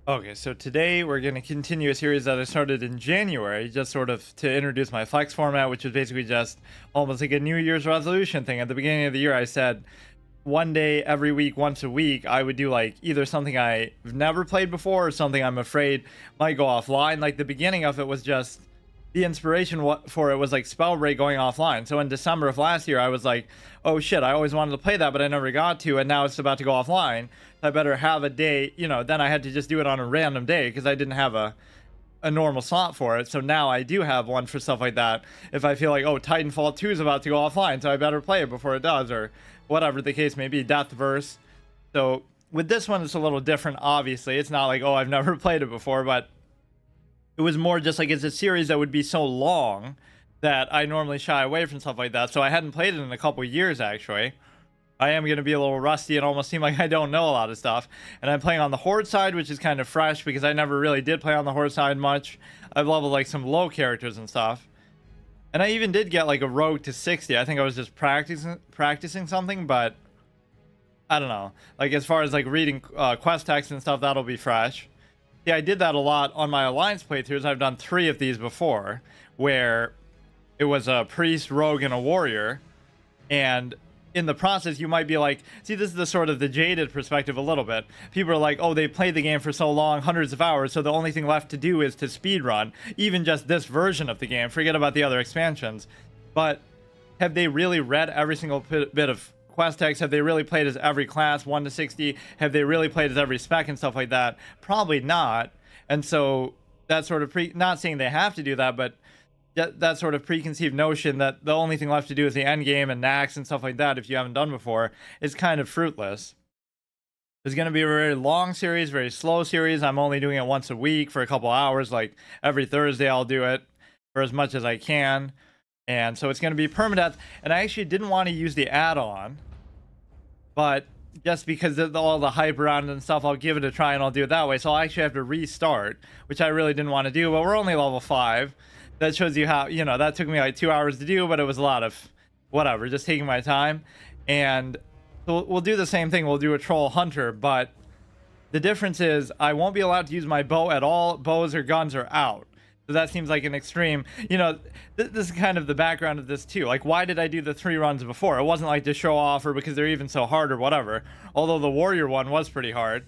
Okay, so today we're going to continue a series that I started in January, just sort of to introduce my flex format, which is basically just almost like a New Year's resolution thing. At the beginning of the year, I said one day every week, once a week, I would do like either something I've never played before or something I'm afraid might go offline. Like the beginning of it was just the inspiration for it was like Spellbreak going offline. So in December of last year, I was like, oh shit, I always wanted to play that, but I never got to, and now it's about to go offline. I better have a day, then I had to just do it on a random day because I didn't have a normal slot for it. So now I do have one for stuff like that. If I feel like, oh, Titanfall 2 is about to go offline, so I better play it before it does, or whatever the case may be, Deathverse. So with this one, it's a little different, obviously. It's not like, oh, I've never played it before, but it was more just like it's a series that would be so long that I normally shy away from stuff like that. So I hadn't played it in a couple years, actually. I am going to be a little rusty and almost seem like I don't know a lot of stuff. And I'm playing on the Horde side, which is kind of fresh because I never really did play on the Horde side much. I've leveled like some low characters and stuff. And I even did get like a rogue to 60. I think I was just practicing something, but I don't know. Like as far as like reading quest text and stuff, that'll be fresh. Yeah, I did that a lot on my Alliance playthroughs. I've done 3 of these before, where it was a priest, rogue, and a warrior. And in the process, you might be like, see, this is the sort of the jaded perspective a little bit. People are like, oh, they played the game for so long, hundreds of hours, so the only thing left to do is to speedrun, even just this version of the game. Forget about the other expansions. But have they really read every single bit of quest text? Have they really played as every class 1 to 60? Have they really played as every spec and stuff like that? Probably not. And so that sort of not saying they have to do that, but that sort of preconceived notion that the only thing left to do is the end game and Nax and stuff like that, if you haven't done before, is kind of fruitless. It's going to be a very long series, very slow series. I'm only doing it once a week for a couple hours. Like every Thursday I'll do it for as much as I can. And so it's going to be permadeath. And I actually didn't want to use the add-on, but just because of all the hype around it and stuff, I'll give it a try and I'll do it that way. So I'll actually have to restart, which I really didn't want to do, but we're only level 5. That shows you how, that took me like 2 hours to do, but it was a lot of whatever, just taking my time. And we'll do the same thing. We'll do a troll hunter, but the difference is I won't be allowed to use my bow at all. Bows or guns are out. So that seems like an extreme, this is kind of the background of this too. Like, why did I do the 3 runs before? It wasn't like to show off or because they're even so hard or whatever. Although the warrior one was pretty hard.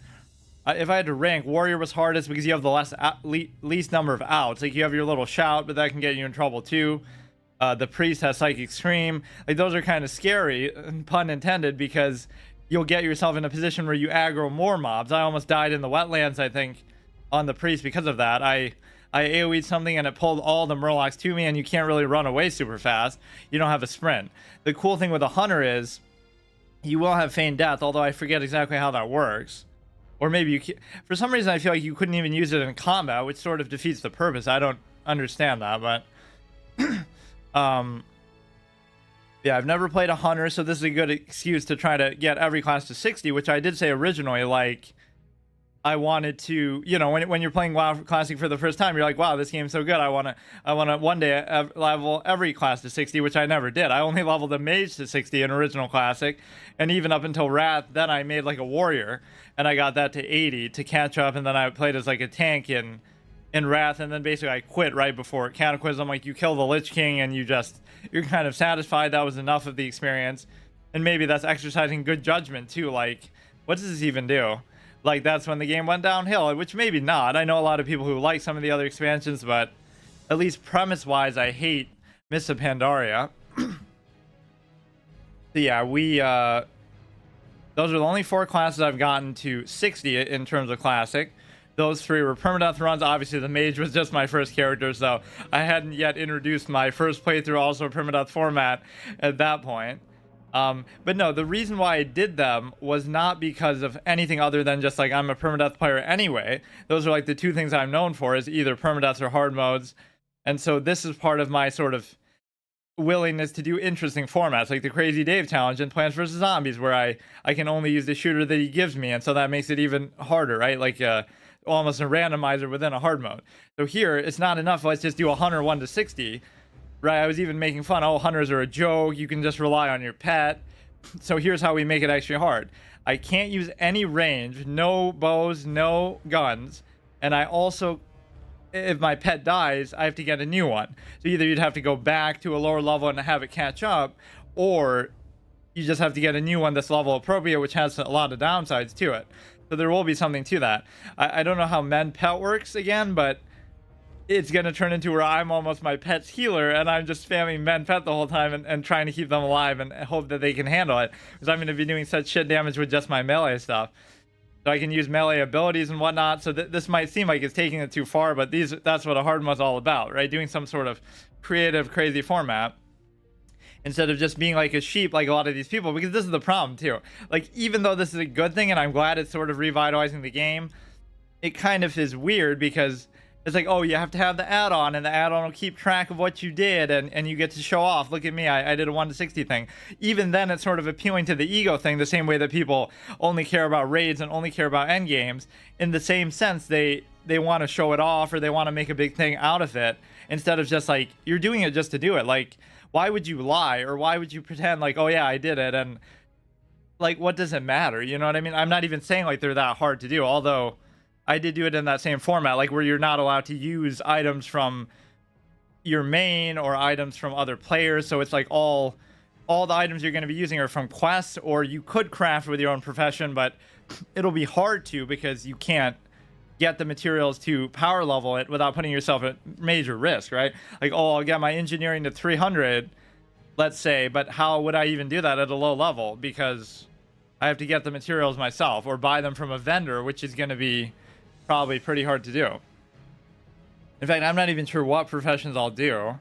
If I had to rank, warrior was hardest because you have the least number of outs. Like you have your little shout, but that can get you in trouble too. The priest has psychic scream. Like those are kind of scary, pun intended, because you'll get yourself in a position where you aggro more mobs. I almost died in the wetlands, I think, on the priest because of that. I AoE'd something and it pulled all the murlocs to me, and you can't really run away super fast. You don't have a sprint. The cool thing with a hunter is you will have feigned death, although I forget exactly how that works. Or maybe you for some reason I feel like you couldn't even use it in combat, which sort of defeats the purpose. I don't understand that, but yeah, I've never played a hunter, so this is a good excuse to try to get every class to 60, which I did say originally, like I wanted to, when you're playing WoW Classic for the first time, you're like, wow, this game's so good. I want to one day level every class to 60, which I never did. I only leveled a mage to 60 in original Classic, and even up until Wrath, then I made like a warrior, and I got that to 80 to catch up, and then I played as like a tank in Wrath, and then basically I quit right before Cataclysm. Like you kill the Lich King, and you're kind of satisfied that was enough of the experience, and maybe that's exercising good judgment too. Like, what does this even do? Like, that's when the game went downhill, which maybe not. I know a lot of people who like some of the other expansions, but at least premise-wise, I hate Mists of Pandaria. So yeah, those are the only 4 classes I've gotten to 60 in terms of Classic. Those 3 were permadeath runs. Obviously, the mage was just my first character, so I hadn't yet introduced my first playthrough, also permadeath format at that point. But no, the reason why I did them was not because of anything other than just like I'm a permadeath player anyway. Those are like the 2 things I'm known for, is either permadeath or hard modes. And so this is part of my sort of willingness to do interesting formats, like the Crazy Dave challenge in Plants vs Zombies, where I can only use the shooter that he gives me, and so that makes it even harder, right? Like almost a randomizer within a hard mode. So here it's not enough. Let's just do a hunter 1 to 60. Right, I was even making fun. Oh, hunters are a joke. You can just rely on your pet. So here's how we make it extra hard. I can't use any range, no bows, no guns, and I also, if my pet dies, I have to get a new one. So either you'd have to go back to a lower level and have it catch up, or you just have to get a new one that's level appropriate, which has a lot of downsides to it. So there will be something to that. I don't know how men pet works again, but it's going to turn into where I'm almost my pet's healer, and I'm just spamming men pet the whole time and trying to keep them alive and hope that they can handle it, because I'm going to be doing such shit damage with just my melee stuff. So I can use melee abilities and whatnot. So this might seem like it's taking it too far, but that's what a hard mod's all about, right? Doing some sort of creative, crazy format, instead of just being like a sheep like a lot of these people, because this is the problem too. Like, even though this is a good thing and I'm glad it's sort of revitalizing the game, it kind of is weird because it's like, oh, you have to have the add-on, and the add-on will keep track of what you did, and you get to show off. Look at me, I did a 1 to 60 thing. Even then, it's sort of appealing to the ego thing, the same way that people only care about raids and only care about end games. In the same sense, they want to show it off, or they want to make a big thing out of it, instead of just like, you're doing it just to do it. Like, why would you lie, or why would you pretend like, oh yeah, I did it, and like, what does it matter? You know what I mean? I'm not even saying like they're that hard to do, although I did do it in that same format, like where you're not allowed to use items from your main or items from other players. So it's like all the items you're going to be using are from quests, or you could craft with your own profession, but it'll be hard to, because you can't get the materials to power level it without putting yourself at major risk, right? Like, oh, I'll get my engineering to 300, let's say, but how would I even do that at a low level? Because I have to get the materials myself or buy them from a vendor, which is going to be probably pretty hard to do. In fact, I'm not even sure what professions I'll do.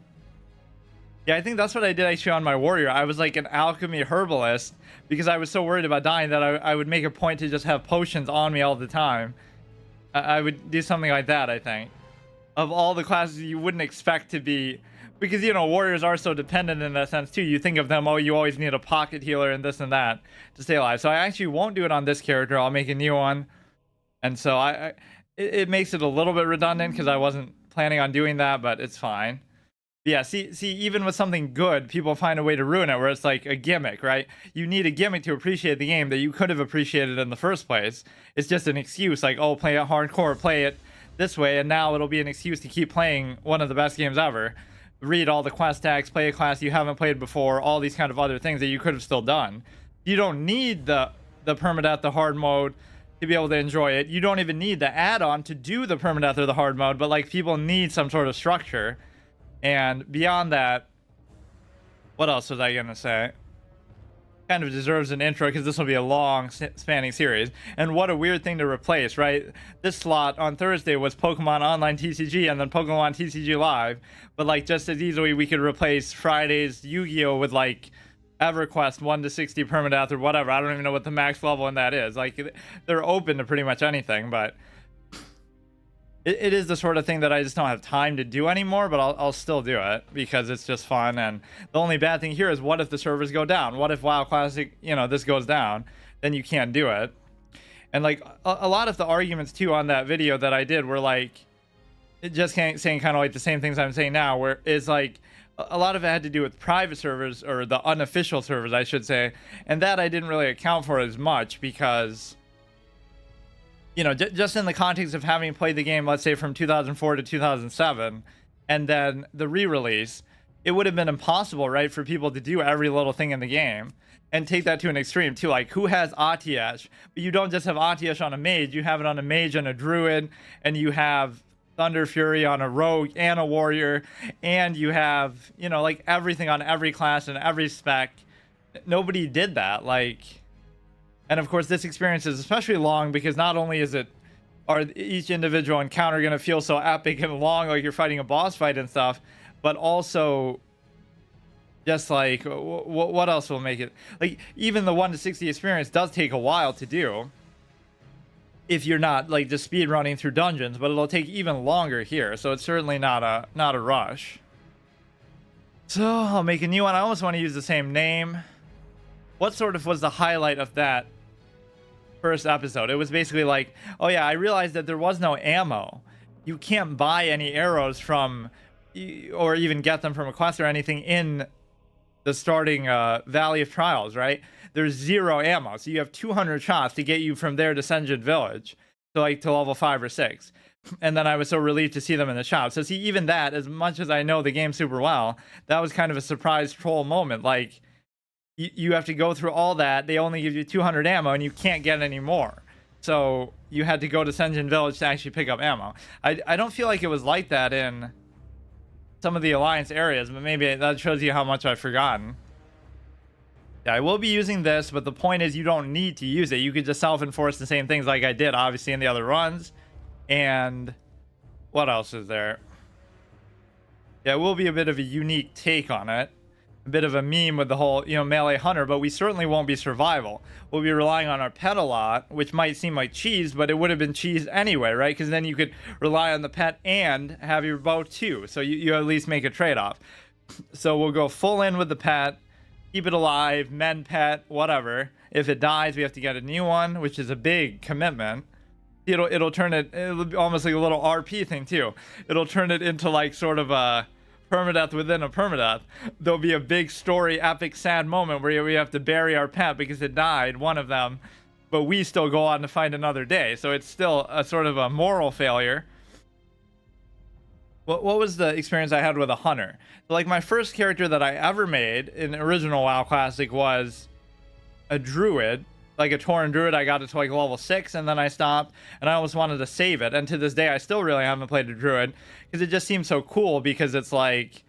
Yeah, I think that's what I did actually on my warrior. I was like an alchemy herbalist, because I was so worried about dying that I would make a point to just have potions on me all the time. I would do something like that, I think. Of all the classes you wouldn't expect to be, because, you know, warriors are so dependent in that sense too. You think of them, oh, you always need a pocket healer and this and that to stay alive. So I actually won't do it on this character. I'll make a new one. And so it makes it a little bit redundant, because I wasn't planning on doing that, but it's fine. But yeah, see, even with something good, people find a way to ruin it, where it's like a gimmick, right? You need a gimmick to appreciate the game that you could have appreciated in the first place. It's just an excuse, like, oh, play it hardcore, play it this way, and now it'll be an excuse to keep playing one of the best games ever. Read all the quest tags, play a class you haven't played before, all these kind of other things that you could have still done. You don't need the permadeath, the hard mode, to be able to enjoy it. You don't even need the add-on to do the permadeath or the hard mode, but like, people need some sort of structure. And beyond that, what else was I gonna say? Kind of deserves an intro, because this will be a long spanning series. And what a weird thing to replace, right? This slot on Thursday was Pokemon Online TCG and then Pokemon TCG Live, but like, just as easily we could replace Friday's Yu-Gi-Oh with like EverQuest 1 to 60 permadeath or whatever. I don't even know what the max level in that is. Like, they're open to pretty much anything, but it is the sort of thing that I just don't have time to do anymore, but I'll still do it because it's just fun. And the only bad thing here is, what if the servers go down? What if WoW Classic, you know, this goes down? Then you can't do it. And like, a lot of the arguments too on that video that I did were like, just saying kind of like the same things I'm saying now, where it's like, a lot of it had to do with private servers, or the unofficial servers, I should say. And that I didn't really account for as much, because, you know, just in the context of having played the game, let's say from 2004 to 2007, and then the re-release, it would have been impossible, right, for people to do every little thing in the game. And take that to an extreme too. Like, who has Atiyesh? But you don't just have Atiyesh on a mage, you have it on a mage and a druid, and you have Thunder Fury on a rogue and a warrior, and you have, you know, like, everything on every class and every spec. Nobody did that. Like, and of course this experience is especially long, because not only is it, are each individual encounter going to feel so epic and long, like you're fighting a boss fight and stuff, but also just like, what else will make it, like, even the 1 to 60 experience does take a while to do, if you're not like just speed running through dungeons, but it'll take even longer here. So it's certainly not a rush. So I'll make a new one. I almost want to use the same name. What sort of was the highlight of that first episode? It was basically like, oh yeah, I realized that there was no ammo. You can't buy any arrows from, or even get them from a quest or anything in the starting Valley of Trials, right? there's 0 ammo. So you have 200 shots to get you from there to Senjin Village, to like to level 5 or 6. And then I was so relieved to see them in the shop. So see, even that, as much as I know the game super well, that was kind of a surprise troll moment. Like, you have to go through all that. They only give you 200 ammo, and you can't get any more. So you had to go to Senjin Village to actually pick up ammo. I don't feel like it was like that in some of the Alliance areas, but maybe that shows you how much I've forgotten. Yeah, I will be using this, but the point is you don't need to use it. You could just self-enforce the same things like I did, obviously, in the other runs. And what else is there? Yeah, it will be a bit of a unique take on it. A bit of a meme with the whole, melee hunter, but we certainly won't be survival. We'll be relying on our pet a lot, which might seem like cheese, but it would have been cheese anyway, right? Because then you could rely on the pet and have your bow too. So you at least make a trade-off. So we'll go full in with the pet, keep it alive, mend pet, whatever. If it dies, we have to get a new one, which is a big commitment. It'll turn it'll be almost like a little RP thing too. It'll turn it into like sort of a permadeath within a permadeath. There'll be a big story, epic, sad moment where we have to bury our pet because it died, one of them, but we still go on to find another day. So it's still a sort of a moral failure. What was the experience I had with a hunter? So like my first character that I ever made in original WoW Classic was a druid, like a Tauren druid. I got it to like level 6 and then I stopped, and I almost wanted to save it. And to this day, I still really haven't played a druid because it just seems so cool, because it's like,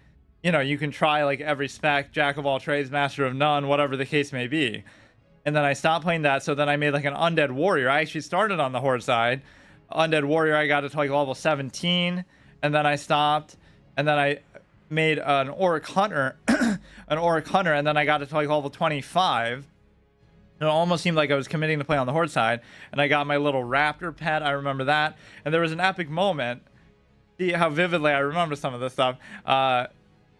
you can try like every spec, jack of all trades, master of none, whatever the case may be. And then I stopped playing that, so then I made like an undead warrior. I actually started on the Horde side. Undead warrior, I got it to like level 17, and then I stopped. And then I made an orc hunter, and then I got it to like level 25. It almost seemed like I was committing to play on the Horde side, and I got my little raptor pet. I remember that. And there was an epic moment. See how vividly I remember some of this stuff.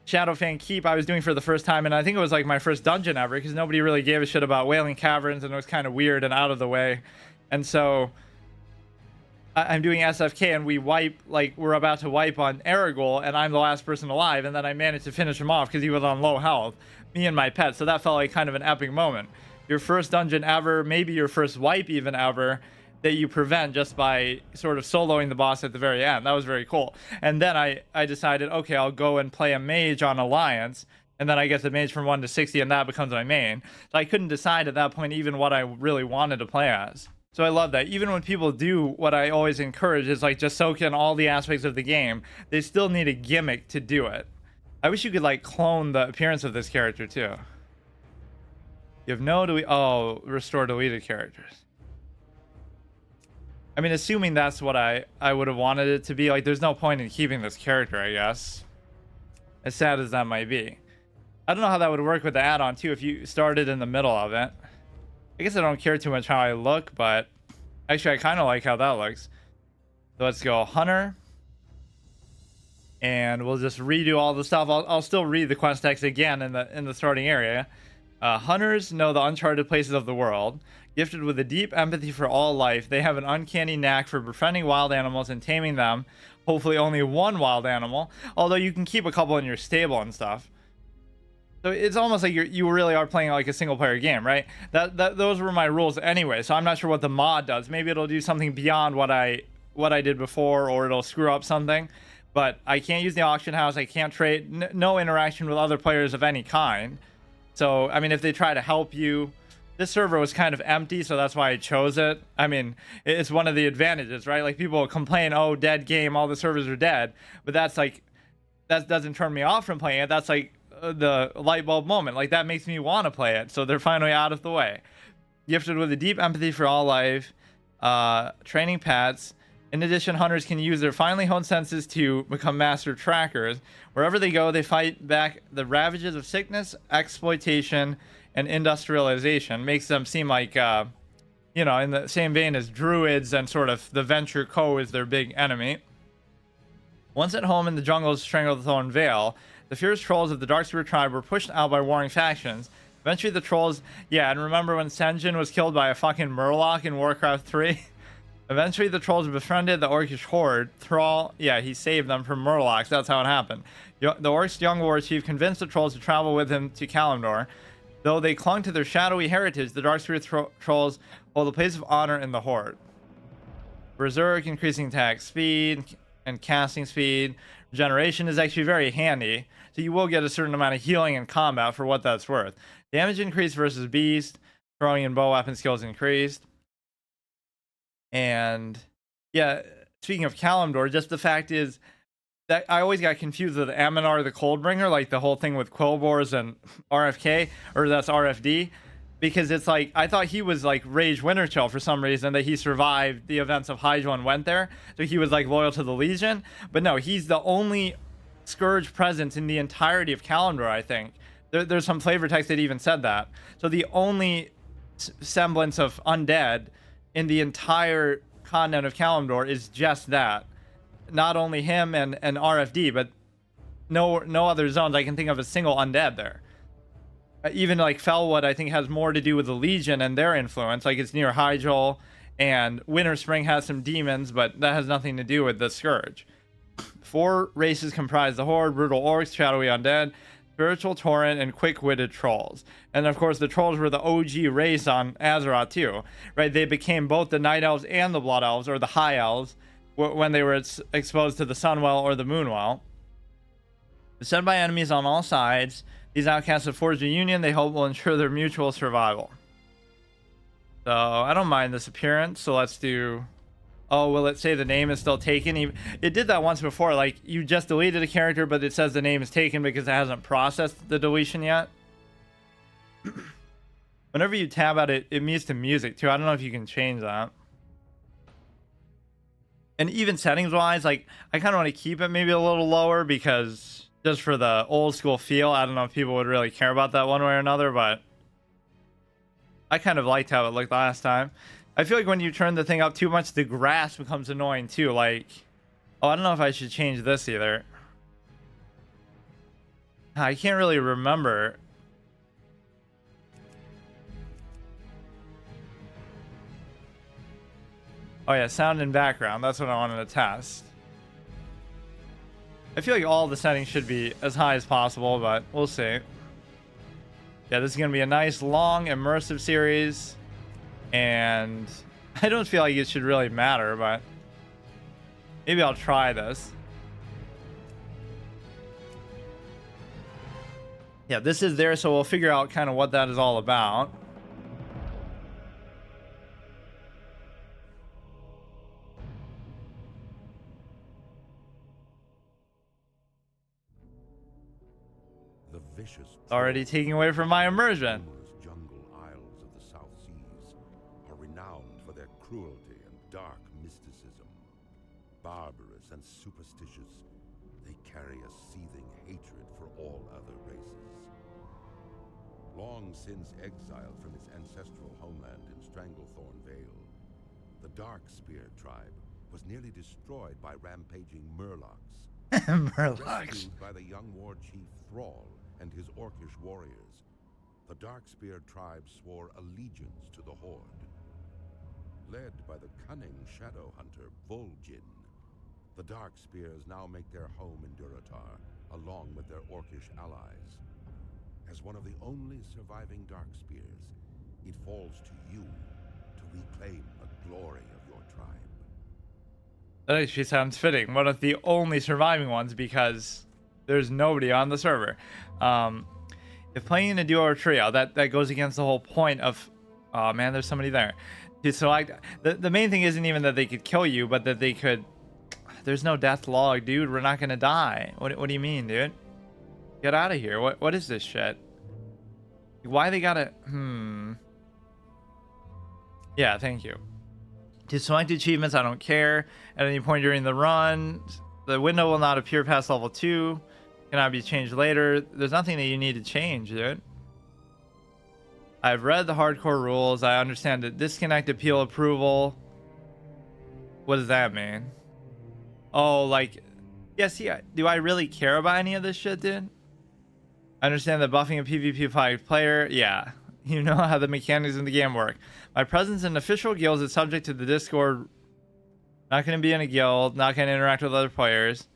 Shadowfang Keep I was doing for the first time, and I think it was like my first dungeon ever, because nobody really gave a shit about Wailing Caverns, and it was kind of weird and out of the way. And so I'm doing SFK, and we're about to wipe on Aragorn, and I'm the last person alive, and then I managed to finish him off because he was on low health, me and my pet. So that felt like kind of an epic moment. Your first dungeon ever, maybe your first wipe even ever, that you prevent just by sort of soloing the boss at the very end. That was very cool. And then I decided, okay, I'll go and play a mage on Alliance, and then I get the mage from 1 to 60, and that becomes my main. So I couldn't decide at that point even what I really wanted to play as. So I love that. Even when people do what I always encourage is like just soak in all the aspects of the game, they still need a gimmick to do it. I wish you could like clone the appearance of this character too. You have no restore deleted characters. I mean, assuming that's what I would have wanted it to be, like there's no point in keeping this character, I guess. As sad as that might be. I don't know how that would work with the add-on too if you started in the middle of it. I guess I don't care too much how I look, but actually I kind of like how that looks. So let's go Hunter. And we'll just redo all the stuff. I'll still read the quest text again in the starting area. Hunters know the uncharted places of the world. Gifted with a deep empathy for all life, they have an uncanny knack for befriending wild animals and taming them. Hopefully only one wild animal, although you can keep a couple in your stable and stuff. So it's almost like you really are playing like a single player game, right? Those were my rules anyway, so I'm not sure what the mod does. Maybe it'll do something beyond what I did before, or it'll screw up something. But I can't use the auction house, I can't trade, no interaction with other players of any kind. So, I mean, if they try to help you, this server was kind of empty, so that's why I chose it. I mean, it's one of the advantages, right? Like, people complain, oh, dead game, all the servers are dead. But that's like, that doesn't turn me off from playing it. That's like the light bulb moment. Like, that makes me want to play it. So they're finally out of the way. Gifted with a deep empathy for all life, training pets. In addition, hunters can use their finely honed senses to become master trackers. Wherever they go, they fight back the ravages of sickness, exploitation, and industrialization. Makes them seem like, in the same vein as druids, and sort of the Venture Co. is their big enemy. Once at home in the jungles of Stranglethorn Vale, the fierce trolls of the Darkspear tribe were pushed out by warring factions. Eventually the trolls... Yeah, and remember when Senjin was killed by a fucking Murloc in Warcraft 3? Eventually, the trolls befriended the orcish horde. Thrall, yeah, he saved them from Murlocs. That's how it happened. The orc's young war chief convinced the trolls to travel with him to Kalimdor. Though they clung to their shadowy heritage, the Darkspear trolls hold a place of honor in the Horde. Berserk, increasing attack speed and casting speed. Regeneration is actually very handy, so you will get a certain amount of healing in combat for what that's worth. Damage increase versus beast. Throwing and bow weapon skills increased. And yeah, speaking of Kalimdor, just the fact is that I always got confused with Aminar the Coldbringer, like the whole thing with Quillbores and RFK, or that's RFD, because it's like I thought he was like Rage Winterchill for some reason, that he survived the events of Hyjal and went there, so he was like loyal to the Legion. But no, he's the only Scourge presence in the entirety of Kalimdor, I think. There's some flavor text that even said that. So the only semblance of undead in the entire continent of Kalimdor is just that. Not only him and RFD, but no other zones I can think of a single undead there. Even like Felwood, I think, has more to do with the Legion and their influence. Like it's near Hyjal, and Winterspring has some demons, but that has nothing to do with the Scourge. 4 races comprise the Horde: brutal orcs, shadowy undead, spiritual torrent, and quick-witted trolls. And of course, the trolls were the OG race on Azeroth too, right? They became both the Night Elves and the Blood Elves, or the High Elves, when they were exposed to the Sunwell or the Moonwell. Beset by enemies on all sides, these outcasts have forged a union they hope will ensure their mutual survival. So I don't mind this appearance, so let's do... Oh, will it say the name is still taken? It did that once before, like you just deleted a character, but it says the name is taken because it hasn't processed the deletion yet. Whenever you tab out it, it moves to music too. I don't know if you can change that. And even settings wise, like I kind of want to keep it maybe a little lower because just for the old school feel. I don't know if people would really care about that one way or another, but I kind of liked how it looked last time. I feel like when you turn the thing up too much, the grass becomes annoying too. Like, oh, I don't know if I should change this either. I can't really remember. Oh yeah, sound and background. That's what I wanted to test. I feel like all the settings should be as high as possible, but we'll see. Yeah, this is going to be a nice, long, immersive series. And I don't feel like it should really matter, but maybe I'll try this. Yeah, this is there, so we'll figure out kind of what that is all about. Already taking away from my immersion. Jungle isles of the South Seas are renowned for their cruelty and dark mysticism. Barbarous and superstitious, they carry a seething hatred for all other races. Long since exiled from its ancestral homeland in Stranglethorn Vale, the Darkspear tribe was nearly destroyed by rampaging Murlocs. Murlocs. Rescued by the young war chief Thrall and his orcish warriors, the Darkspear tribe swore allegiance to the Horde. Led by the cunning shadow hunter Vol'jin, the Darkspears now make their home in Durotar, along with their orcish allies. As one of the only surviving Darkspears, it falls to you to reclaim the glory of your tribe. That actually sounds fitting. One of the only surviving ones, because there's nobody on the server. If playing in a duo or trio, that goes against the whole point of... Oh man, there's somebody there. To select... The main thing isn't even that they could kill you, but that they could... There's no death log, dude. We're not gonna die. What do you mean, dude? Get out of here. What is this shit? Why they gotta... Yeah, thank you. To select achievements, I don't care. At any point during the run, the window will not appear past level 2. Cannot be changed later. There's nothing that you need to change, dude. I've read the hardcore rules. I understand that disconnect appeal approval. What does that mean? Oh, like... Yeah, see, do I really care about any of this shit, dude? I understand that buffing a PvP 5 player. Yeah. You know how the mechanics in the game work. My presence in official guilds is subject to the Discord. Not going to be in a guild. Not going to interact with other players.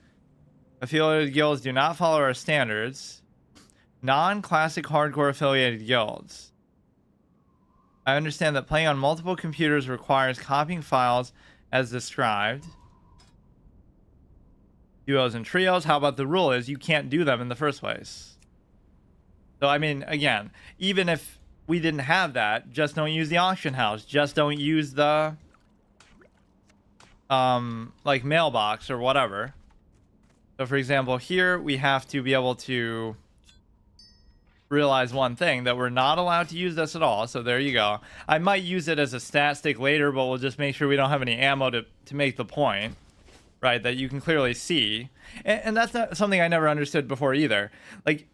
Affiliated guilds do not follow our standards. Non-classic hardcore affiliated guilds. I understand that playing on multiple computers requires copying files as described. Duos and trios. How about the rule is you can't do them in the first place? So, I mean, again, even if we didn't have that, just don't use the auction house. Just don't use the, like, mailbox or whatever. So, for example, here we have to be able to realize one thing, that we're not allowed to use this at all. So there you go. I might use it as a stat stick later, but we'll just make sure we don't have any ammo to make the point, right? That you can clearly see. And that's not something I never understood before either. Like,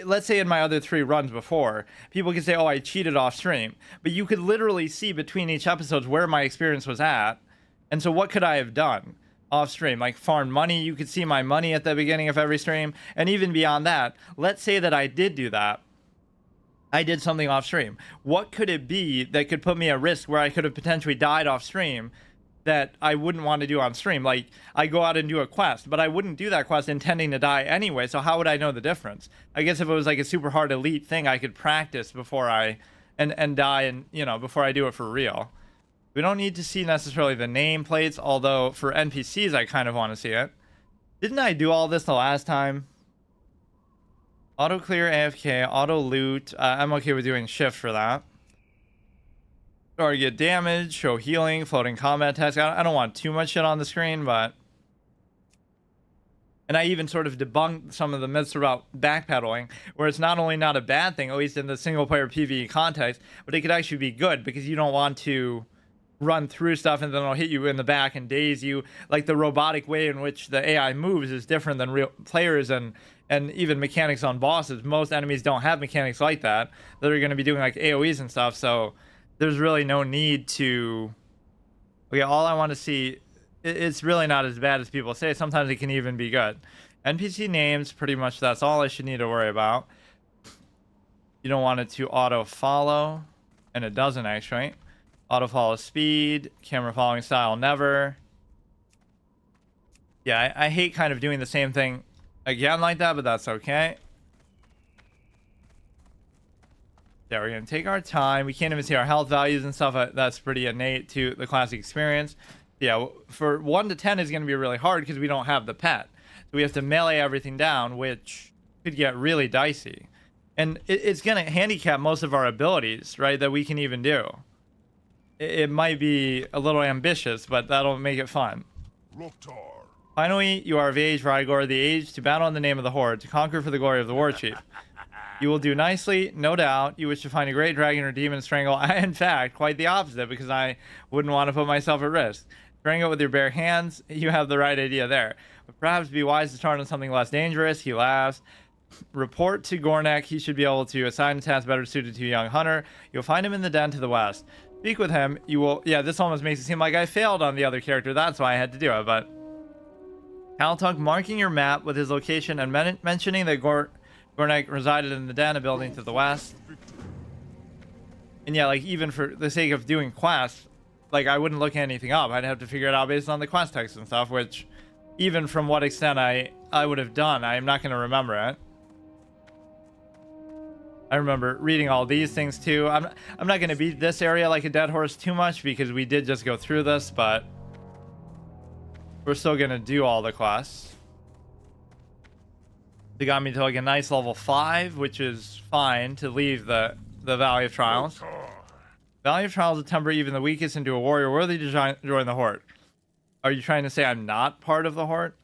let's say in my other 3 runs before, people could say, oh, I cheated off stream, but you could literally see between each episodes where my experience was at. And so what could I have done off stream? Like farm money. You could see my money at the beginning of every stream. And even beyond that, let's say that I did do that. I did something off stream. What could it be that could put me at risk where I could have potentially died off stream that I wouldn't want to do on stream? Like, I go out and do a quest, but I wouldn't do that quest intending to die anyway, so how would I know the difference? I guess if it was like a super hard elite thing, I could practice before I and die, and you know, before I do it for real. We don't need to see necessarily the nameplates, although for NPCs I kind of want to see it. Didn't I do all this the last time? Auto clear, AFK, auto loot. I'm okay with doing shift for that. Target damage, show healing, floating combat task. I don't want too much shit on the screen, but... And I even sort of debunked some of the myths about backpedaling, where it's not only not a bad thing, at least in the single-player PvE context, but it could actually be good, because you don't want to run through stuff and then it'll hit you in the back and daze you. Like, the robotic way in which the AI moves is different than real players, and even mechanics on bosses. Most enemies don't have mechanics like that are going to be doing like AoEs and stuff, so there's really no need to... Okay, all I want to see... It's really not as bad as people say. Sometimes it can even be good. NPC names, pretty much that's all I should need to worry about. You don't want it to auto-follow, and it doesn't actually. Auto-follow speed, camera following style, never. Yeah, I hate kind of doing the same thing again like that, but that's okay. Yeah, we're going to take our time. We can't even see our health values and stuff. That's pretty innate to the classic experience. Yeah, for 1 to 10 is going to be really hard because we don't have the pet. So we have to melee everything down, which could get really dicey. And it's going to handicap most of our abilities, right, that we can even do. It might be a little ambitious, but that'll make it fun. Finally, you are of age, Rygor, the age to battle in the name of the Horde, to conquer for the glory of the War Chief. You will do nicely, no doubt. You wish to find a great dragon or demon strangle. In fact, quite the opposite, because I wouldn't want to put myself at risk. Strangle with your bare hands, you have the right idea there. But perhaps be wise to start on something less dangerous. He laughs. Report to Gornek. He should be able to assign a task better suited to a young hunter. You'll find him in the den to the west. Speak with him. You will... Yeah, this almost makes it seem like I failed on the other character. That's why I had to do it, but... Kaltunk marking your map with his location and mentioning that Gornek resided in the den, a building to the west. And yeah, like, even for the sake of doing quests, like, I wouldn't look anything up. I'd have to figure it out based on the quest text and stuff, which, even from what extent I would have done, I am not going to remember it. I remember reading all these things too. I'm not going to beat this area like a dead horse too much because we did just go through this, but we're still going to do all the quests. They got me to like a nice level 5, which is fine to leave the Valley of Trials. Valley of Trials will temper even the weakest into a warrior worthy to join the Horde. Are you trying to say I'm not part of the Horde?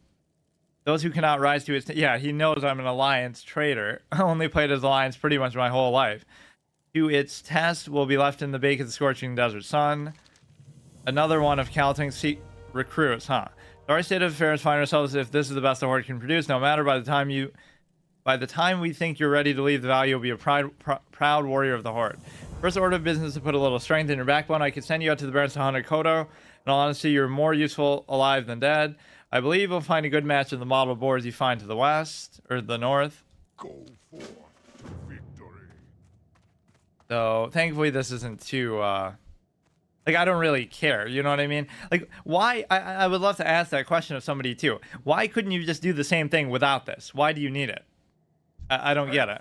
Those who cannot rise to its... Yeah, he knows I'm an Alliance traitor. I only played as Alliance pretty much my whole life. To its test will be left in the bake of the scorching desert sun. Another one of Kaltunk's recruits, huh? Sorry state of affairs, find ourselves if this is the best the Horde can produce. No matter, by the time we think you're ready to leave the Valley, you'll be a proud warrior of the Horde. First order of business to put a little strength in your backbone. I could send you out to the Barrens to hunt Kodo. In all honesty, you're more useful alive than dead. I believe we'll find a good match in the model boards you find to the west, or the north. Go for victory. So, thankfully this isn't too, like, I don't really care, you know what I mean? Like, why, I would love to ask that question of somebody too. Why couldn't you just do the same thing without this? Why do you need it? I don't get it.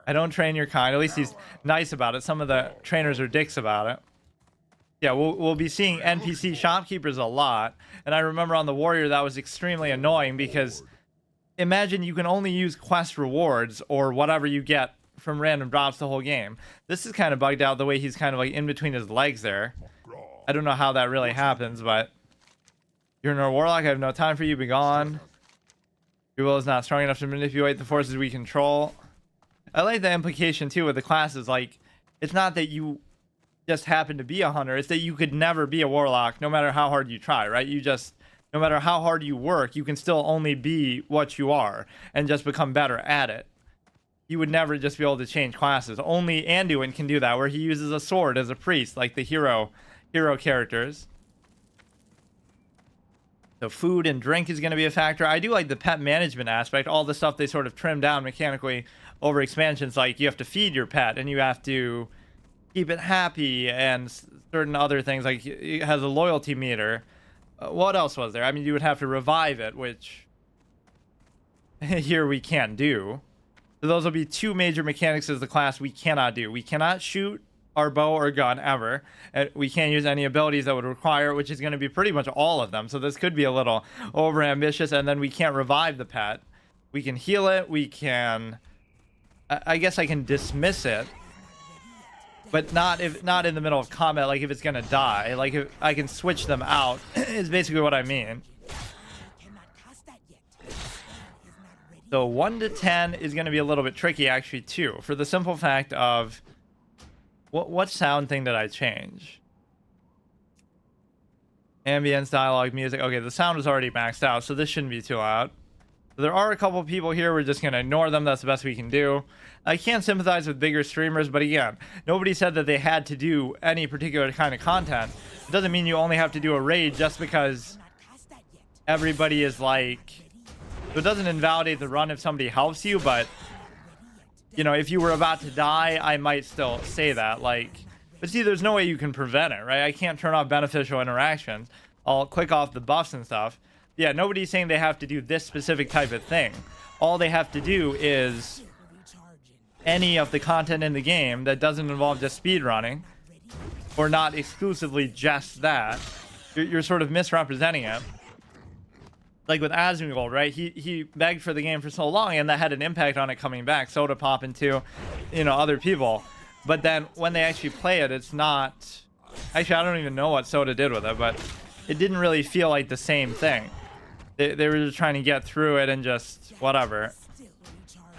I don't train your kind. At least he's nice about it. Some of the trainers are dicks about it. Yeah, we'll be seeing NPC shopkeepers a lot. And I remember on the warrior that was extremely annoying because imagine you can only use quest rewards or whatever you get from random drops the whole game. This is kind of bugged out the way he's kind of like in between his legs there. I don't know how that really happens, but you're no warlock. I have no time for you. Be gone. Your will is not strong enough to manipulate the forces we control. I like the implication too with the classes. Like, it's not that you just happen to be a hunter. It's that you could never be a warlock no matter how hard you try, right? You just, no matter how hard you work, you can still only be what you are and just become better at it. You would never just be able to change classes. Only Anduin can do that, where he uses a sword as a priest, like the hero characters. So food and drink is going to be a factor. I do like the pet management aspect, all the stuff they sort of trim down mechanically over expansions. Like, you have to feed your pet and you have to keep it happy and certain other things. Like, it has a loyalty meter. What else was there? I mean, you would have to revive it, which here we can't do. So those will be two major mechanics as the class we cannot do. We cannot shoot our bow or gun ever. We can't use any abilities that would require it, which is going to be pretty much all of them. So this could be a little over ambitious. And then we can't revive the pet. We can heal it. We can, I guess I can dismiss it, but not in the middle of combat. Like if it's going to die, like if I can switch them out is basically what I mean. So 1 to 10 is going to be a little bit tricky actually too, for the simple fact of what sound thing did I change? Ambience, dialogue, music. Okay, the sound is already maxed out, so this shouldn't be too loud. So there are a couple people here. We're just going to ignore them. That's the best we can do. I can't sympathize with bigger streamers, but again, nobody said that they had to do any particular kind of content. It doesn't mean you only have to do a raid just because everybody is like... So it doesn't invalidate the run if somebody helps you, but... You know, if you were about to die, I might still say that. Like, but see, there's no way you can prevent it, right? I can't turn off beneficial interactions. I'll click off the buffs and stuff. Yeah, nobody's saying they have to do this specific type of thing. All they have to do is any of the content in the game that doesn't involve just speedrunning, or not exclusively just that. You're sort of misrepresenting it. Like with Asmongold, right? He begged for the game for so long, and that had an impact on it coming back. Soda Pop into, you know, other people. But then when they actually play it, it's not... Actually, I don't even know what Soda did with it, but it didn't really feel like the same thing. They were just trying to get through it and just whatever.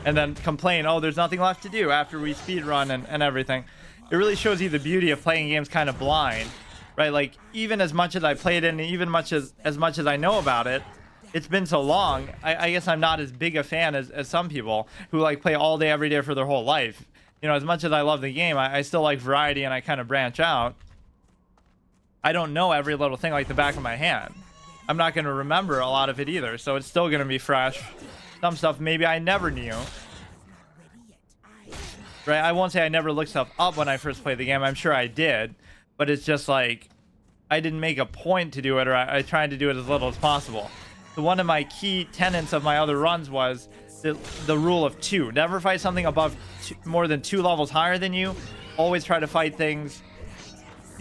And then complain, oh, there's nothing left to do after we speedrun and everything. It really shows you the beauty of playing games kind of blind, right? Like, even as much as I played it and even as much as I know about it, it's been so long, I guess I'm not as big a fan as some people who like play all day every day for their whole life. You know, as much as I love the game, I still like variety and I kind of branch out. I don't know every little thing like the back of my hand. I'm not going to remember a lot of it either, so it's still going to be fresh. Some stuff maybe I never knew. Right, I won't say I never looked stuff up when I first played the game. I'm sure I did, but it's just like I didn't make a point to do it, or I tried to do it as little as possible. So one of my key tenets of my other runs was the rule of 2. Never fight something above more than 2 levels higher than you. Always try to fight 2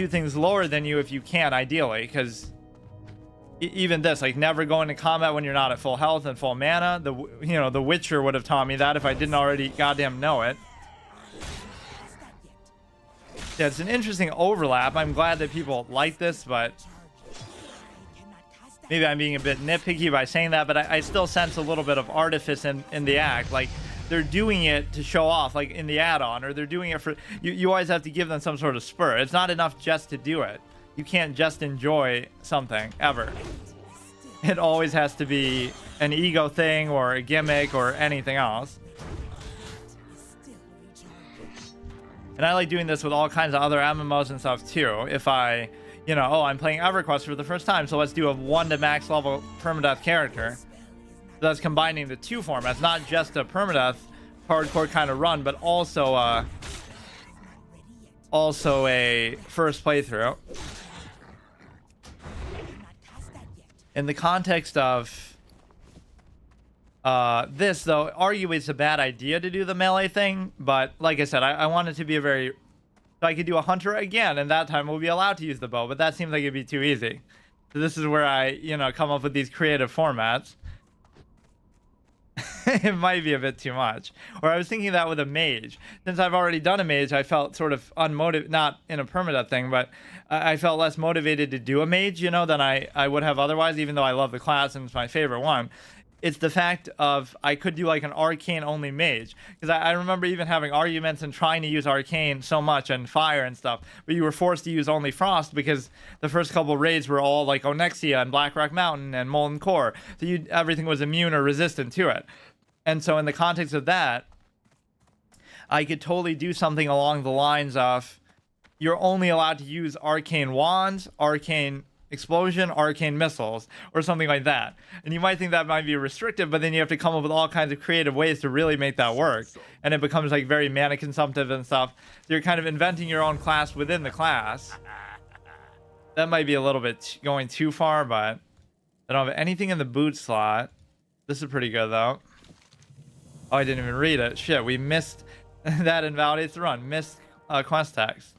things lower than you if you can, ideally, because even this, like, never go into combat when you're not at full health and full mana. The Witcher would have taught me that if I didn't already goddamn know it. Yeah, it's an interesting overlap. I'm glad that people like this, but maybe I'm being a bit nitpicky by saying that, but I still sense a little bit of artifice in the act. Like, they're doing it to show off, like in the add-on, or they're doing it for... You always have to give them some sort of spur. It's not enough just to do it. You can't just enjoy something, ever. It always has to be an ego thing, or a gimmick, or anything else. And I like doing this with all kinds of other MMOs and stuff, too. If I... You know, oh, I'm playing EverQuest for the first time, so let's do a 1 to max level permadeath character. That's combining the 2 formats, not just a permadeath hardcore kind of run, but also a first playthrough. In the context of This, though, arguably it's a bad idea to do the melee thing, but like I said, I want it to be a very... So I could do a hunter again, and that time we'll be allowed to use the bow, but that seems like it'd be too easy. So this is where I, come up with these creative formats. It might be a bit too much. Or I was thinking that with a mage. Since I've already done a mage, I felt sort of unmotivated, not in a permadeath thing, but I felt less motivated to do a mage, than I would have otherwise, even though I love the class and it's my favorite one. It's the fact of I could do like an arcane only mage, because I remember even having arguments and trying to use arcane so much and fire and stuff, but you were forced to use only frost because the first couple raids were all like Onyxia and Blackrock Mountain and Molten Core, so everything was immune or resistant to it. And so in the context of that, I could totally do something along the lines of you're only allowed to use arcane wands, arcane explosion, arcane missiles, or something like that. And you might think that might be restrictive, but then you have to come up with all kinds of creative ways to really make that work. And it becomes like very mana consumptive and stuff. So you're kind of inventing your own class within the class. That might be a little bit going too far, but I don't have anything in the boot slot. This is pretty good though. Oh, I didn't even read it. Shit, we missed that invalidates the run. Missed quest text.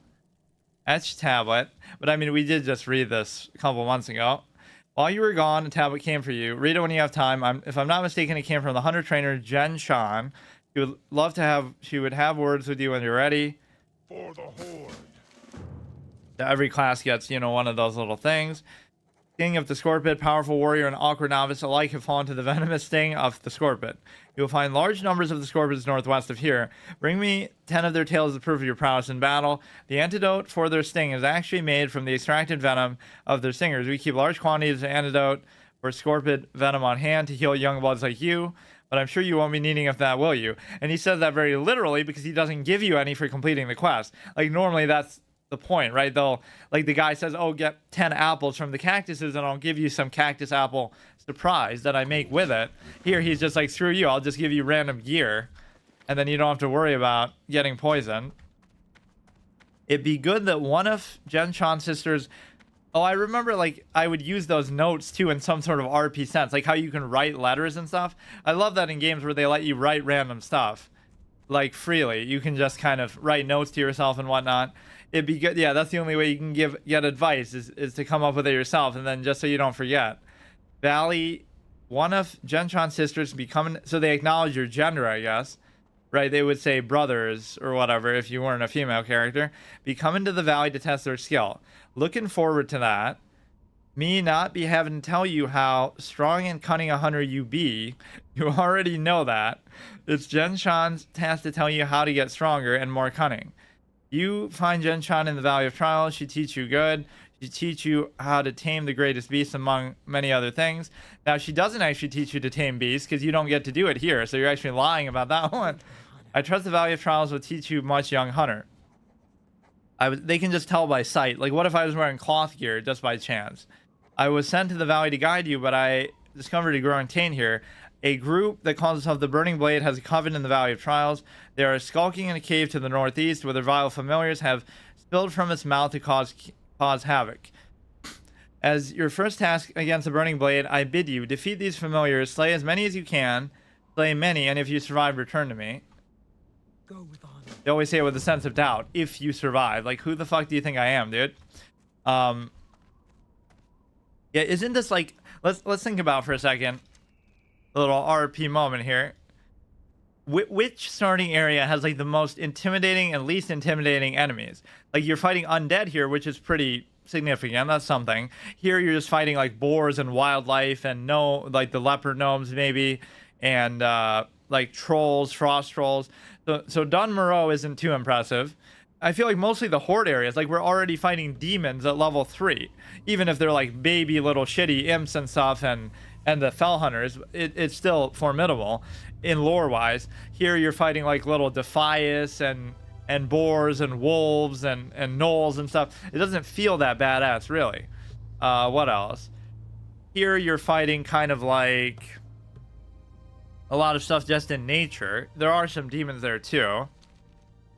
Etch tablet. But I mean, we did just read this a couple months ago. While you were gone, a tablet came for you. Read it when you have time. If I'm not mistaken, it came from the hunter trainer Jen Shan. She would have words with you when you're ready. For the Horde. Every class gets, one of those little things. King of the Scorpid, powerful warrior and awkward novice alike have fallen to the venomous sting of the Scorpid. You will find large numbers of the Scorpids northwest of here. Bring me 10 of their tails as proof of your prowess in battle. The antidote for their sting is actually made from the extracted venom of their stingers. We keep large quantities of antidote for Scorpid venom on hand to heal young bloods like you, but I'm sure you won't be needing of that, will you? And he says that very literally because he doesn't give you any for completing the quest. Like, normally that's the point, right? They'll, like, the guy says, oh, get 10 apples from the cactuses and I'll give you some cactus apple surprise that I make with it. Here he's just like, screw you, I'll just give you random gear and then you don't have to worry about getting poisoned. It'd be good that one of Jen Chan's sisters... Oh, I remember, like, I would use those notes too in some sort of RP sense, like how you can write letters and stuff. I love that in games where they let you write random stuff, like, freely. You can just kind of write notes to yourself and whatnot. It'd be good. Yeah, that's the only way you can get advice is to come up with it yourself, and then just so you don't forget. Valley, one of Jen Chan's sisters becoming, so they acknowledge your gender, I guess, right? They would say brothers or whatever if you weren't a female character. Be coming to the valley to test their skill. Looking forward to that. Me not be having to tell you how strong and cunning a hunter you be. You already know that. It's Jen Chan's task to tell you how to get stronger and more cunning. You find Jen Chan in the Valley of Trials. She teach you good. She teach you how to tame the greatest beast among many other things. Now, she doesn't actually teach you to tame beasts because you don't get to do it here. So you're actually lying about that one. I trust the Valley of Trials will teach you much, young hunter. They can just tell by sight. Like, what if I was wearing cloth gear just by chance? I was sent to the valley to guide you, but I discovered a growing taint here. A group that calls itself the Burning Blade has a coven in the Valley of Trials. They are skulking in a cave to the northeast where their vile familiars have spilled from its mouth to cause havoc. As your first task against the Burning Blade, I bid you defeat these familiars, slay as many as you can, slay many, and if you survive, return to me. Go with honor. They always say it with a sense of doubt. If you survive, like, who the fuck do you think I am, dude? Yeah, isn't this like? Let's think about for a second. A little RP moment here. Which starting area has like the most intimidating and least intimidating enemies? Like, you're fighting undead here, which is pretty significant. That's something. Here you're just fighting like boars and wildlife and like the leopard gnomes maybe, and like trolls, frost trolls. So Dun Moreau isn't too impressive. I feel like mostly the Horde areas, like, we're already fighting demons at level 3, even if they're like baby little shitty imps and stuff, and the fell hunters, it's still formidable in lore wise. Here you're fighting like little defias and boars and wolves and gnolls and stuff. It doesn't feel that badass, really. What else? Here you're fighting kind of like a lot of stuff just in nature. There are some demons there too.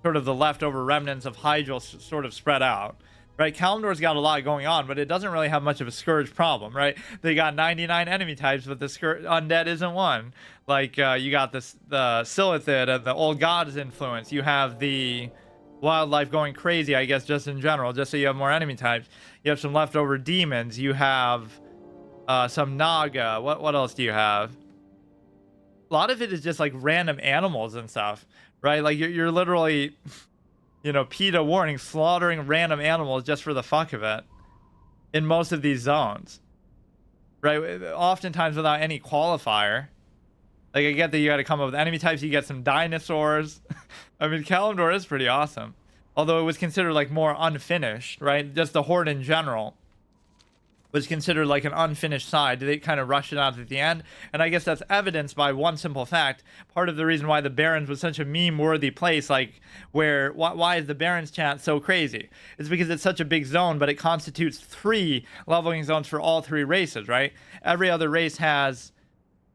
Sort of the leftover remnants of Hydril sort of spread out. right? Kalimdor's got a lot going on, but it doesn't really have much of a scourge problem, right? They got 99 enemy types, but the undead isn't one. Like, you got the Silithid and the Old Gods influence. You have the wildlife going crazy, I guess, just in general, just so you have more enemy types. You have some leftover demons. You have some Naga. What else do you have? A lot of it is just like random animals and stuff, right? Like you're literally, you know, PETA warning, slaughtering random animals just for the fuck of it in most of these zones, right? Oftentimes without any qualifier. Like, I get that you got to come up with enemy types. You get some dinosaurs. I mean, Kalimdor is pretty awesome. Although it was considered like more unfinished, right? Just the Horde in general was considered like an unfinished side. They kind of rushed it out at the end. And I guess that's evidenced by one simple fact. Part of the reason why the Barrens was such a meme-worthy place, like, where, why is the Barrens chat so crazy? It's because it's such a big zone, but it constitutes 3 leveling zones for all 3 races, right? Every other race has,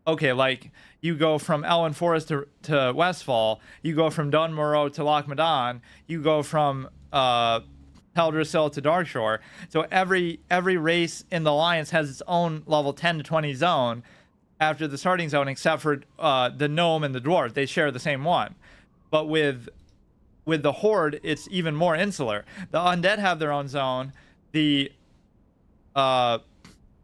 okay, like, you go from Elwyn Forest to Westfall, you go from Dunmorrow to Loch Madan, you go from Teldrassil to Darkshore. So every race in the Alliance has its own level 10 to 20 zone after the starting zone, except for the Gnome and the Dwarf. They share the same one. But with the Horde, it's even more insular. The Undead have their own zone.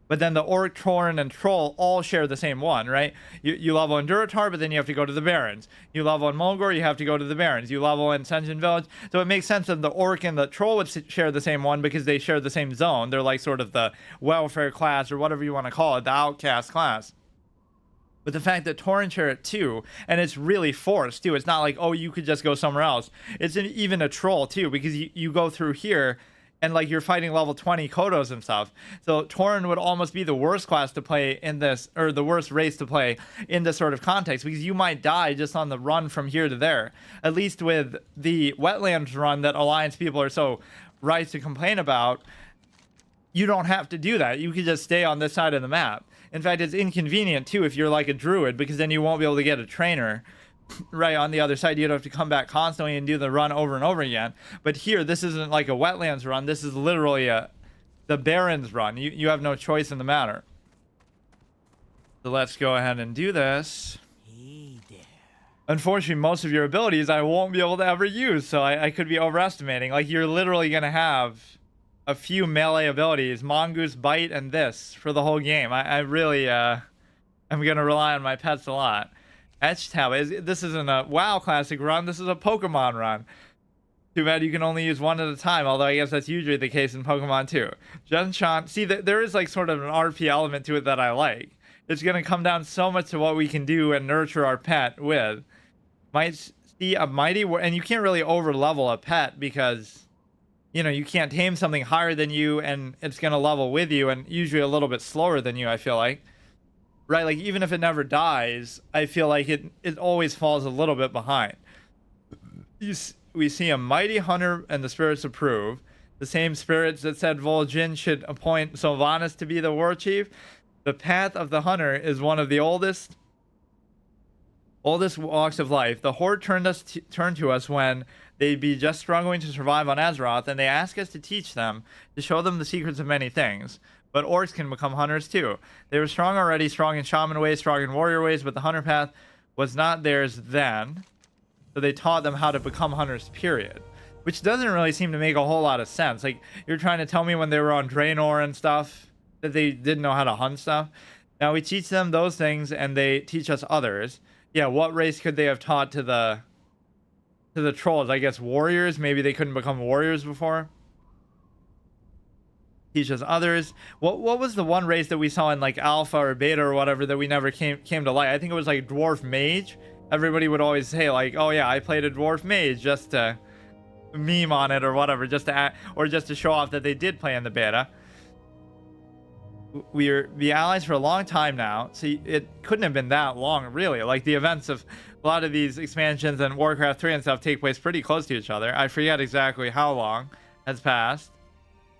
But then the Orc, Tauren, and Troll all share the same one, right? You level in Durotar, but then you have to go to the Barrens. You level in Mulgore, you have to go to the Barrens. You level in Sen'jin Village. So it makes sense that the Orc and the Troll would share the same one because they share the same zone. They're like sort of the welfare class, or whatever you want to call it, the outcast class. But the fact that Tauren share it too, and it's really forced too. It's not like, oh, you could just go somewhere else. It's even a Troll too, because you go through here, and like you're fighting level 20 Kodos and stuff. So Tauren would almost be the worst class to play in this, or the worst race to play in this sort of context, because you might die just on the run from here to there. At least with the wetlands run that Alliance people are so right to complain about, you don't have to do that. You can just stay on this side of the map. In fact, it's inconvenient too if you're like a druid, because then you won't be able to get a trainer right on the other side. You'd have to come back constantly and do the run over and over again. But here, this isn't like a wetlands run. This is literally the Barrens run. You have no choice in the matter. So let's go ahead and do this. Hey there. Unfortunately, most of your abilities I won't be able to ever use, so I could be overestimating. Like, you're literally going to have a few melee abilities, Mongoose, Bite, and this for the whole game. I really, I'm going to rely on my pets a lot. Etch Tab. This isn't a WoW Classic run. This is a Pokemon run. Too bad you can only use one at a time, although I guess that's usually the case in Pokemon too. Genshan. See, there is like sort of an RP element to it that I like. It's going to come down so much to what we can do and nurture our pet with. Might see a mighty... And you can't really over-level a pet because, you know, you can't tame something higher than you and it's going to level with you, and usually a little bit slower than you, I feel like. Right, like even if it never dies, I feel like it always falls a little bit behind. We see a mighty hunter and the spirits approve. The same spirits that said Vol'jin should appoint Sylvanas to be the war chief. The path of the hunter is one of the oldest walks of life. The Horde turned to us when they'd be just struggling to survive on Azeroth, and they asked us to teach them, to show them the secrets of many things. But orcs can become hunters too. They were strong already, strong in shaman ways, strong in warrior ways, but the hunter path was not theirs then. So they taught them how to become hunters, period. Which doesn't really seem to make a whole lot of sense. Like, you're trying to tell me when they were on Draenor and stuff that they didn't know how to hunt stuff. Now we teach them those things and they teach us others. Yeah, what race could they have taught to the trolls? I guess warriors? Maybe they couldn't become warriors before. Teach us others. What was the one race that we saw in like alpha or beta or whatever that we never came to light? I think it was like dwarf mage. Everybody would always say like, oh yeah, I played a dwarf mage, just to meme on it or whatever, just to show off that they did play in the beta. We're the allies for a long time now, so it couldn't have been that long, really. Like, the events of a lot of these expansions and Warcraft 3 and stuff take place pretty close to each other. I forget exactly how long has passed.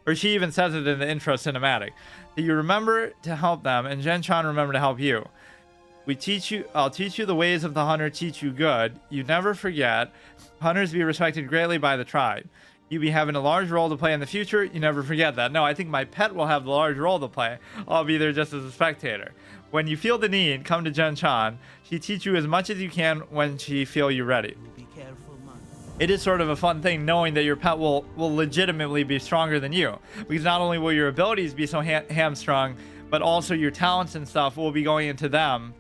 Or she even says it in the intro cinematic. Do you remember to help them, and Genshan remember to help you? I'll teach you the ways of the hunter, teach you good. You never forget. Hunters be respected greatly by the tribe. you be having a large role to play in the future. You never forget that. No, I think my pet will have the large role to play. I'll be there just as a spectator. When you feel the need, come to Jen Chan. She teach you as much as you can when she feel you ready. Be careful, man. It is sort of a fun thing knowing that your pet will legitimately be stronger than you, because not only will your abilities be so hamstrung, but also your talents and stuff will be going into them,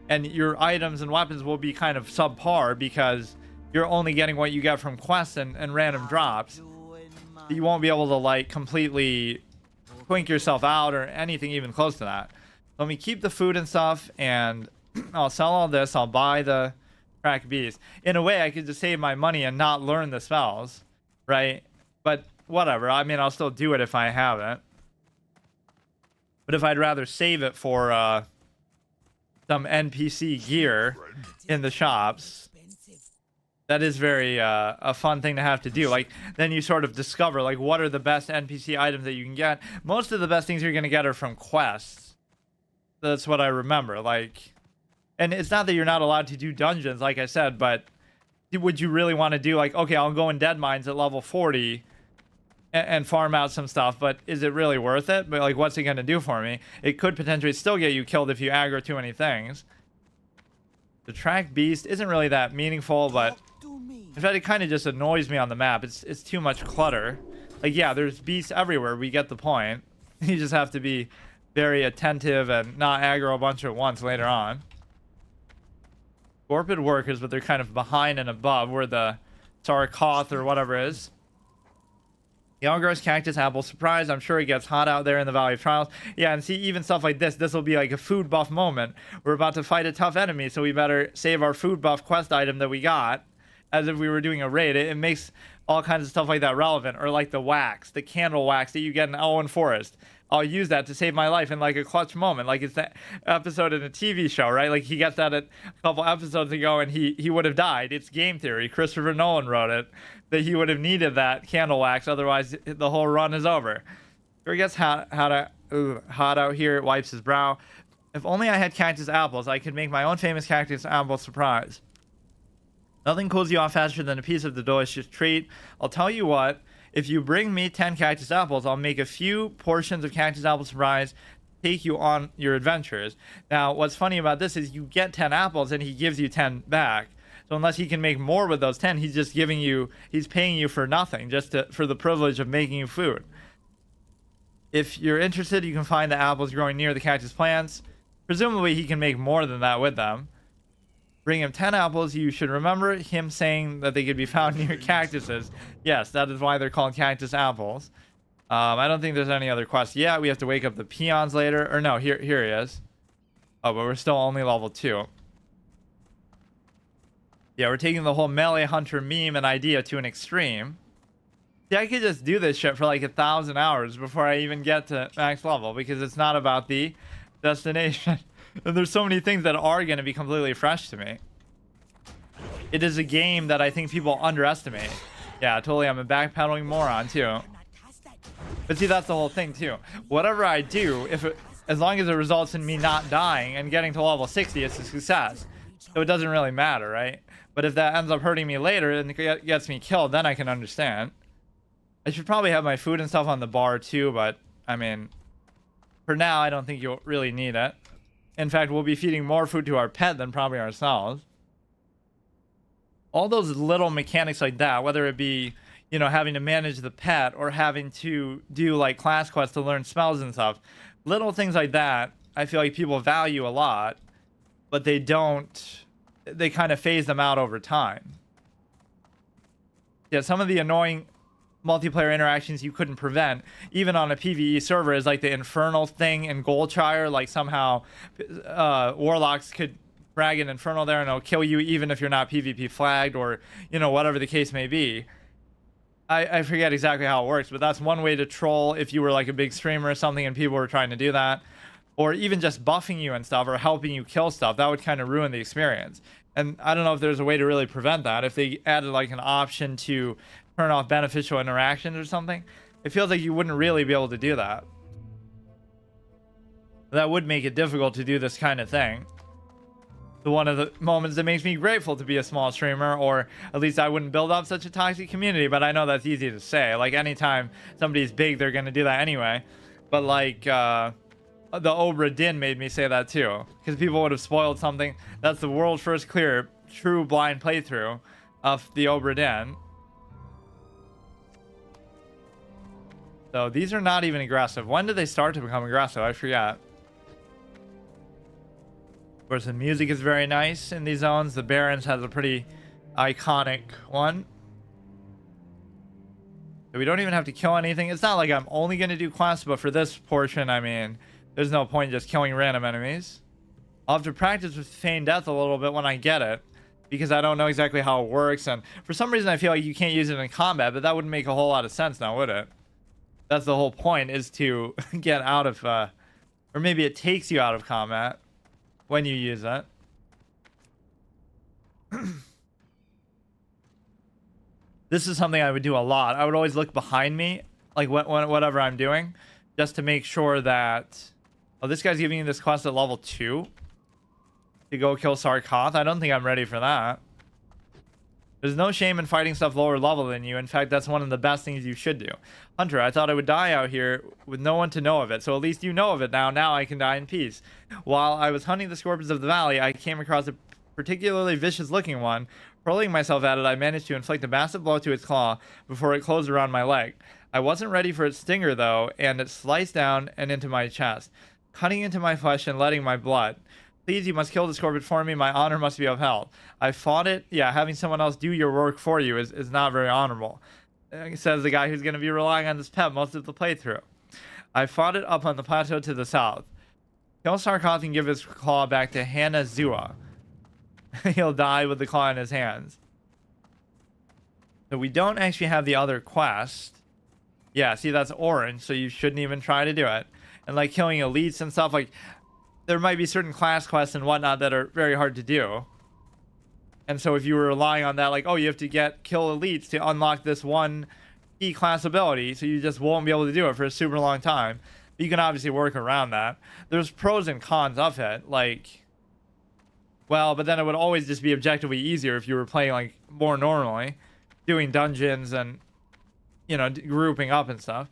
and your items and weapons will be kind of subpar because you're only getting what you get from quests and random drops. You won't be able to like completely twink yourself out or anything even close to that. Let me keep the food and stuff, and I'll sell all this. I'll buy the track beast. In a way, I could just save my money and not learn the spells, right? But whatever. I mean, I'll still do it if I have it. But if I'd rather save it for some NPC gear in the shops, that is very a fun thing to have to do. Like, then you sort of discover, like, what are the best NPC items that you can get. Most of the best things you're going to get are from quests. That's what I remember. Like, and it's not that you're not allowed to do dungeons, like I said, but would you really want to do, like, okay, I'll go in Dead Mines at level 40 and farm out some stuff, but is it really worth it? But, like, what's it going to do for me? It could potentially still get you killed if you aggro too many things. The track beast isn't really that meaningful, but in fact, it kind of just annoys me on the map. It's too much clutter. Like, yeah, there's beasts everywhere. We get the point. You just have to be very attentive and not aggro a bunch at once later on. Scorpid workers, but they're kind of behind and above where the Sarkoth or whatever is. Young grows cactus apple surprise. I'm sure it gets hot out there in the Valley of Trials. Yeah, and see, even stuff like this will be like a food buff moment. We're about to fight a tough enemy, so we better save our food buff quest item that we got as if we were doing a raid. It makes all kinds of stuff like that relevant. Or like the wax, the candle wax that you get in Elwyn Forest. I'll use that to save my life in like a clutch moment. Like, it's that episode in a TV show, right? Like, he gets that a couple episodes ago and he would have died. It's game theory. Christopher Nolan wrote it, that he would have needed that candle wax. Otherwise, the whole run is over. It gets hot out here. It wipes his brow. If only I had cactus apples, I could make my own famous cactus apple surprise. Nothing cools you off faster than a piece of the delicious treat. I'll tell you what. If you bring me 10 cactus apples, I'll make a few portions of cactus apple surprise, take you on your adventures. Now, what's funny about this is you get 10 apples and he gives you 10 back. So unless he can make more with those 10, he's just giving you, he's paying you for nothing, just for the privilege of making you food. If you're interested, you can find the apples growing near the cactus plants. Presumably, he can make more than that with them. Bring him 10 apples. You should remember him saying that they could be found near cactuses. Yes, that is why they're called cactus apples. I don't think there's any other quest. Yeah, we have to wake up the peons later. Or no, here he is. Oh, but we're still only level 2. Yeah, we're taking the whole melee hunter meme and idea to an extreme. See, I could just do this shit for like 1,000 hours before I even get to max level, because it's not about the destination. And there's so many things that are going to be completely fresh to me. It is a game that I think people underestimate. Yeah, totally. I'm a backpedaling moron too. But see, that's the whole thing too. Whatever I do, as long as it results in me not dying and getting to level 60, it's a success. So it doesn't really matter, right? But if that ends up hurting me later and it gets me killed, then I can understand. I should probably have my food and stuff on the bar too, but I mean, for now, I don't think you'll really need it. In fact, we'll be feeding more food to our pet than probably ourselves. All those little mechanics like that, whether it be, you know, having to manage the pet or having to do like class quests to learn spells and stuff, little things like that, I feel like people value a lot, but they kind of phase them out over time. Yeah, some of the annoying multiplayer interactions you couldn't prevent, even on a PvE server, is like the infernal thing in Goldshire. Like, somehow warlocks could drag an infernal there and it'll kill you even if you're not PvP flagged, or, you know, whatever the case may be. I forget exactly how it works, but that's one way to troll if you were like a big streamer or something and people were trying to do that. Or even just buffing you and stuff, or helping you kill stuff. That would kind of ruin the experience. And I don't know if there's a way to really prevent that. If they added like an option to turn off beneficial interactions or something, it feels like you wouldn't really be able to do that. That would make it difficult to do this kind of thing. one of the moments that makes me grateful to be a small streamer, or at least I wouldn't build up such a toxic community. But I know that's easy to say. Like, anytime somebody's big, they're gonna do that anyway. But like the Obra Dinn made me say that too, because people would have spoiled something. That's the world's first clear true blind playthrough of the Obra Dinn. So these are not even aggressive. When did they start to become aggressive? I forget. Of course, the music is very nice in these zones. The Barrens has a pretty iconic one. So we don't even have to kill anything. It's not like I'm only going to do quests, but for this portion, I mean, there's no point just killing random enemies. I'll have to practice with Feigned Death a little bit when I get it, because I don't know exactly how it works. And for some reason, I feel like you can't use it in combat, but that wouldn't make a whole lot of sense now, would it? That's the whole point, is to get out of, or maybe it takes you out of combat when you use it. This is something I would do a lot. I would always look behind me, like whatever I'm doing, just to make sure that... Oh, this guy's giving you this quest at level 2 to go kill Sarkoth. I don't think I'm ready for that. There's no shame in fighting stuff lower level than you. In fact, that's one of the best things you should do. Hunter, I thought I would die out here with no one to know of it, so at least you know of it now. Now I can die in peace. While I was hunting the scorpions of the valley, I came across a particularly vicious looking one. Hurling myself at it, I managed to inflict a massive blow to its claw before it closed around my leg. I wasn't ready for its stinger though, and it sliced down and into my chest, cutting into my flesh and letting my blood. Please, you must kill the scorpion for me. My honor must be upheld. I fought it. Yeah, having someone else do your work for you is not very honorable, says the guy who's going to be relying on this pet most of the playthrough. I fought it up on the plateau to the south. Kill Sarkoth and give his claw back to Hanazua. He'll die with the claw in his hands. So we don't actually have the other quest. Yeah, see, that's orange, so you shouldn't even try to do it. And like killing elites and stuff, like... There might be certain class quests and whatnot that are very hard to do. And so if you were relying on that, like, oh, you have to kill elites to unlock this one key class ability, so you just won't be able to do it for a super long time. But you can obviously work around that. There's pros and cons of it, like... Well, but then it would always just be objectively easier if you were playing, like, more normally. Doing dungeons and, you know, grouping up and stuff.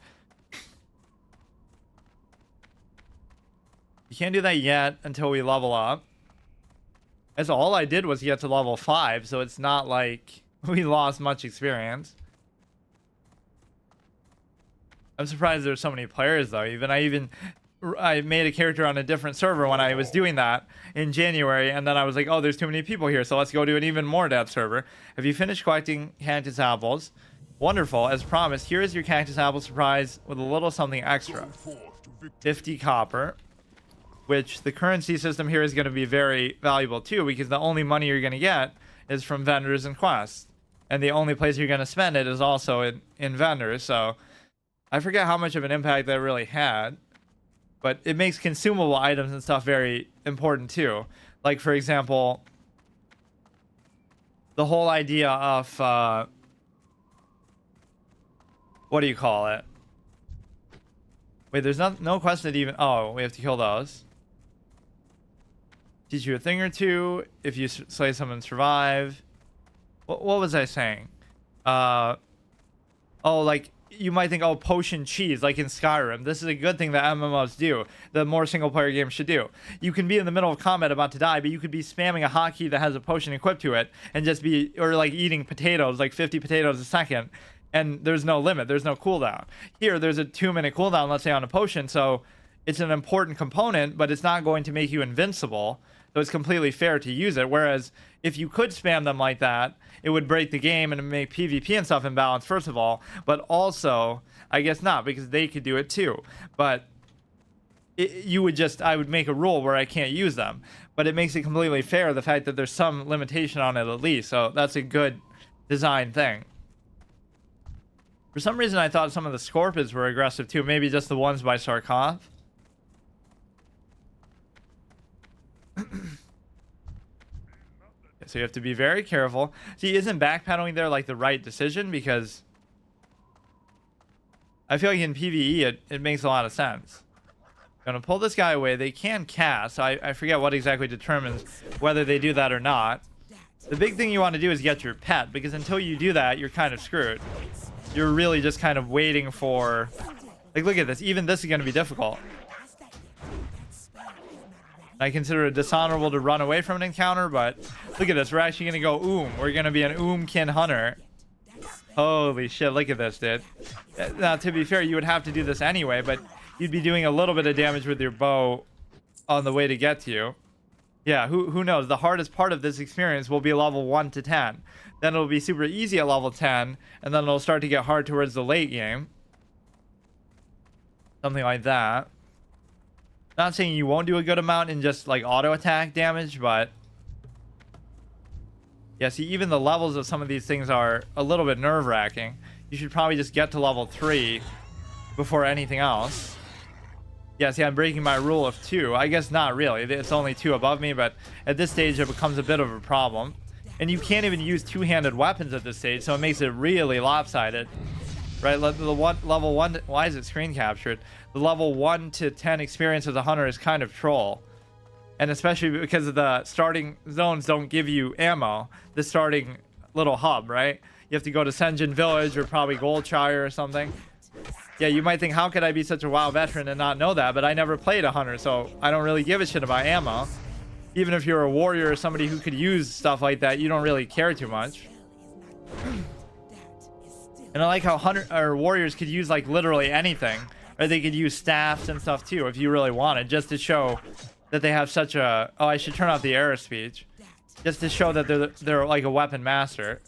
You can't do that yet until we level up. That's all I did was get to level 5, so it's not like we lost much experience. I'm surprised there's so many players though. I made a character on a different server when I was doing that in January, and then I was like, oh, there's too many people here, so let's go to an even more depth server. Have you finished collecting cactus apples? Wonderful. As promised, here is your cactus apple surprise with a little something extra. 50 copper. Which the currency system here is going to be very valuable too, because the only money you're going to get is from vendors and quests. And the only place you're going to spend it is also in vendors. So I forget how much of an impact that really had. But it makes consumable items and stuff very important too. Like, for example, the whole idea of... what do you call it? Wait, there's no quest that even... Oh, we have to kill those. Teach you a thing or two. If you slay someone, survive. What was I saying? Oh, like, you might think, oh, potion cheese, like in Skyrim. This is a good thing that MMOs do, that more single-player games should do. You can be in the middle of combat about to die, but you could be spamming a hotkey that has a potion equipped to it, and just be... Or, like, eating potatoes, like 50 potatoes a second, and there's no limit. There's no cooldown. Here, there's a 2-minute cooldown, let's say, on a potion, so it's an important component, but it's not going to make you invincible. So it's completely fair to use it. Whereas if you could spam them like that, it would break the game and make PvP and stuff imbalanced, first of all. But also, I guess not, because they could do it too. But I would make a rule where I can't use them. But it makes it completely fair, the fact that there's some limitation on it at least. So that's a good design thing. For some reason, I thought some of the Scorpions were aggressive too. Maybe just the ones by Sarkoth. So you have to be very careful. See, isn't backpedaling there like the right decision? Because I feel like in PvE it makes a lot of sense. Gonna pull this guy away. They can cast. I forget what exactly determines whether they do that or not. The big thing you want to do is get your pet, because until you do that, you're kind of screwed. You're really just kind of waiting for... Like, look at this. Even this is going to be difficult. I consider it dishonorable to run away from an encounter, but look at this. We're actually going to go We're going to be an Oomkin hunter. Holy shit, look at this, dude. Now, to be fair, you would have to do this anyway, but you'd be doing a little bit of damage with your bow on the way to get to you. Yeah, who knows? The hardest part of this experience will be level 1 to 10. Then it'll be super easy at level 10, and then it'll start to get hard towards the late game. Something like that. Not saying you won't do a good amount in just like auto attack damage, but yeah, see, even the levels of some of these things are a little bit nerve-wracking. You should probably just get to level 3 before anything else. Yeah, see, I'm breaking my rule of 2. I guess not really. It's only 2 above me, but at this stage it becomes a bit of a problem. And you can't even use two-handed weapons at this stage, so it makes it really lopsided. Right, level 1, why is it screen captured? The level 1 to 10 experience as a hunter is kind of troll. And especially because of the starting zones don't give you ammo. The starting little hub, right? You have to go to Senjin Village or probably Goldshire or something. Yeah, you might think, how could I be such a WoW veteran and not know that? But I never played a hunter, so I don't really give a shit about ammo. Even if you're a warrior or somebody who could use stuff like that, you don't really care too much. And I like how hunter or warriors could use like literally anything, or they could use staffs and stuff too if you really wanted, just to show that they have such a... Oh, I should turn off the error speech, just to show that they're like a weapon master.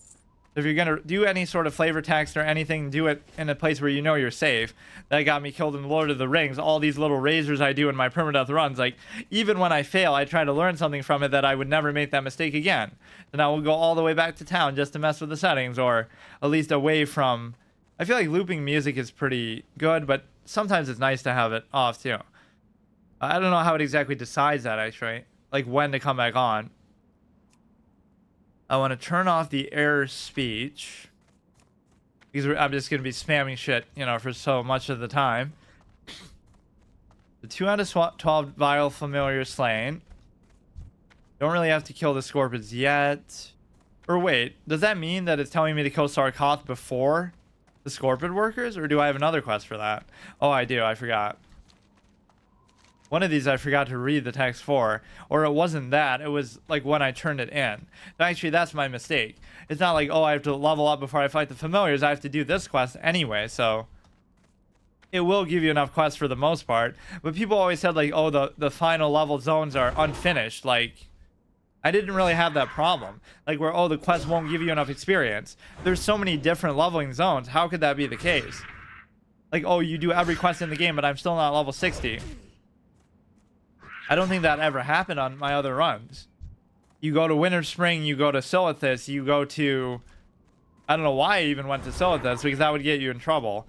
If you're gonna do any sort of flavor text or anything, do it in a place where you know you're safe. That got me killed in Lord of the Rings. All these little razors I do in my permadeath runs, like even when I fail, I try to learn something from it that I would never make that mistake again. And I will go all the way back to town just to mess with the settings, or at least away from... I feel like looping music is pretty good, but sometimes it's nice to have it off too. I don't know how it exactly decides that, actually, like when to come back on. I want to turn off the error speech because I'm just going to be spamming shit, you know, for so much of the time. The 2 out of 12 vile familiar slain. Don't really have to kill the scorpions yet. Or wait, does that mean that it's telling me to kill Sarkoth before the scorpion workers? Or do I have another quest for that? Oh, I do. I forgot. One of these I forgot to read the text for, or it wasn't that, it was like when I turned it in. Actually, that's my mistake. It's not like, oh, I have to level up before I fight the familiars. I have to do this quest anyway, so it will give you enough quests for the most part. But people always said like, oh, the final level zones are unfinished. Like, I didn't really have that problem. Like where, oh, the quest won't give you enough experience. There's so many different leveling zones. How could that be the case? Like, oh, you do every quest in the game, but I'm still not level 60. I don't think that ever happened on my other runs. You go to Winter Spring, you go to Silithus, you go to... I don't know why I even went to Silithus, because that would get you in trouble.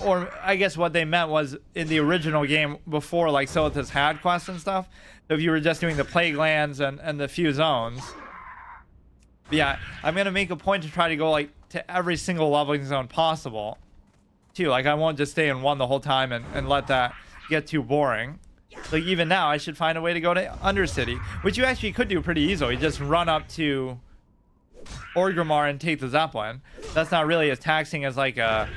Or I guess what they meant was in the original game before like Silithus had quests and stuff. So if you were just doing the Plague Lands and the few zones. But yeah, I'm going to make a point to try to go like to every single leveling zone possible. Too, like I won't just stay in one the whole time and let that get too boring. Like even now, I should find a way to go to Undercity, which you actually could do pretty easily. Just run up to Orgrimmar and take the Zeppelin. That's not really as taxing as like a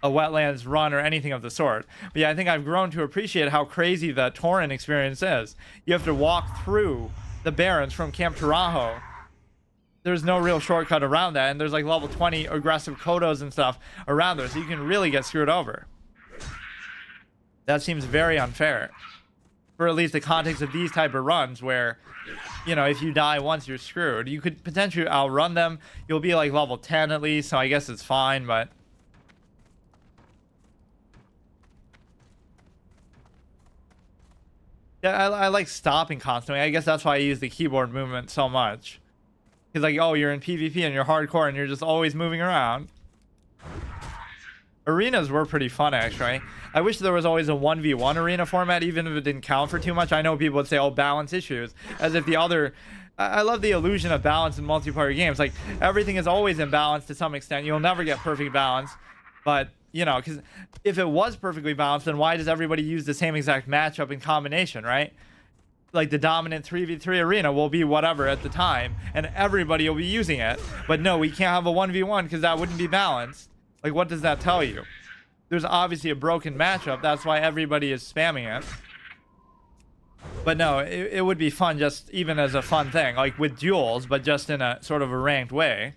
wetlands run or anything of the sort. But yeah, I think I've grown to appreciate how crazy the Tauren experience is. You have to walk through the Barrens from Camp Tarajo. There's no real shortcut around that, and there's like level 20 aggressive Kodos and stuff around there, so you can really get screwed over. That seems very unfair, for at least the context of these type of runs where, you know, if you die once, you're screwed. You could potentially outrun them. You'll be like level 10 at least, so I guess it's fine, but... Yeah, I like stopping constantly. I guess that's why I use the keyboard movement so much. Because like, oh, you're in PvP and you're hardcore and you're just always moving around. Arenas were pretty fun, actually. I wish there was always a 1v1 arena format, even if it didn't count for too much. I know people would say, oh, balance issues, as if the other... I love the illusion of balance in multiplayer games. Like, everything is always in balance to some extent. You'll never get perfect balance, but you know, because if it was perfectly balanced, then why does everybody use the same exact matchup in combination, right? Like the dominant 3v3 arena will be whatever at the time, and everybody will be using it. But no, we can't have a 1v1 because that wouldn't be balanced. Like, what does that tell you? There's obviously a broken matchup. That's why everybody is spamming it. But no, it would be fun just even as a fun thing, like with duels, but just in a sort of a ranked way.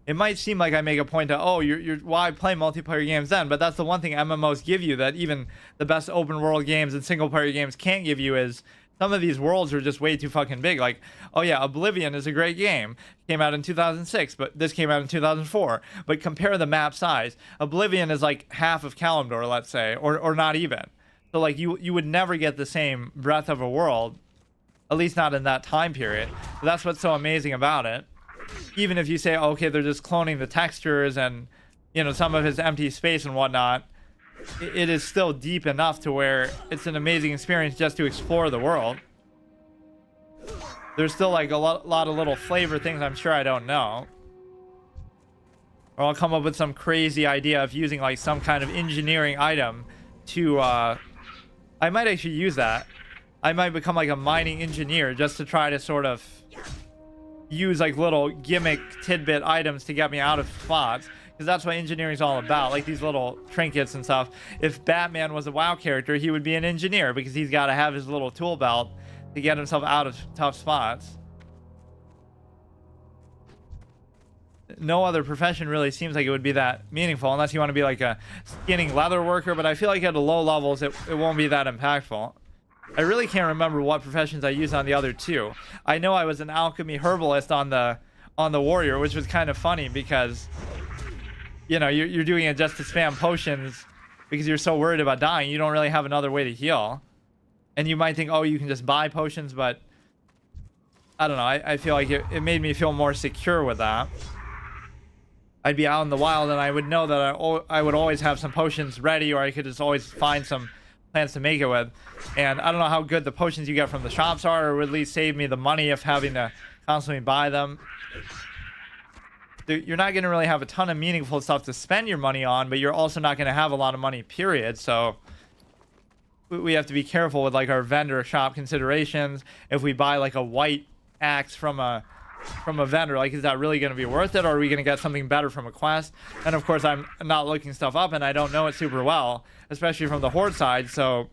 It might seem like I make a point to, oh, you're why play multiplayer games then? But that's the one thing MMOs give you that even the best open world games and single player games can't give you, is some of these worlds are just way too fucking big. Like, oh yeah, Oblivion is a great game. Came out in 2006, but this came out in 2004. But compare the map size. Oblivion is like half of Kalimdor, let's say, or not even. So like you would never get the same breadth of a world, at least not in that time period. So that's what's so amazing about it. Even if you say, okay, they're just cloning the textures and, you know, some of his empty space and whatnot, it is still deep enough to where it's an amazing experience just to explore the world. There's still like a lot of little flavor things I'm sure I don't know. Or I'll come up with some crazy idea of using like some kind of engineering item to, I might actually use that. I might become like a mining engineer just to try to sort of use like little gimmick tidbit items to get me out of spots, because that's what engineering is all about, like these little trinkets and stuff. If Batman was a WoW character, he would be an engineer because he's got to have his little tool belt to get himself out of tough spots. No other profession really seems like it would be that meaningful unless you want to be like a skinning leather worker, but I feel like at the low levels it won't be that impactful. I really can't remember what professions I used on the other two. I know I was an alchemy herbalist on the warrior, which was kind of funny because, you know, you're doing it just to spam potions because you're so worried about dying. You don't really have another way to heal. And you might think, oh, you can just buy potions, but I don't know. I feel like it made me feel more secure with that. I'd be out in the wild and I would know that I would always have some potions ready, or I could just always find some plants to make it with. And I don't know how good the potions you get from the shops are, or would at least save me the money of having to constantly buy them. You're not going to really have a ton of meaningful stuff to spend your money on, but you're also not going to have a lot of money, period. So we have to be careful with like our vendor shop considerations. If we buy like a white axe from a vendor, like, is that really going to be worth it, or are we going to get something better from a quest? And of course I'm not looking stuff up and I don't know it super well, especially from the Horde side, so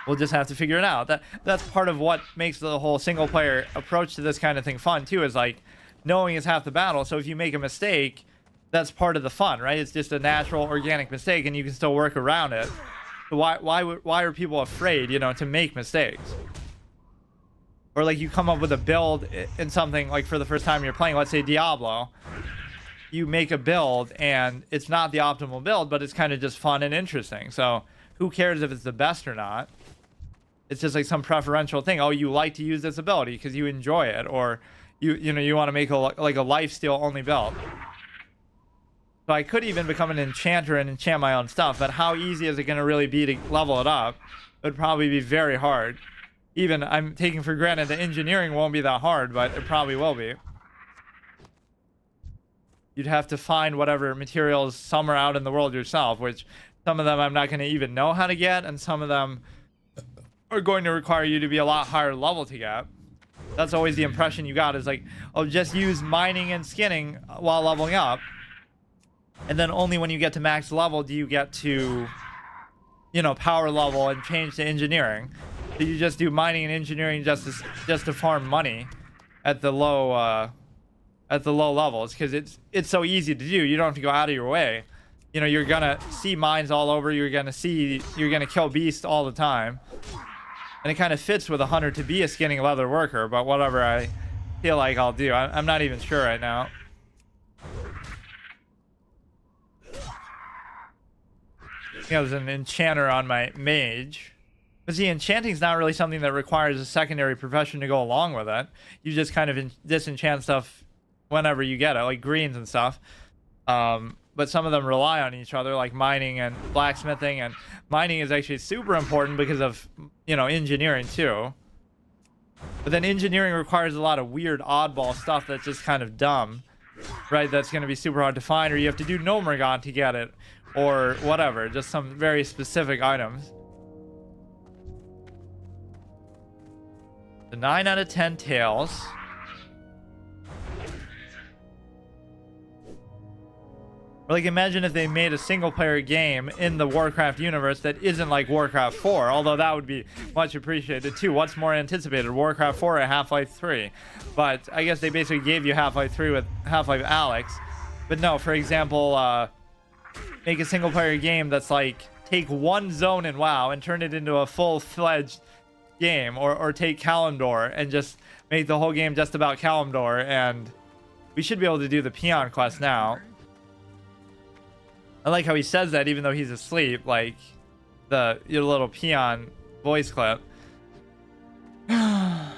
we'll just have to figure it out. That's part of what makes the whole single player approach to this kind of thing fun too, is like knowing is half the battle. So if you make a mistake, that's part of the fun, right? It's just a natural organic mistake and you can still work around it. So why are people afraid, you know, to make mistakes? Or like you come up with a build in something, like for the first time you're playing, let's say Diablo, you make a build and it's not the optimal build, but it's kind of just fun and interesting. So who cares if it's the best or not? It's just like some preferential thing. Oh, you like to use this ability because you enjoy it, or you know, you want to make a lifesteal only build. So I could even become an enchanter and enchant my own stuff, but how easy is it going to really be to level it up? It would probably be very hard. Even I'm taking for granted that engineering won't be that hard, but it probably will be. You'd have to find whatever materials somewhere out in the world yourself, which some of them I'm not going to even know how to get, and some of them are going to require you to be a lot higher level to get. That's always the impression you got, is like, oh, just use mining and skinning while leveling up. And then only when you get to max level do you get to, you know, power level and change to engineering. So you just do mining and engineering just to farm money at the low levels, because it's so easy to do. You don't have to go out of your way. You know, you're gonna see mines all over. You're gonna kill beasts all the time, and it kind of fits with a hunter to be a skinning leather worker. But whatever I feel like I'll do, I'm not even sure right now. I was an enchanter on my mage. But see, enchanting is not really something that requires a secondary profession to go along with it. You just kind of disenchant stuff whenever you get it, like greens and stuff. But some of them rely on each other, like mining and blacksmithing. And mining is actually super important because of, you know, engineering too. But then engineering requires a lot of weird oddball stuff that's just kind of dumb. right? That's going to be super hard to find, or you have to do Nomergon to get it, or whatever. Just some very specific items. The 9 out of 10 tails. Like, imagine if they made a single-player game in the Warcraft universe that isn't like Warcraft 4, although that would be much appreciated too. What's more anticipated, Warcraft 4 or Half-Life 3? But I guess they basically gave you Half-Life 3 with Half-Life Alyx. But no, for example, make a single-player game that's like, take one zone in WoW and turn it into a full-fledged game, or take Kalimdor and just make the whole game just about Kalimdor, and we should be able to do the peon quest now. I like how he says that even though he's asleep, like your little peon voice clip. They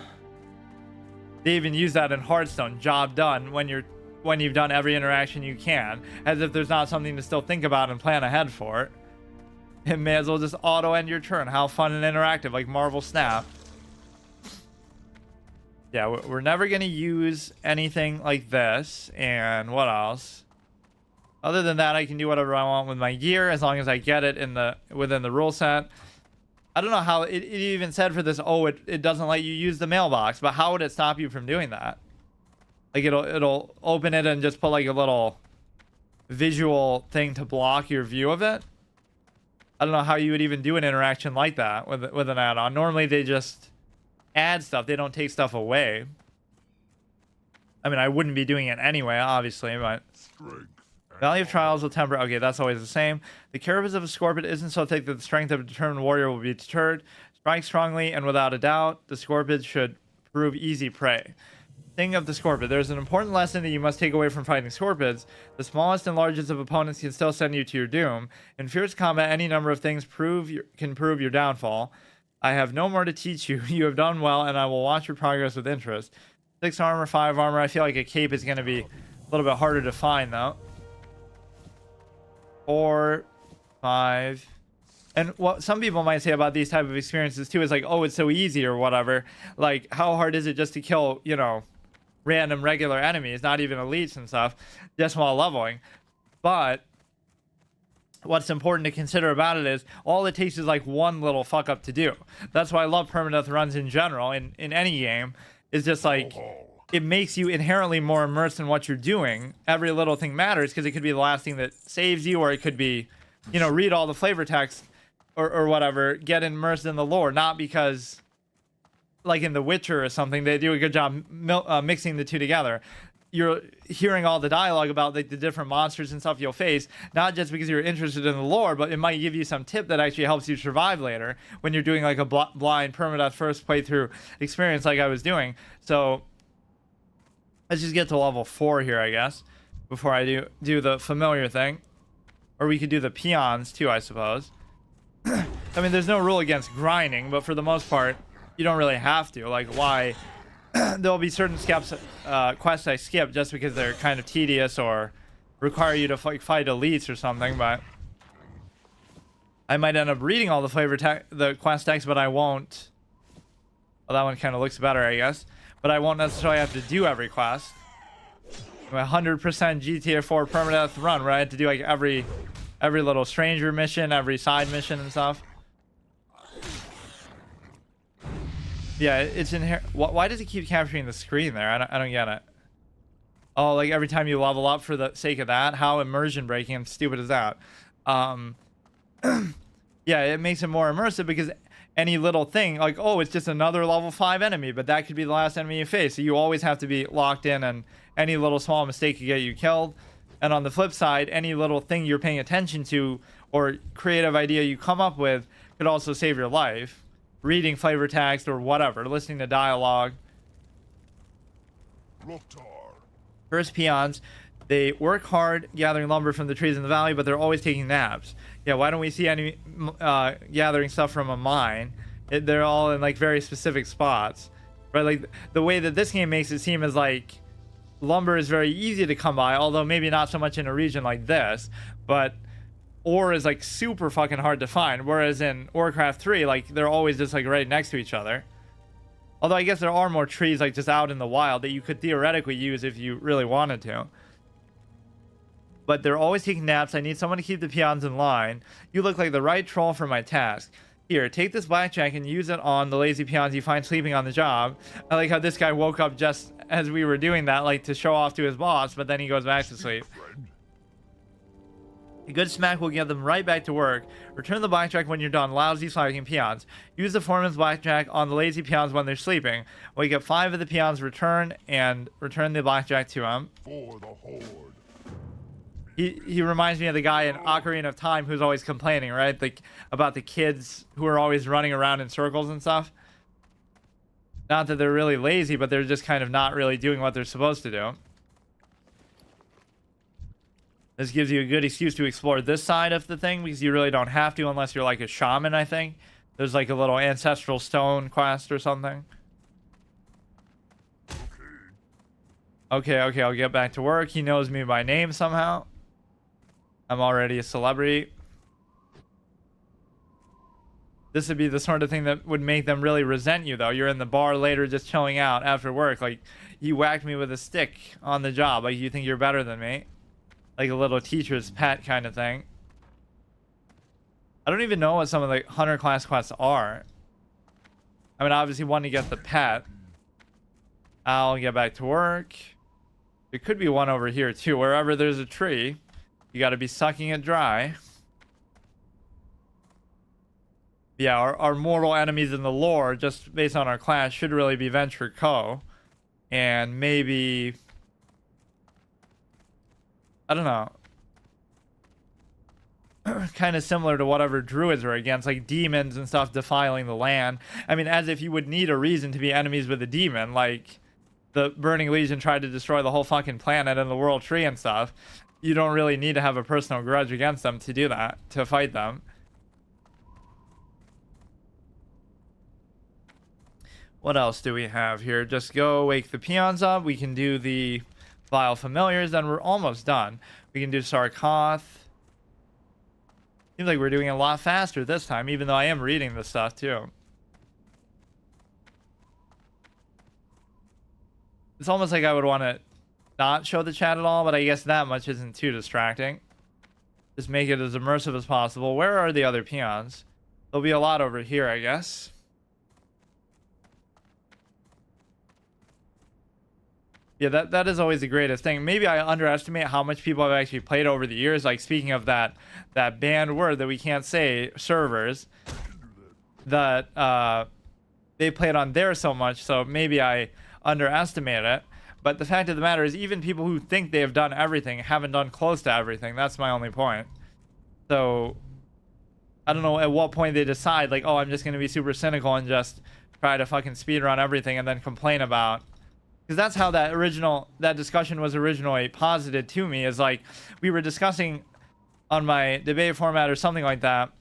even use that in Hearthstone. Job done when you've done every interaction you can, as if there's not something to still think about and plan ahead for. It may as well just auto end your turn. How fun and interactive, like Marvel Snap. Yeah, we're never gonna use anything like this. And what else? Other than that, I can do whatever I want with my gear as long as I get it within the rule set. I don't know how it even said for this. Oh, it doesn't let you use the mailbox, but how would it stop you from doing that? Like it'll open it and just put like a little visual thing to block your view of it. I don't know how you would even do an interaction like that with an add-on. Normally they just add stuff. They don't take stuff away. I mean, I wouldn't be doing it anyway, obviously, but value of trials will temper. Okay, that's always the same. The carapace of a scorpion isn't so thick that the strength of a determined warrior will be deterred. Strike strongly and without a doubt, the scorpion should prove easy prey. Thing of the scorpion. There's an important lesson that you must take away from fighting scorpions. The smallest and largest of opponents can still send you to your doom. In fierce combat, any number of things can prove your downfall. I have no more to teach you. You have done well, and I will watch your progress with interest. 6 armor, 5 armor. I feel like a cape is going to be a little bit harder to find, though. 4, 5. And what some people might say about these type of experiences, too, is like, oh, it's so easy or whatever. Like, how hard is it just to kill, random regular enemies, not even elites and stuff, just while leveling? But what's important to consider about it is all it takes is like one little fuck up to do. That's why I love permadeath runs in general in any game. Is just like it makes you inherently more immersed in what you're doing. Every little thing matters because it could be the last thing that saves you, or it could be, read all the flavor text or whatever, get immersed in the lore, not because like in The Witcher or something, they do a good job mixing the two together. You're hearing all the dialogue about like the different monsters and stuff you'll face, not just because you're interested in the lore, but it might give you some tip that actually helps you survive later when you're doing like a blind permadeath first playthrough experience like I was doing. So let's just get to level 4 here, I guess, before I do the familiar thing. Or we could do the peons too, I suppose. I mean, there's no rule against grinding, but for the most part, you don't really have to. Like, why? There'll be certain quests I skip just because they're kind of tedious or require you to fight elites or something, but I might end up reading all the quest text, but I won't. Well, that one kind of looks better, I guess. But I won't necessarily have to do every quest. 100% GTA 4 permadeath run where I had to do like every little stranger mission, every side mission and stuff. Yeah, it's inherent. Why does it keep capturing the screen there? I don't get it. Oh, like every time you level up for the sake of that? How immersion breaking and stupid is that? Yeah, it makes it more immersive because any little thing, like, oh, it's just another level 5 enemy, but that could be the last enemy you face. So you always have to be locked in, and any little small mistake could get you killed. And on the flip side, any little thing you're paying attention to or creative idea you come up with could also save your life. Reading flavor text or whatever, listening to dialogue. First peons, they work hard gathering lumber from the trees in the valley, but they're always taking naps. Yeah, why don't we see any gathering stuff from a mine? They're all in like very specific spots, right? Like the way that this game makes it seem is like lumber is very easy to come by, although maybe not so much in a region like this, but ore is like super fucking hard to find, whereas in Warcraft 3, like they're always just like right next to each other. Although I guess there are more trees like just out in the wild that you could theoretically use if you really wanted to. but they're always taking naps. I need someone to keep the peons in line. You look like the right troll for my task. Here, take this blackjack and use it on the lazy peons you find sleeping on the job. I like how this guy woke up just as we were doing that, like to show off to his boss, but then he goes back to sleep. A good smack will get them right back to work. Return the blackjack when you're done, lousy slacking peons. Use the foreman's blackjack on the lazy peons when they're sleeping. We get 5 of the peons return the blackjack to him. For the Horde. He reminds me of the guy in Ocarina of Time who's always complaining, right? Like about the kids who are always running around in circles and stuff. Not that they're really lazy, but they're just kind of not really doing what they're supposed to do. This gives you a good excuse to explore this side of the thing, because you really don't have to unless you're like a shaman, I think. There's like a little ancestral stone quest or something. Okay, I'll get back to work. He knows me by name somehow. I'm already a celebrity. This would be the sort of thing that would make them really resent you, though. You're in the bar later just chilling out after work. Like, you whacked me with a stick on the job. Like, you think you're better than me. Like a little teacher's pet kind of thing. I don't even know what some of the hunter class quests are. I mean, obviously, one to get the pet. I'll get back to work. There could be one over here, too. Wherever there's a tree, you got to be sucking it dry. Yeah, our mortal enemies in the lore, just based on our class, should really be Venture Co. And maybe... I don't know. Kind of similar to whatever druids are against, like demons and stuff defiling the land. I mean, as if you would need a reason to be enemies with a demon. Like, the Burning Legion tried to destroy the whole fucking planet and the World Tree and stuff. You don't really need to have a personal grudge against them to do that, to fight them. What else do we have here? Just go wake the peons up. We can do the Vile Familiars, then we're almost done. We can do Sarkoth. Seems like we're doing it a lot faster this time, even though I am reading this stuff too. It's almost like I would want to not show the chat at all, but I guess that much isn't too distracting. Just make it as immersive as possible. Where are the other peons? There'll be a lot over here, I guess. Yeah, that is always the greatest thing. Maybe I underestimate how much people have actually played over the years. Like, speaking of that banned word that we can't say, servers, that they played on there so much, so maybe I underestimate it. But the fact of the matter is, even people who think they have done everything haven't done close to everything. That's my only point. So, I don't know at what point they decide, like, oh, I'm just going to be super cynical and just try to fucking speedrun everything and then complain about... Because that's how that discussion was originally posited to me, is like, we were discussing on my debate format or something like that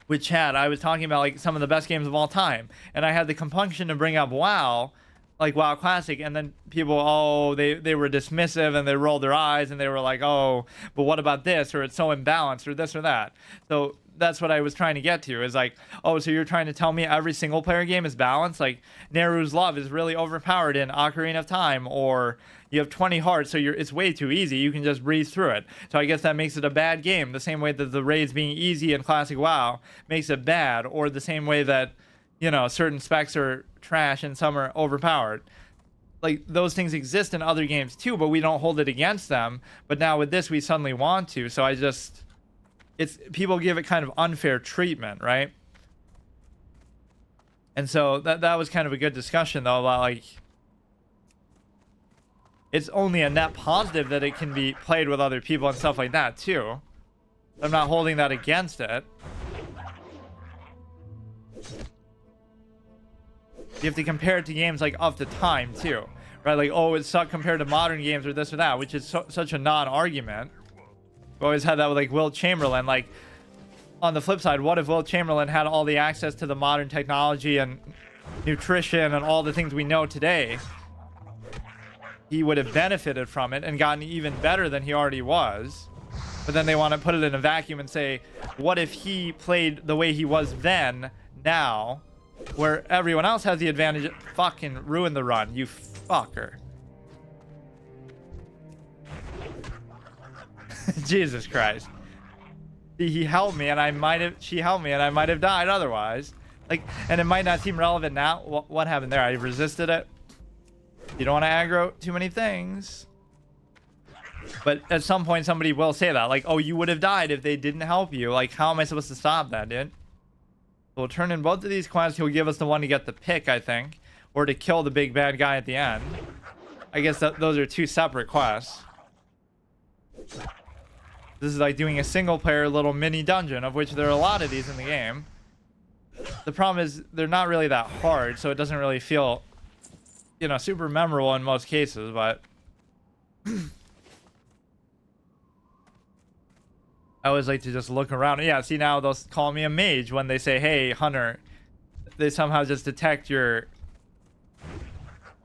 with Chad. I was talking about like some of the best games of all time, and I had the compunction to bring up WoW, like WoW Classic, and then people, oh, they were dismissive and they rolled their eyes and they were like, oh, but what about this, or it's so imbalanced, or this or that. So that's what I was trying to get to, is like, oh, so you're trying to tell me every single player game is balanced? Like, Neru's Love is really overpowered in Ocarina of Time, or you have 20 hearts, so it's way too easy, you can just breeze through it. So I guess that makes it a bad game, the same way that the raids being easy in Classic WoW makes it bad, or the same way that, you know, certain specs are trash and some are overpowered. Like, those things exist in other games too, but we don't hold it against them. But now with this, we suddenly want to, so I just... people give it kind of unfair treatment, right? And so that was kind of a good discussion, though, about like, it's only a net positive that it can be played with other people and stuff like that too. I'm not holding that against it. You have to compare it to games like of the time too, right? Like, oh, it sucked compared to modern games or this or that, which is such a non-argument. We always had that with like Wilt Chamberlain. Like, on the flip side, what if Wilt Chamberlain had all the access to the modern technology and nutrition and all the things we know today? He would have benefited from it and gotten even better than he already was. But then they want to put it in a vacuum and say, what if he played the way he was then, now, where everyone else has the advantage? Fucking ruin the run, you fucker. Jesus Christ. He helped me and I might have, she helped me and I might have died otherwise. Like, and it might not seem relevant now. What happened there? I resisted it. You don't want to aggro too many things. But at some point somebody will say that. Like, oh, you would have died if they didn't help you. Like, how am I supposed to stop that, dude? We'll turn in both of these quests. He'll give us the one to get the pick, I think. Or to kill the big bad guy at the end. I guess those are two separate quests. This is like doing a single player little mini dungeon, of which there are a lot of these in the game. The problem is they're not really that hard, so it doesn't really feel, you know, super memorable in most cases, but I always like to just look around. Yeah, see, now they'll call me a mage when they say, hey, Hunter. They somehow just detect your,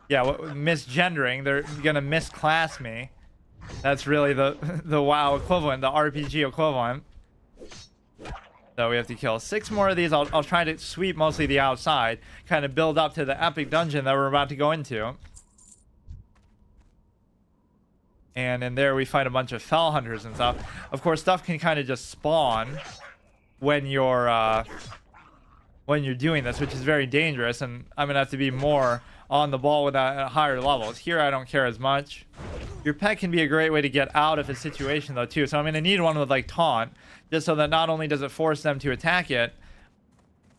yeah, misgendering. They're gonna misclass me. That's really the WoW equivalent, the RPG equivalent. So we have to kill 6 more of these. I'll try to sweep mostly the outside, kind of build up to the epic dungeon that we're about to go into. And in there we fight a bunch of fell hunters and stuff. Of course, stuff can kind of just spawn when you're doing this, which is very dangerous, and I'm gonna have to be more on the ball with that at higher levels. Here I don't care as much. Your pet can be a great way to get out of a situation though too, so I'm gonna need one with like taunt, just so that not only does it force them to attack it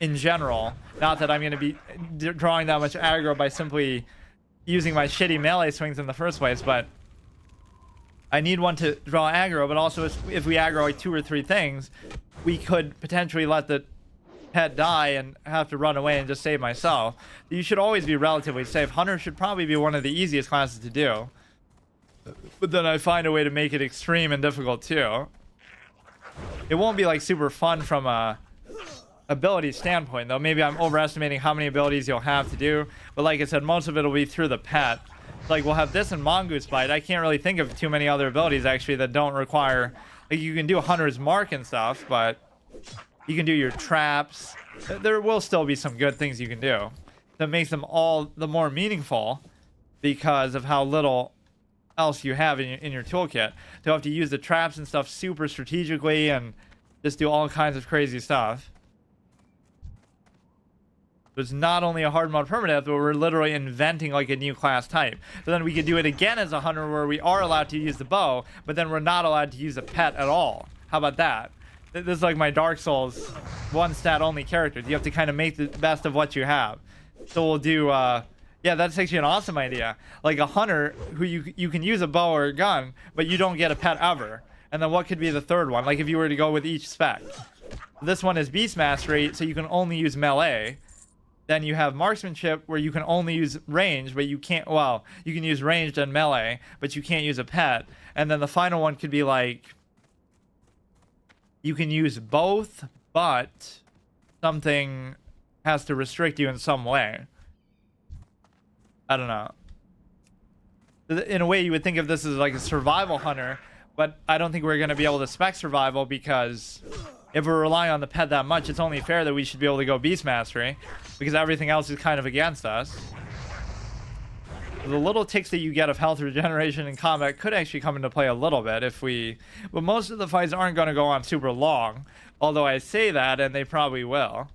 in general, not that I'm gonna be drawing that much aggro by simply using my shitty melee swings in the first place, but I need one to draw aggro. But also if we aggro like 2 or 3 things, we could potentially let the pet die and have to run away and just save myself. You should always be relatively safe. Hunter should probably be one of the easiest classes to do, but then I find a way to make it extreme and difficult too. It won't be like super fun from a ability standpoint though. Maybe I'm overestimating how many abilities you'll have to do, but like I said, most of it will be through the pet. Like, we'll have this and Mongoose Bite. I can't really think of too many other abilities actually that don't require, like, you can do Hunter's Mark and stuff, but you can do your traps. There will still be some good things you can do that makes them all the more meaningful because of how little else you have in your toolkit. To have to use the traps and stuff super strategically and just do all kinds of crazy stuff. It's not only a hard mode permadeath, but we're literally inventing like a new class type. So then we could do it again as a hunter where we are allowed to use the bow, but then we're not allowed to use a pet at all. How about that? This is like my Dark Souls 1 stat only characters. You have to kind of make the best of what you have. So we'll do, yeah, that's actually an awesome idea. Like a hunter who you can use a bow or a gun, but you don't get a pet ever. And then what could be the third one? Like if you were to go with each spec. This one is Beast Mastery, so you can only use melee. Then you have marksmanship where you can only use range, but you can't, well, you can use ranged and melee, but you can't use a pet. And then the final one could be like, you can use both, but something has to restrict you in some way. I don't know. In a way, you would think of this as like a survival hunter, but I don't think we're going to be able to spec survival because if we're relying on the pet that much, it's only fair that we should be able to go Beast Mastery because everything else is kind of against us. The little ticks that you get of health regeneration in combat could actually come into play a little bit if we... But most of the fights aren't going to go on super long, although I say that and they probably will.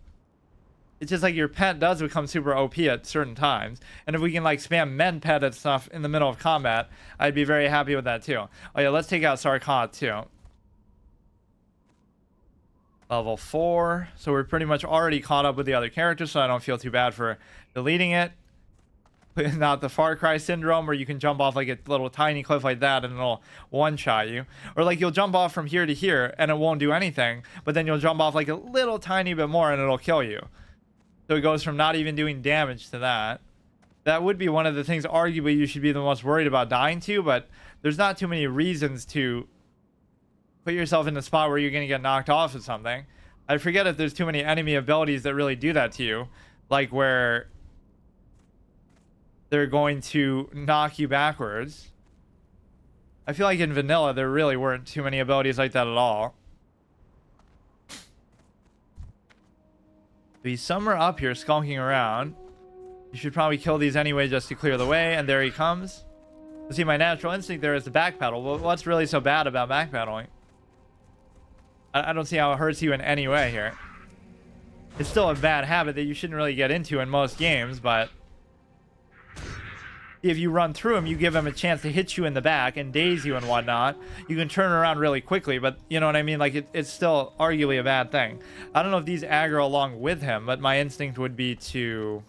It's just like your pet does become super OP at certain times. And if we can like spam men pet and stuff in the middle of combat, I'd be very happy with that too. Oh yeah, let's take out Sarkot too. Level 4. So we're pretty much already caught up with the other characters, so I don't feel too bad for deleting it. Not the Far Cry syndrome where you can jump off like a little tiny cliff like that and it'll one-shot you. Or like you'll jump off from here to here and it won't do anything, but then you'll jump off like a little tiny bit more and it'll kill you. So it goes from not even doing damage to that. That would be one of the things arguably you should be the most worried about dying to, but there's not too many reasons to put yourself in a spot where you're going to get knocked off of something. I forget if there's too many enemy abilities that really do that to you. Like where they're going to knock you backwards. I feel like in vanilla there really weren't too many abilities like that at all. He's somewhere up here skulking around. You should probably kill these anyway just to clear the way, and there he comes. See, my natural instinct there is to backpedal. Well, what's really so bad about backpedaling? I don't see how it hurts you in any way here. It's still a bad habit that you shouldn't really get into in most games, but if you run through him, you give him a chance to hit you in the back and daze you and whatnot. You can turn around really quickly, but you know what I mean? Like, it's still arguably a bad thing. I don't know if these aggro along with him, but my instinct would be to,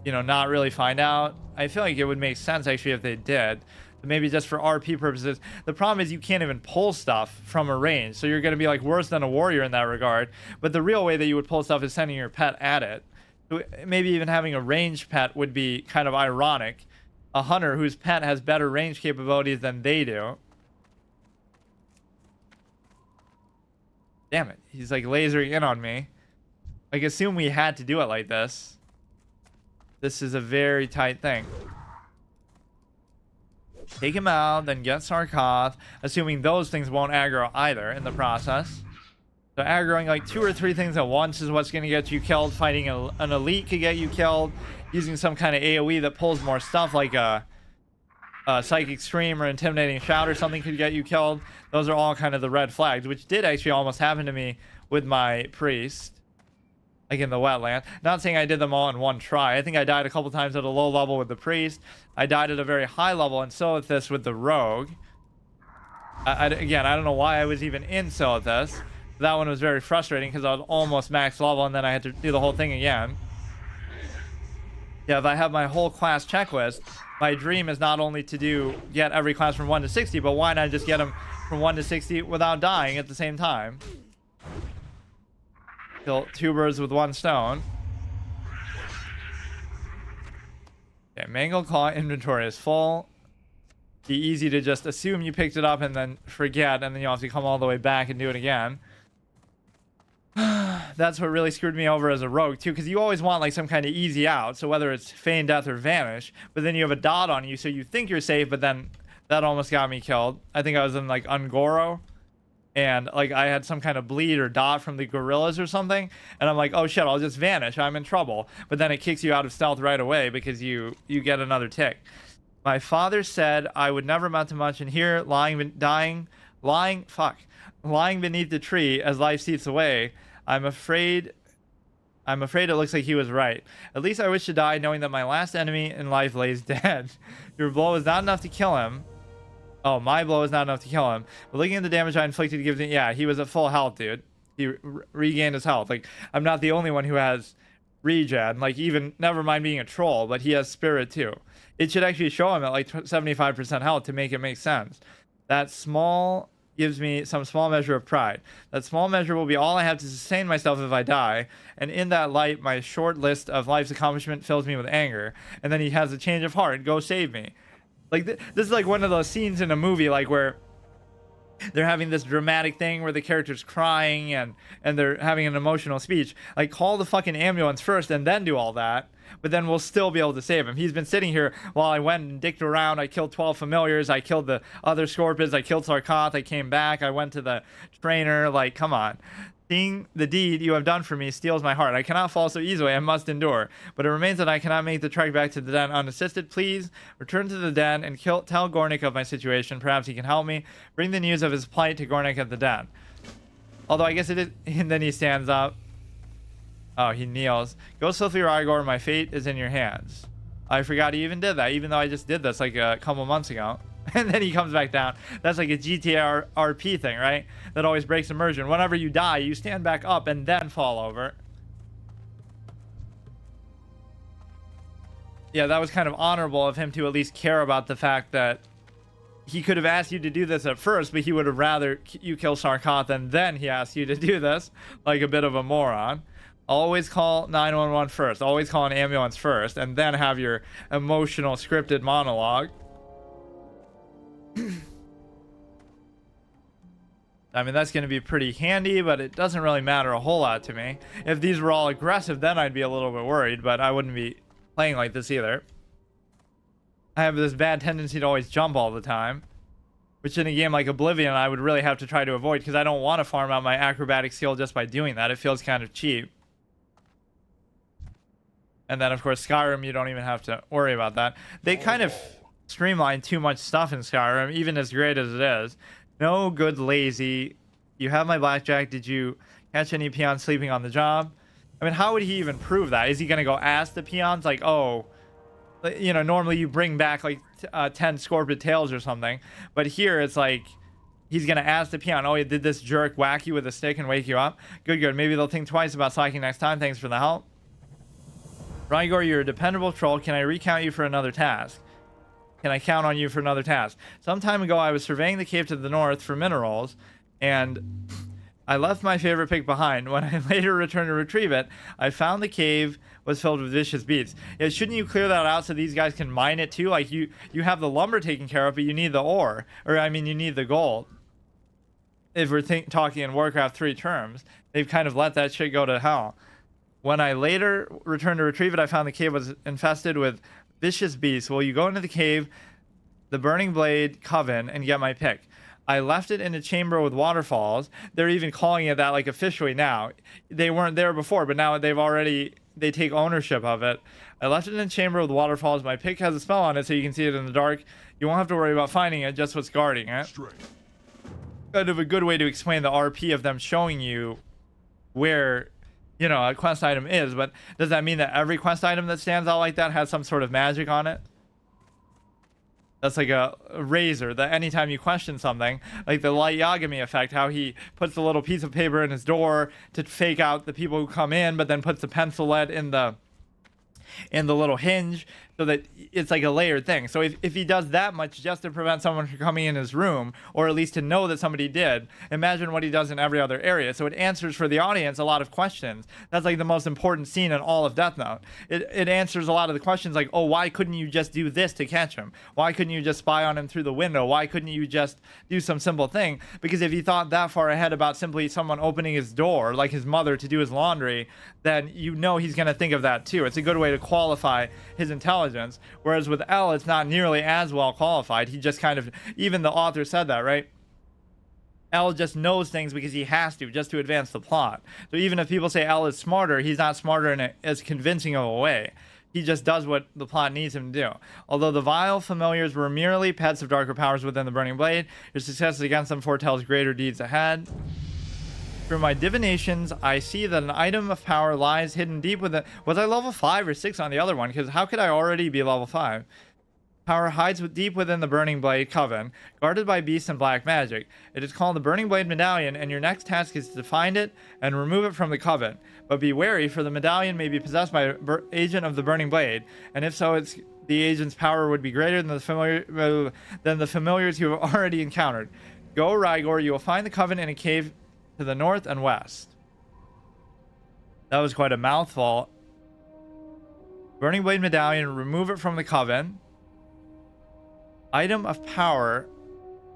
you know, not really find out. I feel like it would make sense, actually, if they did. Maybe just for RP purposes. The problem is you can't even pull stuff from a range, so you're going to be like worse than a warrior in that regard. But the real way that you would pull stuff is sending your pet at it. Maybe even having a ranged pet would be kind of ironic. A hunter whose pet has better range capabilities than they do. Damn it, he's like lasering in on me. Like, assume we had to do it like this. This is a very tight thing. Take him out, then get Sarkoth, assuming those things won't aggro either in the process. So aggroing like 2 or 3 things at once is what's going to get you killed. Fighting an elite could get you killed. Using some kind of AoE that pulls more stuff, like a Psychic Scream or Intimidating Shout or something, could get you killed. Those are all kind of the red flags, which did actually almost happen to me with my priest. Like in the wetland. Not saying I did them all in one try. I think I died a couple times at a low level with the priest. I died at a very high level in Silithus with the rogue. Again, I don't know why I was even in Silithus. That one was very frustrating because I was almost max level and then I had to do the whole thing again. Yeah, if I have my whole class checklist, my dream is not only to get every class from 1 to 60, but why not just get them from 1 to 60 without dying at the same time? Kill 2 birds with 1 stone. Okay, Mangled Claw inventory is full. Be easy to just assume you picked it up and then forget, and then you'll have to come all the way back and do it again. That's what really screwed me over as a rogue too, because you always want like some kind of easy out. So whether it's feign death or vanish, but then you have a dot on you, so you think you're safe, but then that almost got me killed. I think I was in like Ungoro. And like I had some kind of bleed or dot from the gorillas or something, and I'm like, oh shit, I'll just vanish, I'm in trouble. But then it kicks you out of stealth right away because you get another tick. My father said I would never amount to much, and here lying beneath the tree as life seeps away, I'm afraid it looks like he was right. At least I wish to die knowing that my last enemy in life lays dead. Your blow is not enough to kill him. Oh, my blow is not enough to kill him. But looking at the damage I inflicted gives me... Yeah, he was at full health, dude. He regained his health. Like, I'm not the only one who has regen. Like, even... Never mind being a troll, but he has spirit, too. It should actually show him at, like, 75% health to make it make sense. That small... gives me some small measure of pride. That small measure will be all I have to sustain myself if I die. And in that light, my short list of life's accomplishment fills me with anger. And then he has a change of heart. Go save me. Like, this is like one of those scenes in a movie, like, where they're having this dramatic thing where the character's crying and they're having an emotional speech. Like, call the fucking ambulance first and then do all that. But then we'll still be able to save him. He's been sitting here while I went and dicked around. I killed 12 familiars. I killed the other Scorpions. I killed Sarkoth. I came back. I went to the trainer. Like, come on. Seeing the deed you have done for me steals my heart. I cannot fall so easily. I must endure. But it remains that I cannot make the trek back to the den unassisted. Please return to the den and tell Gornik of my situation. Perhaps he can help me. Bring the news of his plight to Gornik at the den. Although I guess it is... And then he stands up. Oh, he kneels. Go swiftly, Rygor. My fate is in your hands. I forgot he even did that, even though I just did this like a couple months ago. And then he comes back down. That's like a GTA RP thing, right? That always breaks immersion. Whenever you die, you stand back up and then fall over. Yeah, that was kind of honorable of him to at least care about the fact that he could have asked you to do this at first, but he would have rather you kill Sarkoth and then he asked you to do this, like a bit of a moron. Always call 911 first. Always call an ambulance first, and then have your emotional scripted monologue. I mean, that's going to be pretty handy, but it doesn't really matter a whole lot to me. If these were all aggressive, then I'd be a little bit worried, but I wouldn't be playing like this either. I have this bad tendency to always jump all the time, which in a game like Oblivion, I would really have to try to avoid, because I don't want to farm out my acrobatic skill just by doing that. It feels kind of cheap. And then, of course, Skyrim, you don't even have to worry about that. They kind of... streamline too much stuff in Skyrim, even as great as it is. No good lazy. You have my blackjack. Did you catch any peons sleeping on the job? I mean, how would he even prove that? Is he going to go ask the peons like, oh, you know, normally you bring back like 10 scorpion tails or something, but here it's like he's going to ask the peon, oh, did this jerk whack you with a stick and wake you up? Good. Maybe they'll think twice about slacking next time. Thanks for the help. Rygor, you're a dependable troll. Can I recount you for another task? Can I count on you for another task? Some time ago, I was surveying the cave to the north for minerals, and I left my favorite pick behind. When I later returned to retrieve it, I found the cave was filled with vicious beasts. Yeah, shouldn't you clear that out so these guys can mine it too? Like, you have the lumber taken care of, but you need the ore. Or, I mean, you need the gold. If we're talking in Warcraft 3 terms, they've kind of let that shit go to hell. When I later returned to retrieve it, I found the cave was infested with vicious beasts. Well, you go into the cave, the Burning Blade Coven, and get my pick. I left it in a chamber with waterfalls. They're even calling it that, like, officially now. They weren't there before, but now they take ownership of it. I left it in a chamber with waterfalls. My pick has a spell on it, so you can see it in the dark. You won't have to worry about finding it, just what's guarding it. Kind of a good way to explain the RP of them showing you where, you know, a quest item is. But does that mean that every quest item that stands out like that has some sort of magic on it? That's like a razor that anytime you question something, like the Light Yagami effect, how he puts a little piece of paper in his door to fake out the people who come in, but then puts the pencil lead in the little hinge so that it's like a layered thing. So if he does that much just to prevent someone from coming in his room, or at least to know that somebody did, imagine what he does in every other area. So it answers for the audience a lot of questions. That's like the most important scene in all of Death Note. It answers a lot of the questions like, oh, why couldn't you just do this to catch him? Why couldn't you just spy on him through the window? Why couldn't you just do some simple thing? Because if he thought that far ahead about simply someone opening his door, like his mother, to do his laundry, then you know he's going to think of that too. It's a good way to qualify his intelligence. Whereas with L, it's not nearly as well qualified. He just kind of, even the author said that, right? L just knows things because he has to, just to advance the plot. So even if people say L is smarter, he's not smarter in as convincing of a way. He just does what the plot needs him to do. Although the vile familiars were merely pets of darker powers within the Burning Blade, your success against them foretells greater deeds ahead. Through my divinations, I see that an item of power lies hidden deep within. Was I level 5 or 6 on the other one? Because how could I already be level 5? Power hides deep within the Burning Blade Coven, guarded by beasts and black magic. It is called the Burning Blade Medallion, and your next task is to find it and remove it from the Coven. But be wary, for the medallion may be possessed by an agent of the Burning Blade, and if so, the agent's power would be greater than the familiars you have already encountered. Go, Rygor. You will find the Coven in a cave to the north and west. That was quite a mouthful. Burning Blade Medallion, remove it from the Coven. Item of power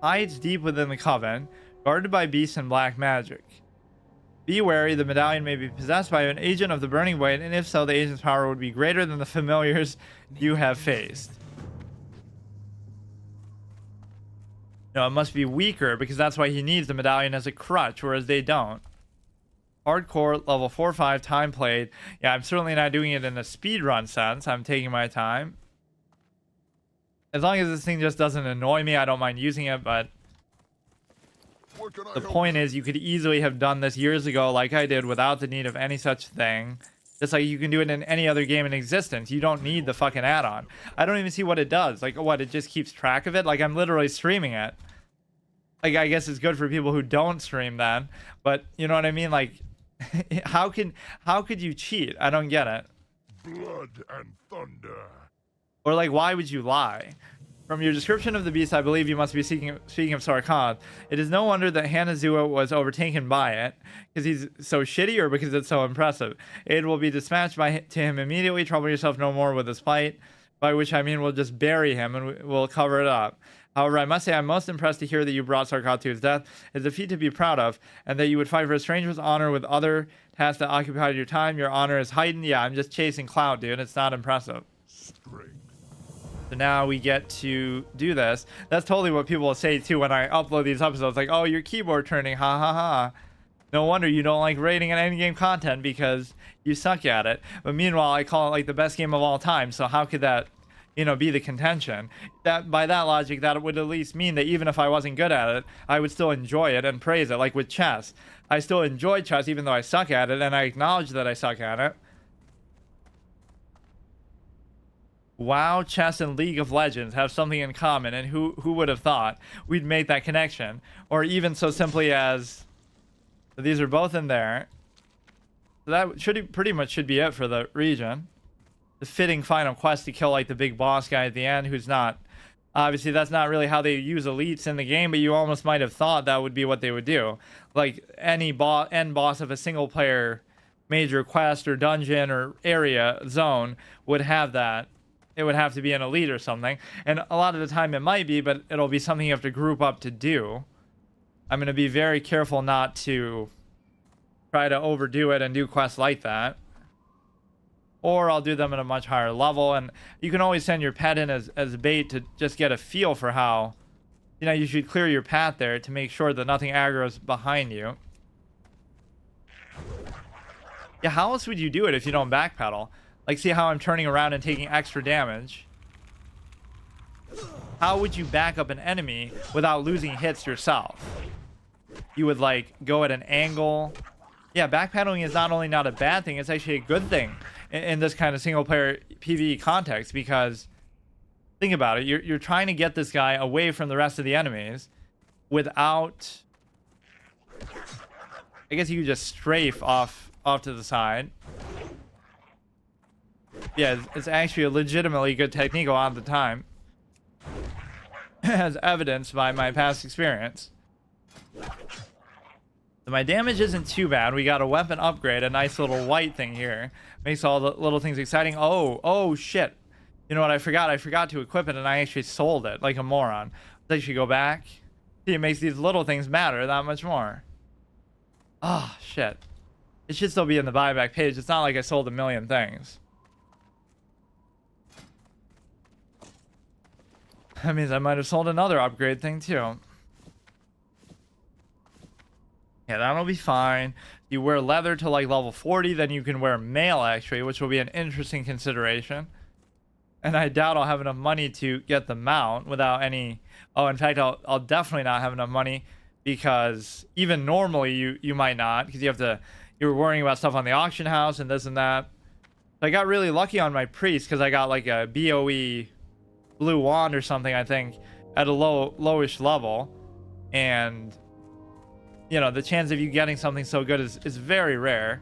hides deep within the Coven, guarded by beasts and black magic. Be wary, the medallion may be possessed by an agent of the Burning Blade, and if so, the agent's power would be greater than the familiars you have faced. No, it must be weaker, because that's why he needs the medallion as a crutch, whereas they don't. Hardcore, level 4-5, time played. Yeah, I'm certainly not doing it in a speedrun sense. I'm taking my time. As long as this thing just doesn't annoy me, I don't mind using it, but the point is, you could easily have done this years ago like I did without the need of any such thing. Just like you can do it in any other game in existence. You don't need the fucking add-on. I don't even see what it does. Like, what, it just keeps track of it? Like, I'm literally streaming it. Like, I guess it's good for people who don't stream then. But, you know what I mean? Like, how could you cheat? I don't get it. Blood and thunder. Or, like, why would you lie? From your description of the beast, I believe you must be speaking of Sarkhan. It is no wonder that Hanazua was overtaken by it, because he's so shitty or because it's so impressive. Aid will be dispatched to him immediately. Trouble yourself no more with his plight, by which I mean we'll just bury him and we'll cover it up. However, I must say I'm most impressed to hear that you brought Sarkhan to his death. It's a feat to be proud of, and that you would fight for a stranger's honor with other tasks that occupied your time. Your honor is heightened. Yeah, I'm just chasing clout, dude. It's not impressive. Strength. So now we get to do this. That's totally what people will say too when I upload these episodes. Like, oh, your keyboard turning, ha ha ha. No wonder you don't like rating and endgame content because you suck at it. But meanwhile, I call it like the best game of all time. So how could that, be the contention. That by that logic, that would at least mean that even if I wasn't good at it, I would still enjoy it and praise it. Like with chess, I still enjoy chess even though I suck at it, and I acknowledge that I suck at it. WoW, chess, and League of Legends have something in common, and who would have thought we'd make that connection? Or even so simply as these are both in there. So that pretty much should be it for the region. The fitting final quest to kill like the big boss guy at the end, who's not obviously that's not really how they use elites in the game, but you almost might have thought that would be what they would do. Like any end boss of a single player major quest or dungeon or area zone would have that. It would have to be an elite or something, and a lot of the time it might be, but it'll be something you have to group up to do. I'm going to be very careful not to try to overdo it and do quests like that. Or I'll do them at a much higher level, and you can always send your pet in as bait to just get a feel for how, you should clear your path there to make sure that nothing aggro's behind you. Yeah, how else would you do it if you don't backpedal? Like, see how I'm turning around and taking extra damage? How would you back up an enemy without losing hits yourself? You would, like, go at an angle. Yeah, backpedaling is not only not a bad thing, it's actually a good thing in this kind of single-player PvE context, because think about it. You're trying to get this guy away from the rest of the enemies without... I guess you could just strafe off to the side. Yeah, it's actually a legitimately good technique a lot of the time. As evidenced by my past experience. So my damage isn't too bad. We got a weapon upgrade, a nice little white thing here. Makes all the little things exciting. Oh shit. You know what I forgot? I forgot to equip it, and I actually sold it like a moron. I should go back. See, it makes these little things matter that much more. Oh, shit. It should still be in the buyback page. It's not like I sold a million things. That means I might have sold another upgrade thing too. Yeah, that'll be fine. You wear leather to like level 40, then you can wear mail actually, which will be an interesting consideration. And I doubt I'll have enough money to get the mount without any... Oh, in fact, I'll definitely not have enough money, because even normally you might not, because you're worrying about stuff on the auction house and this and that. I got really lucky on my priest because I got like a BOE blue wand or something, I think, at a lowish level, and the chance of you getting something so good is very rare.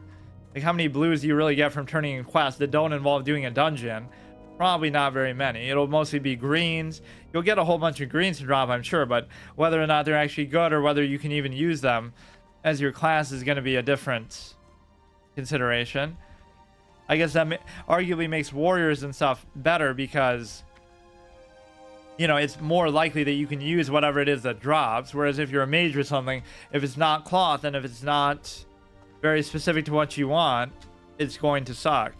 Like, how many blues do you really get from turning in quests that don't involve doing a dungeon? Probably not very many. It'll mostly be greens. You'll get a whole bunch of greens to drop, I'm sure, but whether or not they're actually good or whether you can even use them as your class is going to be a different consideration. I guess that arguably makes warriors and stuff better, because it's more likely that you can use whatever it is that drops. Whereas if you're a mage or something, if it's not cloth and if it's not very specific to what you want, it's going to suck.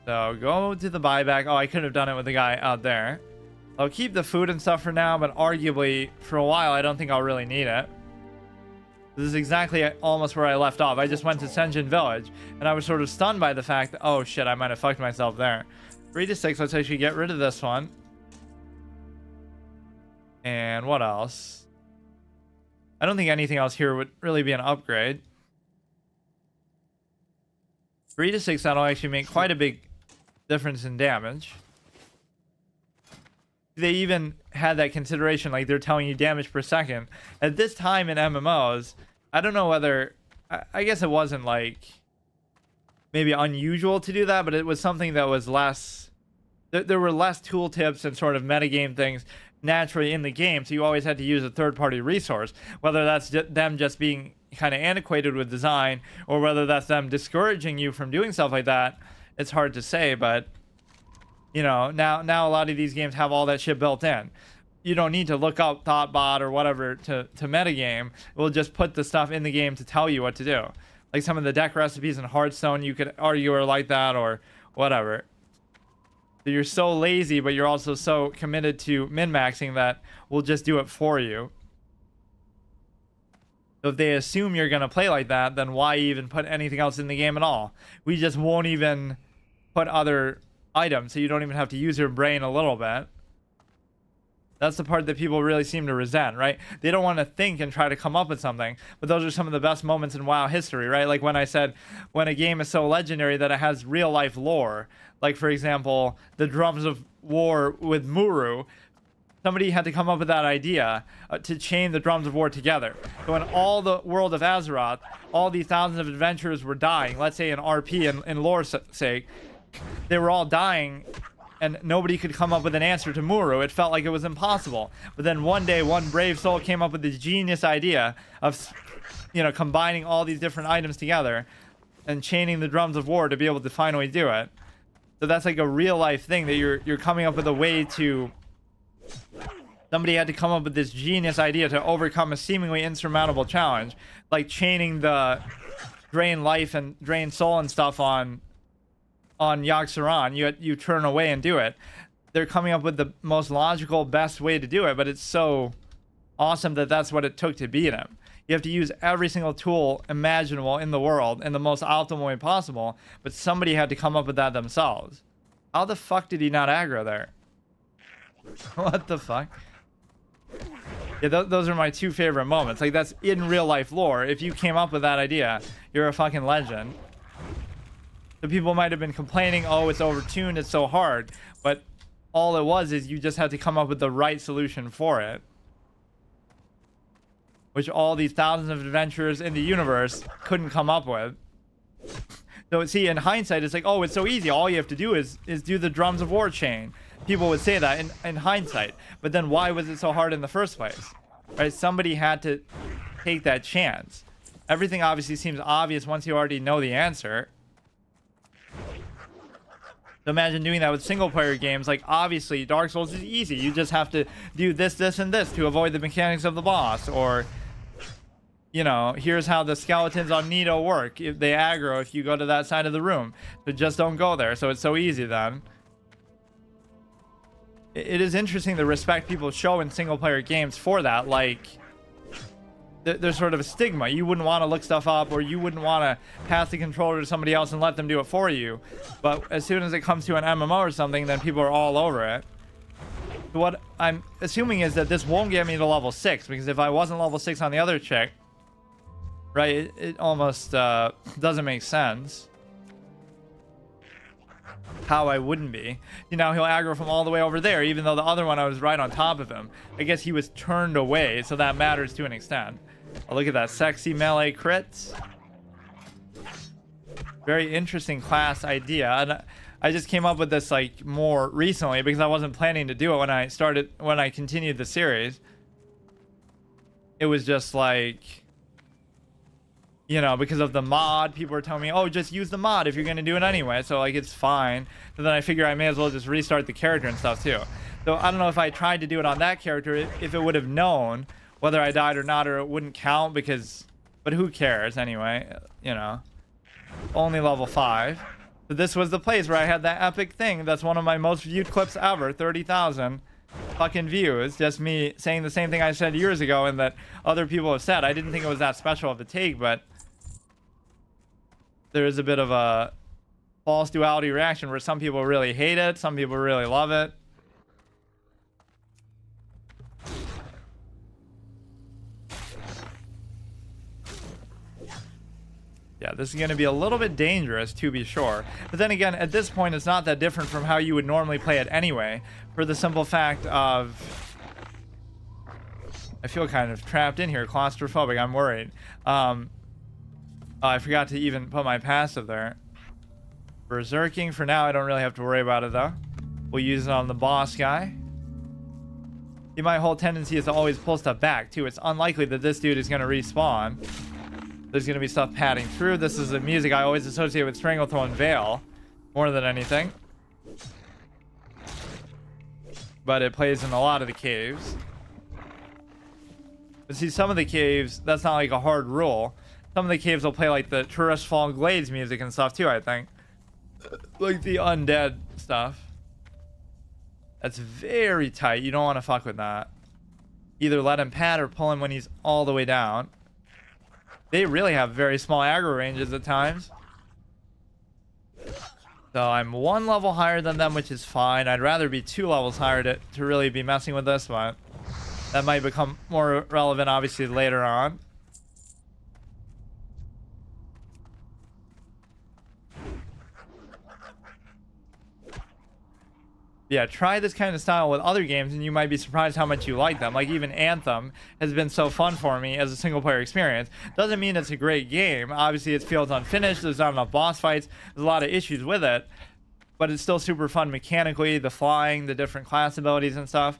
So go to the buyback. Oh, I could have done it with the guy out there. I'll keep the food and stuff for now, but arguably for a while, I don't think I'll really need it. This is exactly almost where I left off. I just went to Senjin Village, and I was sort of stunned by the fact that, oh shit, I might have fucked myself there. 3 to 6, let's actually get rid of this one. And what else? I don't think anything else here would really be an upgrade. 3 to 6, that'll actually make quite a big difference in damage. They even had that consideration, like they're telling you damage per second. At this time in MMOs, I don't know whether... I guess it wasn't like maybe unusual to do that, but it was something that was less... There were less tooltips and sort of metagame things naturally in the game, so you always had to use a third-party resource. Whether that's them just being kind of antiquated with design, or whether that's them discouraging you from doing stuff like that, it's hard to say, but... now a lot of these games have all that shit built in. You don't need to look up Thoughtbot or whatever to metagame. We'll just put the stuff in the game to tell you what to do. Like some of the deck recipes in Hearthstone, you could argue are like that or whatever. So you're so lazy, but you're also so committed to min-maxing that we'll just do it for you. So if they assume you're going to play like that, then why even put anything else in the game at all? We just won't even put other items, so you don't even have to use your brain a little bit. That's the part that people really seem to resent, right? They don't want to think and try to come up with something, but those are some of the best moments in WoW history, right? Like when I said, when a game is so legendary that it has real life lore, like for example, the Drums of War with Muru, somebody had to come up with that idea to chain the Drums of War together. So in all the world of Azeroth, all these thousands of adventurers were dying, let's say in RP and in lore's sake, they were all dying, and nobody could come up with an answer to Muru. It felt like it was impossible. But then one day, one brave soul came up with this genius idea of, you know, combining all these different items together and chaining the Drums of War to be able to finally do it. So that's like a real life thing that you're coming up with a way to. Somebody had to come up with this genius idea to overcome a seemingly insurmountable challenge, like chaining the drain life and drain soul and stuff on Yogg-Saron. You turn away and do it. They're coming up with the most logical, best way to do it, but it's so awesome that that's what it took to beat him. You have to use every single tool imaginable in the world in the most optimal way possible, but somebody had to come up with that themselves. How the fuck did he not aggro there? What the fuck? Yeah, those are my two favorite moments. Like, that's in real life lore. If you came up with that idea, you're a fucking legend. The people might have been complaining, oh, it's overtuned, it's so hard. But all it was is you just had to come up with the right solution for it. Which all these thousands of adventurers in the universe couldn't come up with. So, see, in hindsight, it's like, oh, it's so easy. All you have to do is do the Drums of War chain. People would say that in hindsight. But then why was it so hard in the first place? Right? Somebody had to take that chance. Everything obviously seems obvious once you already know the answer. So imagine doing that with single-player games. Like, obviously, Dark Souls is easy. You just have to do this, this, and this to avoid the mechanics of the boss. Or, you know, here's how the skeletons on Nito work. If they aggro if you go to that side of the room. But just don't go there. So it's so easy then. It is interesting the respect people show in single-player games for that. Like, there's sort of a stigma. You wouldn't want to look stuff up, or you wouldn't want to pass the controller to somebody else and let them do it for you. But as soon as it comes to an MMO or something, then people are all over it. What I'm assuming is that this won't get me to level 6, because if I wasn't level 6 on the other chick, right, it almost doesn't make sense how I wouldn't be. You know, he'll aggro from all the way over there, even though the other one I was right on top of him. I guess he was turned away, so that matters to an extent. Oh, look at that sexy melee crits. Very interesting class idea. And I just came up with this like more recently because I wasn't planning to do it when I continued the series. It was just like, you know, because of the mod, people were telling me, oh, just use the mod if you're going to do it anyway. So, like, it's fine. So then I figure I may as well just restart the character and stuff, too. So I don't know if I tried to do it on that character, if it would have known whether I died or not, or it wouldn't count because... But who cares, anyway? You know. Only level 5. But this was the place where I had that epic thing. That's one of my most viewed clips ever. 30,000 fucking views. Just me saying the same thing I said years ago and that other people have said. I didn't think it was that special of a take, but... there is a bit of a false duality reaction where some people really hate it, some people really love it. Yeah, this is going to be a little bit dangerous, to be sure. But then again, at this point, it's not that different from how you would normally play it anyway, for the simple fact of... I feel kind of trapped in here, claustrophobic, I'm worried. Oh, I forgot to even put my passive there. Berserking, for now, I don't really have to worry about it, though. We'll use it on the boss guy. See, my whole tendency is to always pull stuff back, too. It's unlikely that this dude is going to respawn. There's going to be stuff padding through. This is the music I always associate with Stranglethorn Vale, more than anything. But it plays in a lot of the caves. But see, some of the caves, that's not like a hard rule. Some of the caves will play like the Tourist Fall Glades music and stuff too, I think. Like the undead stuff. That's very tight. You don't want to fuck with that. Either let him pad or pull him when he's all the way down. They really have very small aggro ranges at times. So I'm 1 level higher than them, which is fine. I'd rather be 2 levels higher to really be messing with this, but that might become more relevant, obviously, later on. Yeah, try this kind of style with other games and you might be surprised how much you like them. Like even Anthem has been so fun for me as a single player experience. Doesn't mean it's a great game. Obviously it feels unfinished, there's not enough boss fights, there's a lot of issues with it, but it's still super fun mechanically, the flying, the different class abilities and stuff.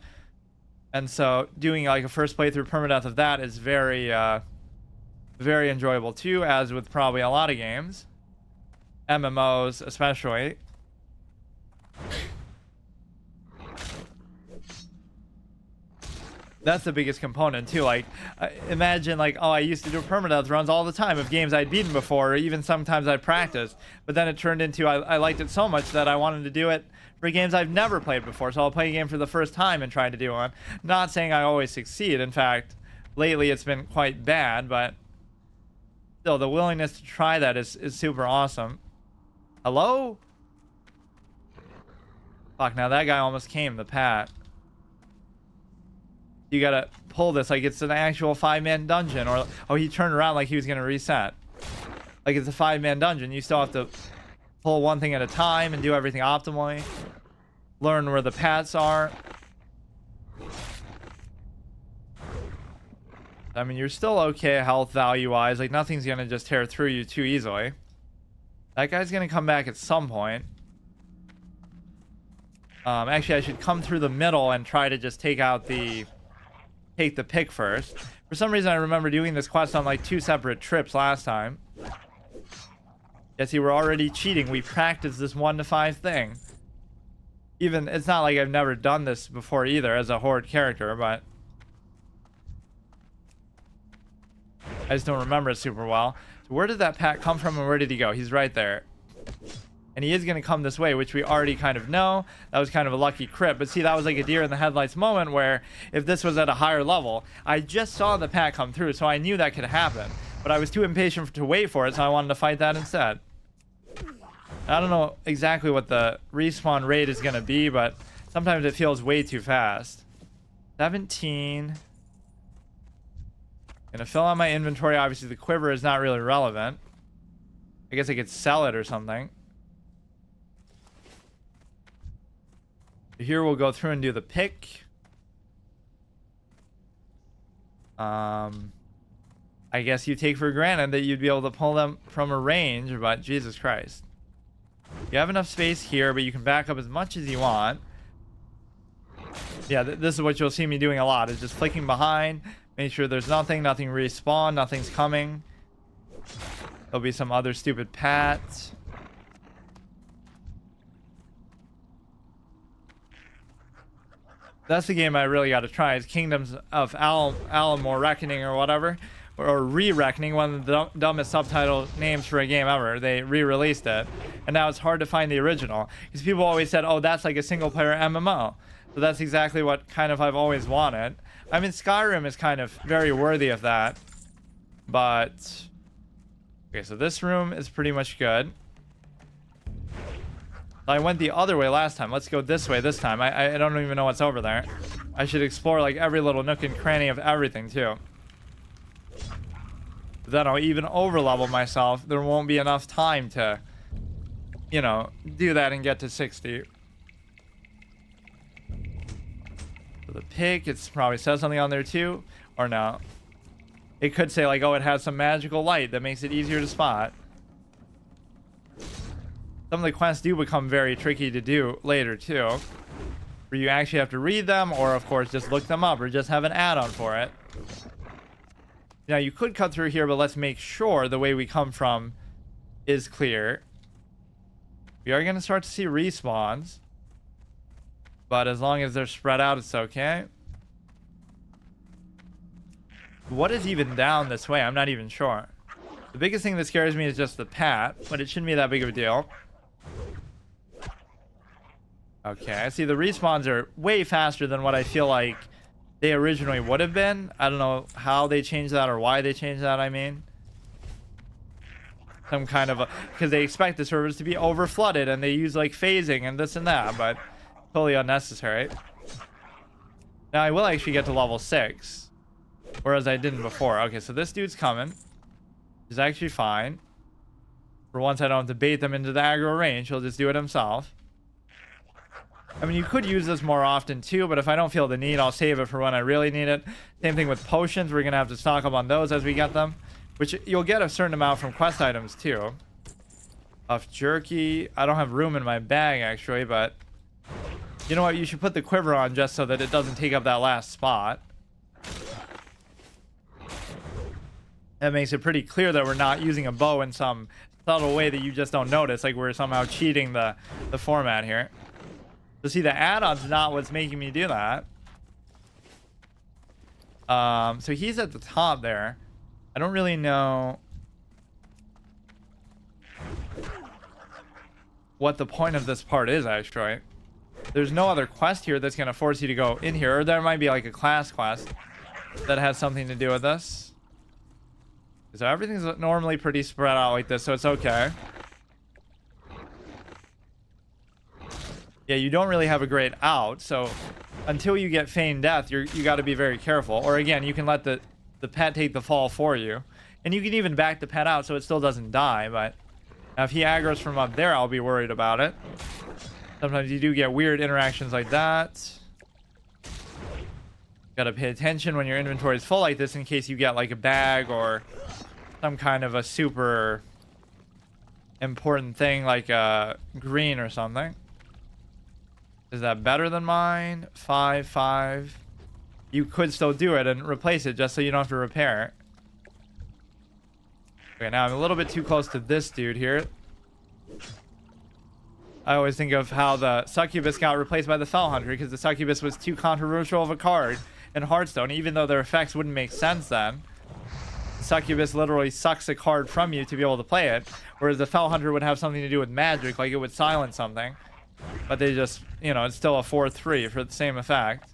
And so doing like a first playthrough permadeath of that is very very enjoyable too, as with probably a lot of games, MMOs especially. That's the biggest component too. Like imagine like, oh, I used to do permadeath runs all the time of games I'd beaten before, or even sometimes I'd practiced, but then it turned into I liked it so much that I wanted to do it for games I've never played before. So I'll play a game for the first time and try to do one. Not saying I always succeed, in fact lately it's been quite bad, but still the willingness to try that is super awesome. Hello? Fuck, now that guy almost came, the Pat. You gotta pull this like it's an actual 5-man dungeon, or oh, he turned around like he was gonna reset. Like it's a 5-man dungeon. You still have to pull one thing at a time and do everything optimally. Learn where the paths are. I mean, you're still okay health value wise. Like nothing's gonna just tear through you too easily. That guy's gonna come back at some point. Actually, I should come through the middle and try to just take the pick first. For some reason I remember doing this quest on like 2 separate trips last time. Yeah, see, we're already cheating. We practiced this 1 to 5 thing. Even it's not like I've never done this before either as a Horde character, but I just don't remember it super well. So where did that Pat come from and where did he go? He's right there. And he is going to come this way, which we already kind of know. That was kind of a lucky crit. But see, that was like a deer in the headlights moment where if this was at a higher level, I just saw the Pat come through, so I knew that could happen. But I was too impatient to wait for it, so I wanted to fight that instead. I don't know exactly what the respawn rate is going to be, but sometimes it feels way too fast. 17. Gonna fill out my inventory. Obviously, the quiver is not really relevant. I guess I could sell it or something. Here we'll go through and do the pick. I guess you take for granted that you'd be able to pull them from a range, but Jesus Christ. You have enough space here, but you can back up as much as you want. Yeah, this is what you'll see me doing a lot, is just flicking behind, make sure there's nothing respawn, nothing's coming. There'll be some other stupid pats. That's the game I really got to try, is Kingdoms of Alamore Reckoning or whatever, or Re-Reckoning, one of the dumbest subtitle names for a game ever. They re-released it, and now it's hard to find the original because people always said, oh, that's like a single-player MMO. So that's exactly what kind of I've always wanted. I mean, Skyrim is kind of very worthy of that, but okay, so this room is pretty much good. I went the other way last time. Let's go this way this time. I don't even know what's over there. I should explore like every little nook and cranny of everything too. But then I'll even overlevel myself. There won't be enough time to, you know, do that and get to 60. So the pick, it's probably says something on there too, or no. It could say like, oh, it has some magical light that makes it easier to spot. Some of the quests do become very tricky to do later too, where you actually have to read them, or of course just look them up, or just have an add-on for it. Now you could cut through here, but let's make sure the way we come from is clear. We are going to start to see respawns, but as long as they're spread out, it's okay. What is even down this way? I'm not even sure. The biggest thing that scares me is just the Pat, but it shouldn't be that big of a deal. Okay, I see the respawns are way faster than what I feel like they originally would have been. I don't know how they changed that or why they changed that, I mean. some kind of a, because they expect the servers to be over flooded and they use like phasing and this and that, but totally unnecessary. Now I will actually get to level 6, whereas I didn't before. Okay, so this dude's coming. He's actually fine. For once I don't have to bait them into the aggro range, he'll just do it himself. I mean, you could use this more often too, but if I don't feel the need, I'll save it for when I really need it. Same thing with potions. We're going to have to stock up on those as we get them, which you'll get a certain amount from quest items too. Of jerky. I don't have room in my bag actually, but you know what? You should put the quiver on just so that it doesn't take up that last spot. That makes it pretty clear that we're not using a bow in some subtle way that you just don't notice, like we're somehow cheating the format here. So see, the add-on's not what's making me do that. So he's at the top there. I don't really know what the point of this part is, actually. There's no other quest here that's going to force you to go in here, or there might be like a class quest that has something to do with this. So everything's normally pretty spread out like this, so it's okay. Yeah, you don't really have a great out, so until you get feigned death, you got to be very careful. Or again, you can let the pet take the fall for you. And you can even back the pet out so it still doesn't die, but if he aggroes from up there, I'll be worried about it. Sometimes you do get weird interactions like that. Gotta pay attention when your inventory is full like this in case you get like a bag or some kind of a super important thing like a green or something. Is that better than mine? 5, 5. You could still do it and replace it just so you don't have to repair it. Okay, now I'm a little bit too close to this dude here. I always think of how the Succubus got replaced by the Fell Hunter because the Succubus was too controversial of a card in Hearthstone, even though their effects wouldn't make sense then. The Succubus literally sucks a card from you to be able to play it, whereas the Fell Hunter would have something to do with magic, like it would silence something. But they just, you know, it's still a 4/3 for the same effect.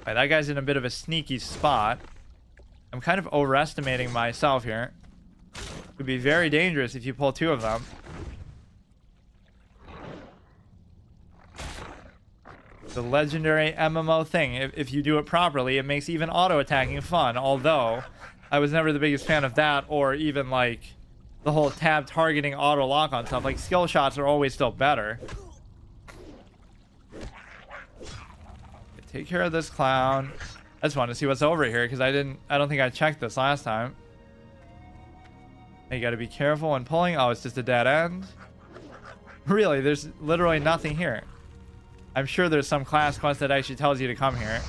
Right, that guy's in a bit of a sneaky spot. I'm kind of overestimating myself here. It would be very dangerous if you pull 2 of them. The legendary MMO thing. If you do it properly, it makes even auto-attacking fun. Although, I was never the biggest fan of that, or even like the whole tab targeting auto-lock on stuff. Like, skill shots are always still better. Take care of this clown. I just want to see what's over here because I don't think I checked this last time. You gotta be careful when pulling. Oh, it's just a dead end. Really, there's literally nothing here. I'm sure there's some class quest that actually tells you to come here.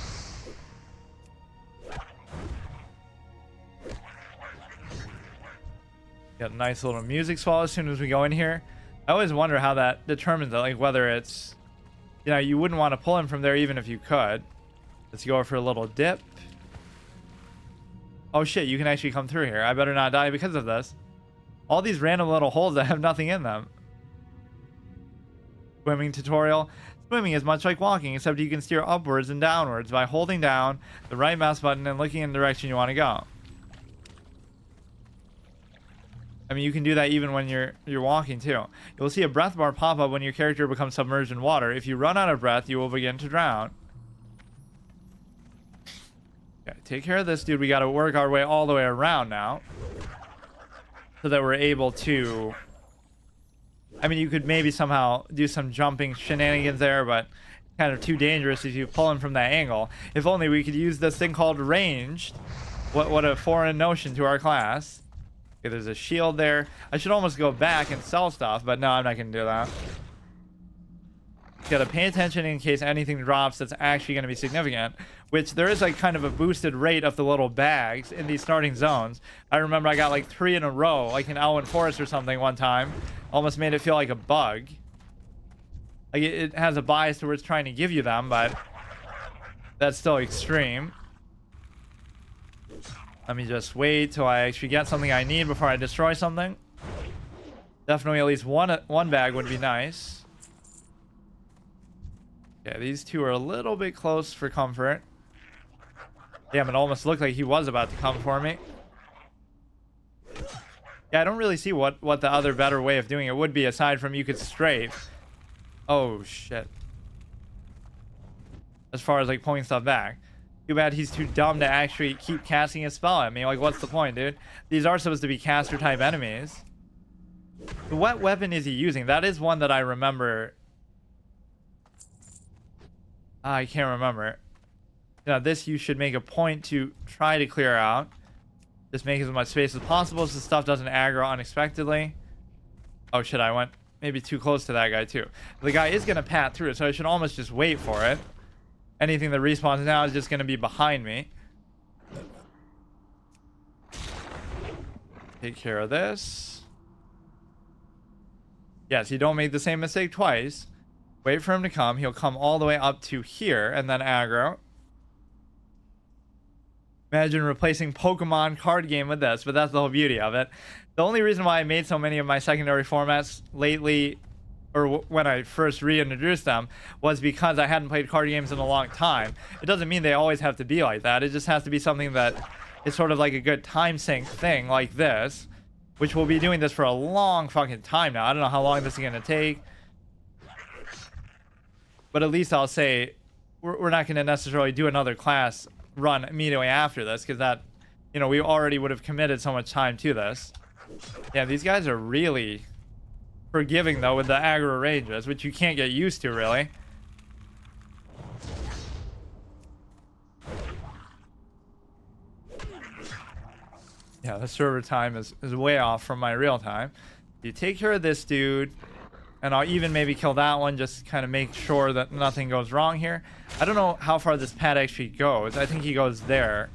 Got a nice little music swell as soon as we go in here. I always wonder how that determines it, like whether it's, you know, you wouldn't want to pull him from there even if you could. Let's go for a little dip. Oh shit, you can actually come through here. I better not die because of this. All these random little holes that have nothing in them. Swimming tutorial. Swimming is much like walking, except you can steer upwards and downwards by holding down the right mouse button and looking in the direction you want to go. I mean, you can do that even when you're walking too. You'll see a breath bar pop up when your character becomes submerged in water. If you run out of breath, you will begin to drown. Okay, take care of this dude. We got to work our way all the way around now, so that we're able to. I mean, you could maybe somehow do some jumping shenanigans there, but kind of too dangerous if you pull him from that angle. If only we could use this thing called ranged. What a foreign notion to our class. Okay, there's a shield there. I should almost go back and sell stuff, but no, I'm not going to do that. Got to pay attention in case anything drops that's actually going to be significant, which there is like kind of a boosted rate of the little bags in these starting zones. I remember I got like 3 in a row, like in Elwyn Forest or something one time. Almost made it feel like a bug. Like it has a bias towards trying to give you them, but that's still extreme. Let me just wait till I actually get something I need before I destroy something. Definitely at least one bag would be nice. Yeah, these two are a little bit close for comfort. Damn, it almost looked like he was about to come for me. Yeah, I don't really see what the other better way of doing it would be, aside from you could strafe. Oh shit. As far as like pulling stuff back. Too bad he's too dumb to actually keep casting a spell at me. Like, what's the point, dude? These are supposed to be caster type enemies. So what weapon is he using? That is one that I remember. I can't remember. Now this you should make a point to try to clear out. Just make as much space as possible so stuff doesn't aggro unexpectedly. Oh shit, I went maybe too close to that guy too. The guy is gonna pat through it, so I should almost just wait for it. Anything that respawns now is just gonna be behind me. Take care of this. Yes, you don't make the same mistake twice. Wait for him to come. He'll come all the way up to here and then aggro. Imagine replacing Pokemon card game with this, but that's the whole beauty of it. The only reason why I made so many of my secondary formats lately, or when I first reintroduced them, was because I hadn't played card games in a long time. It doesn't mean they always have to be like that. It just has to be something that is sort of like a good time sync thing like this, which we'll be doing this for a long fucking time now. I don't know how long this is going to take, but at least I'll say we're not going to necessarily do another class run immediately after this, because that, you know, we already would have committed so much time to this. Yeah, these guys are really forgiving though with the aggro ranges, which you can't get used to really. Yeah, the server time is way off from my real time. You take care of this dude, and I'll even maybe kill that one, just kind of make sure that nothing goes wrong here. I don't know how far this pad actually goes. I think he goes there.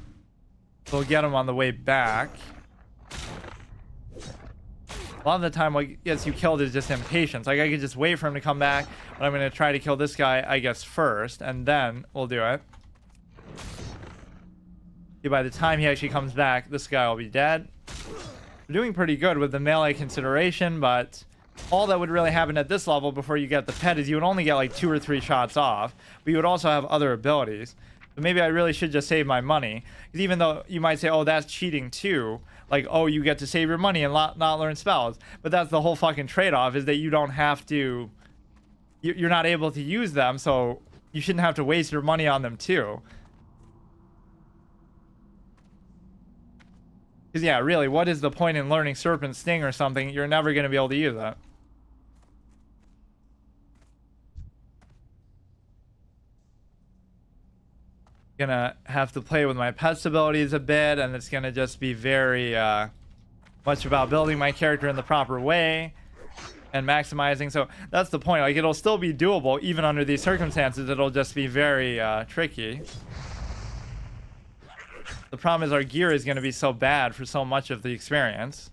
So we'll get him on the way back. A lot of the time what gets you killed is just impatience. Like, I could just wait for him to come back, but I'm going to try to kill this guy, I guess, first, and then we'll do it. See, by the time he actually comes back, this guy will be dead. We're doing pretty good with the melee consideration, but all that would really happen at this level before you get the pet is you would only get like 2 or 3 shots off, but you would also have other abilities. So maybe I really should just save my money, because even though you might say, oh, that's cheating too, like, oh, you get to save your money and not learn spells, but that's the whole fucking trade-off, is that you don't have to, you're not able to use them, so you shouldn't have to waste your money on them too. Because yeah, really, what is the point in learning Serpent Sting or something? You're never going to be able to use that. Gonna have to play with my pet's abilities a bit, and it's gonna just be very much about building my character in the proper way and maximizing. So that's the point. Like, it'll still be doable even under these circumstances. It'll just be very tricky. The problem is our gear is going to be so bad for so much of the experience,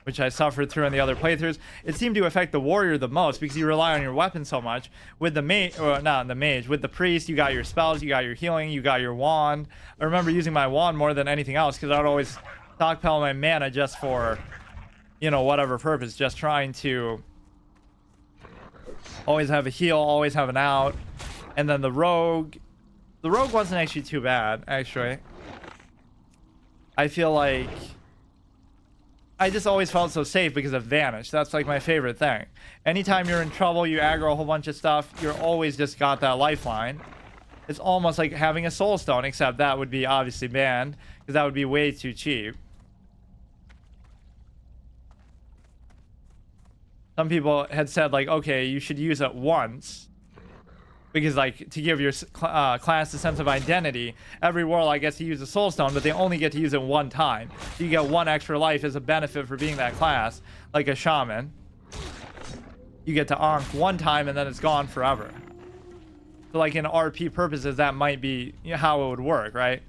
which I suffered through in the other playthroughs. It seemed to affect the warrior the most because you rely on your weapon so much. With the mage, or not the mage, with the priest, you got your spells, you got your healing, you got your wand. I remember using my wand more than anything else because I'd always stockpile my mana just for, you know, whatever purpose, just trying to always have a heal, always have an out. And then the rogue wasn't actually too bad, actually. I feel like I just always felt so safe because of Vanish. That's like my favorite thing. Anytime you're in trouble, you aggro a whole bunch of stuff, you're always just got that lifeline. It's almost like having a soul stone, except that would be obviously banned because that would be way too cheap. Some people had said, like, okay, you should use it once because, like, to give your class a sense of identity. Every warlock gets to use a soul stone, but they only get to use it one time. So you get 1 extra life as a benefit for being that class, like a shaman. You get to Ankh 1 time and then it's gone forever. So, like, in RP purposes, that might be, you know, how it would work, right?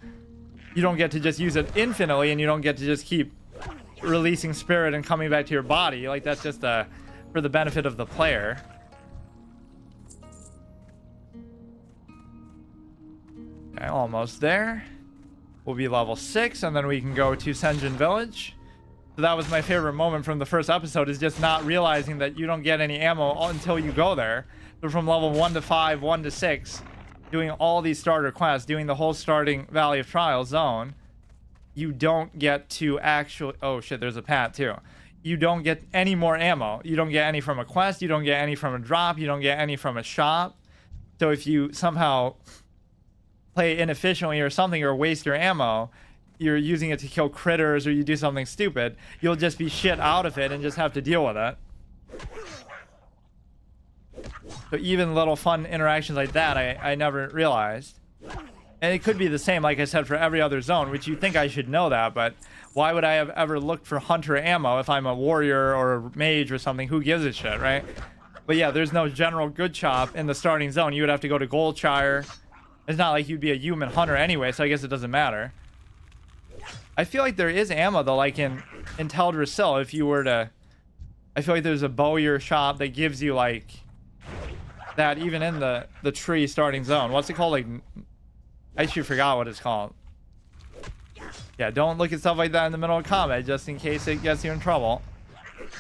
You don't get to just use it infinitely, and you don't get to just keep releasing spirit and coming back to your body. Like, that's just for the benefit of the player. Okay, almost there. We'll be level 6, and then we can go to Senjin Village. So that was my favorite moment from the first episode, is just not realizing that you don't get any ammo until you go there. So from level 1 to 5, 1 to 6, doing all these starter quests, doing the whole starting Valley of Trials zone, you don't get to actually... Oh shit, there's a pat too. you don't get any more ammo. You don't get any from a quest. You don't get any from a drop. You don't get any from a shop. So if you somehow play inefficiently or something or waste your ammo, you're using it to kill critters or you do something stupid, you'll just be shit out of it and just have to deal with it. So even little fun interactions like that, I never realized. And it could be the same, like I said, for every other zone, which you think I should know that, but why would I have ever looked for hunter ammo if I'm a warrior or a mage or something? Who gives a shit, right? But yeah, there's no general good shop in the starting zone. You would have to go to Goldshire. It's not like you'd be a human hunter anyway, so I guess it doesn't matter. I feel like there is ammo though, like in Teldrassil, if you were to... I feel like there's a bowyer shop that gives you like... that even in the tree starting zone. What's it called? Like... I actually forgot what it's called. Yeah, don't look at stuff like that in the middle of combat, just in case it gets you in trouble.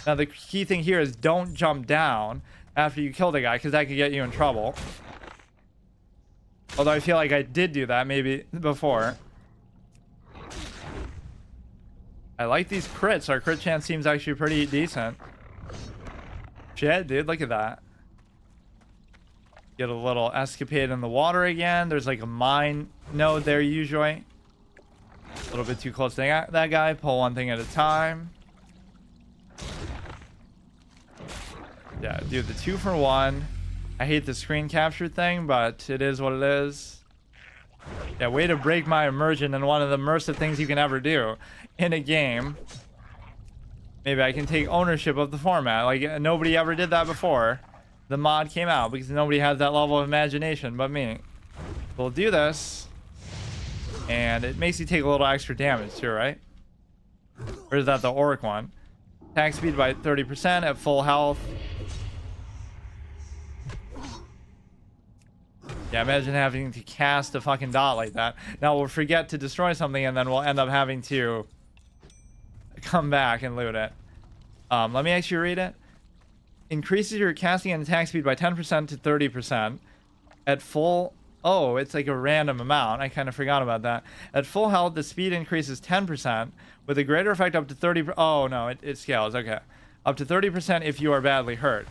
Now, the key thing here is don't jump down after you kill the guy, because that could get you in trouble. Although I feel like I did do that maybe before. I like these crits. Our crit chance seems actually pretty decent. Shit, dude, look at that. Get a little escapade in the water again. There's like a mine node there usually. A little bit too close to that guy. Pull one thing at a time. Yeah, do the 2-for-1. I hate the screen capture thing, but it is what it is. Yeah, way to break my immersion in one of the immersive things you can ever do in a game. Maybe I can take ownership of the format. Like, nobody ever did that before. The mod came out because nobody has that level of imagination but me. We'll do this. And it makes you take a little extra damage too, right? Or is that the orc one? Attack speed by 30% at full health. Yeah, imagine having to cast a fucking dot like that. Now we'll forget to destroy something and then we'll end up having to come back and loot it. Let me actually read it. Increases your casting and attack speed by 10% to 30%. At full... Oh, it's like a random amount. I kind of forgot about that. At full health, the speed increases 10%, with a greater effect up to 30%. Oh, no, it scales. Okay. Up to 30% if you are badly hurt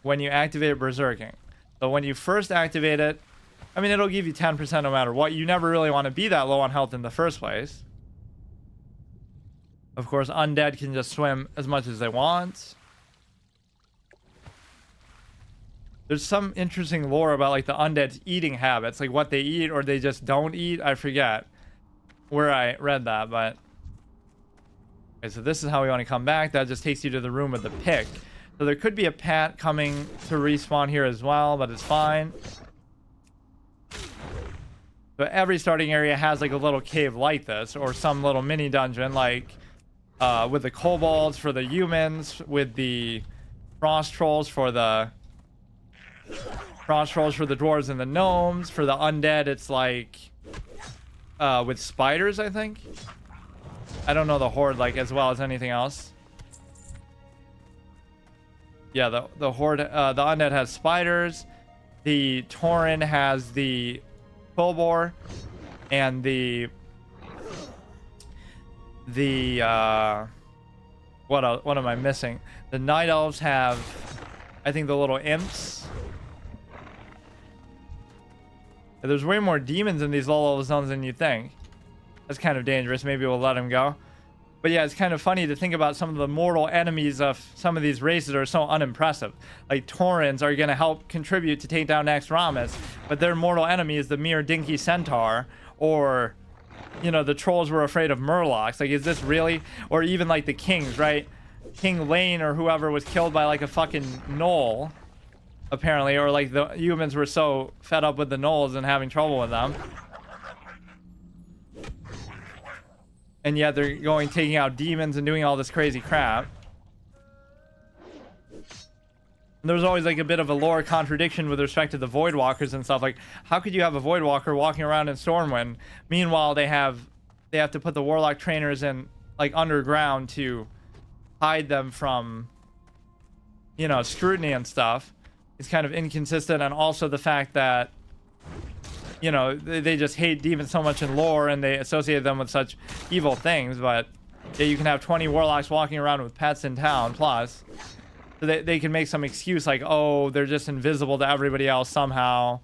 when you activate Berserking. So when you first activate it, I mean, it'll give you 10% no matter what. You never really want to be that low on health in the first place. Of course, undead can just swim as much as they want. There's some interesting lore about like the undead's eating habits, like what they eat or they just don't eat. I forget where I read that, but okay, so this is how we want to come back. That just takes you to the room with the pick. So there could be a pat coming to respawn here as well, but it's fine. So every starting area has like a little cave like this, or some little mini dungeon, like with the kobolds for the humans, with the frost trolls for the dwarves and the gnomes. For the undead, it's like with spiders, I think. I don't know the horde like as well as anything else. Yeah, the horde, the undead has spiders. The tauren has the Fulbor, and the what am I missing? The night elves have, I think, the little imps. There's way more demons in these low-level zones than you think. That's kind of dangerous. Maybe we'll let him go. But yeah, it's kind of funny to think about some of the mortal enemies of some of these races are so unimpressive. Like Taurens are going to help contribute to take down Naxxramas, but their mortal enemy is the mere dinky centaur, or, you know, the trolls were afraid of murlocs. Like, is this really? Or even like the kings, right? King Lane or whoever was killed by like a fucking gnoll, apparently, or like the humans were so fed up with the gnolls and having trouble with them. And yet they're going, taking out demons and doing all this crazy crap. And there's always like a bit of a lore contradiction with respect to the Voidwalkers and stuff. Like, how could you have a Voidwalker walking around in Stormwind? Meanwhile, they have to put the Warlock trainers in like underground to hide them from, you know, scrutiny and stuff. It's kind of inconsistent. And also the fact that, you know, they just hate demons so much in lore and they associate them with such evil things. But Yeah, you can have 20 warlocks walking around with pets in town, plus. So they can make some excuse like, oh, they're just invisible to everybody else somehow.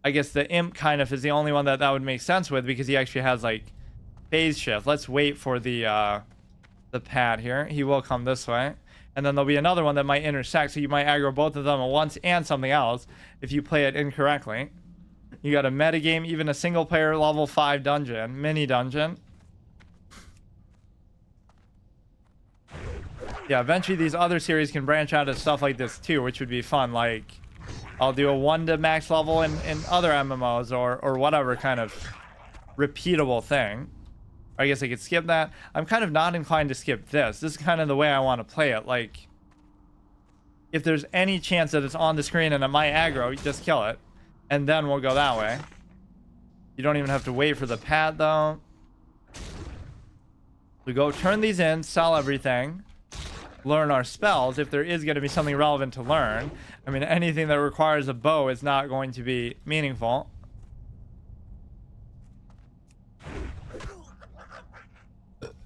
I guess the imp kind of is the only one that would make sense with, because he actually has like phase shift. Let's wait for the pad here. He will come this way. And then there'll be another one that might intersect, so you might aggro both of them at once and something else if you play it incorrectly. You got a metagame, even a single player level 5 dungeon, mini dungeon. Yeah, eventually these other series can branch out to stuff like this too, which would be fun. Like, I'll do a 1 to max level in other MMOs or whatever kind of repeatable thing. I guess I could skip that. I'm kind of not inclined to skip this. This is kind of the way I want to play it. Like, if there's any chance that it's on the screen and it might aggro, you just kill it. And then we'll go that way. You don't even have to wait for the pad, though. We go turn these in, sell everything, learn our spells if there is going to be something relevant to learn. I mean, anything that requires a bow is not going to be meaningful.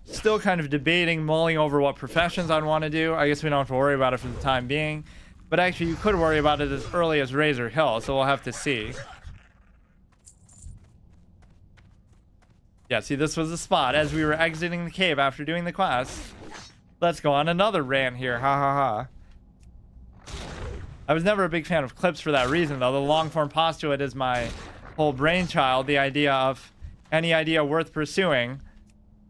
Still kind of debating, mulling over what professions I'd want to do. I guess we don't have to worry about it for the time being. But actually, you could worry about it as early as Razor Hill, so we'll have to see. Yeah, see, this was the spot as we were exiting the cave after doing the quest. Let's go on another rant here. Ha ha ha. I was never a big fan of clips for that reason, though. The long-form postulate is my whole brainchild. The idea of any idea worth pursuing,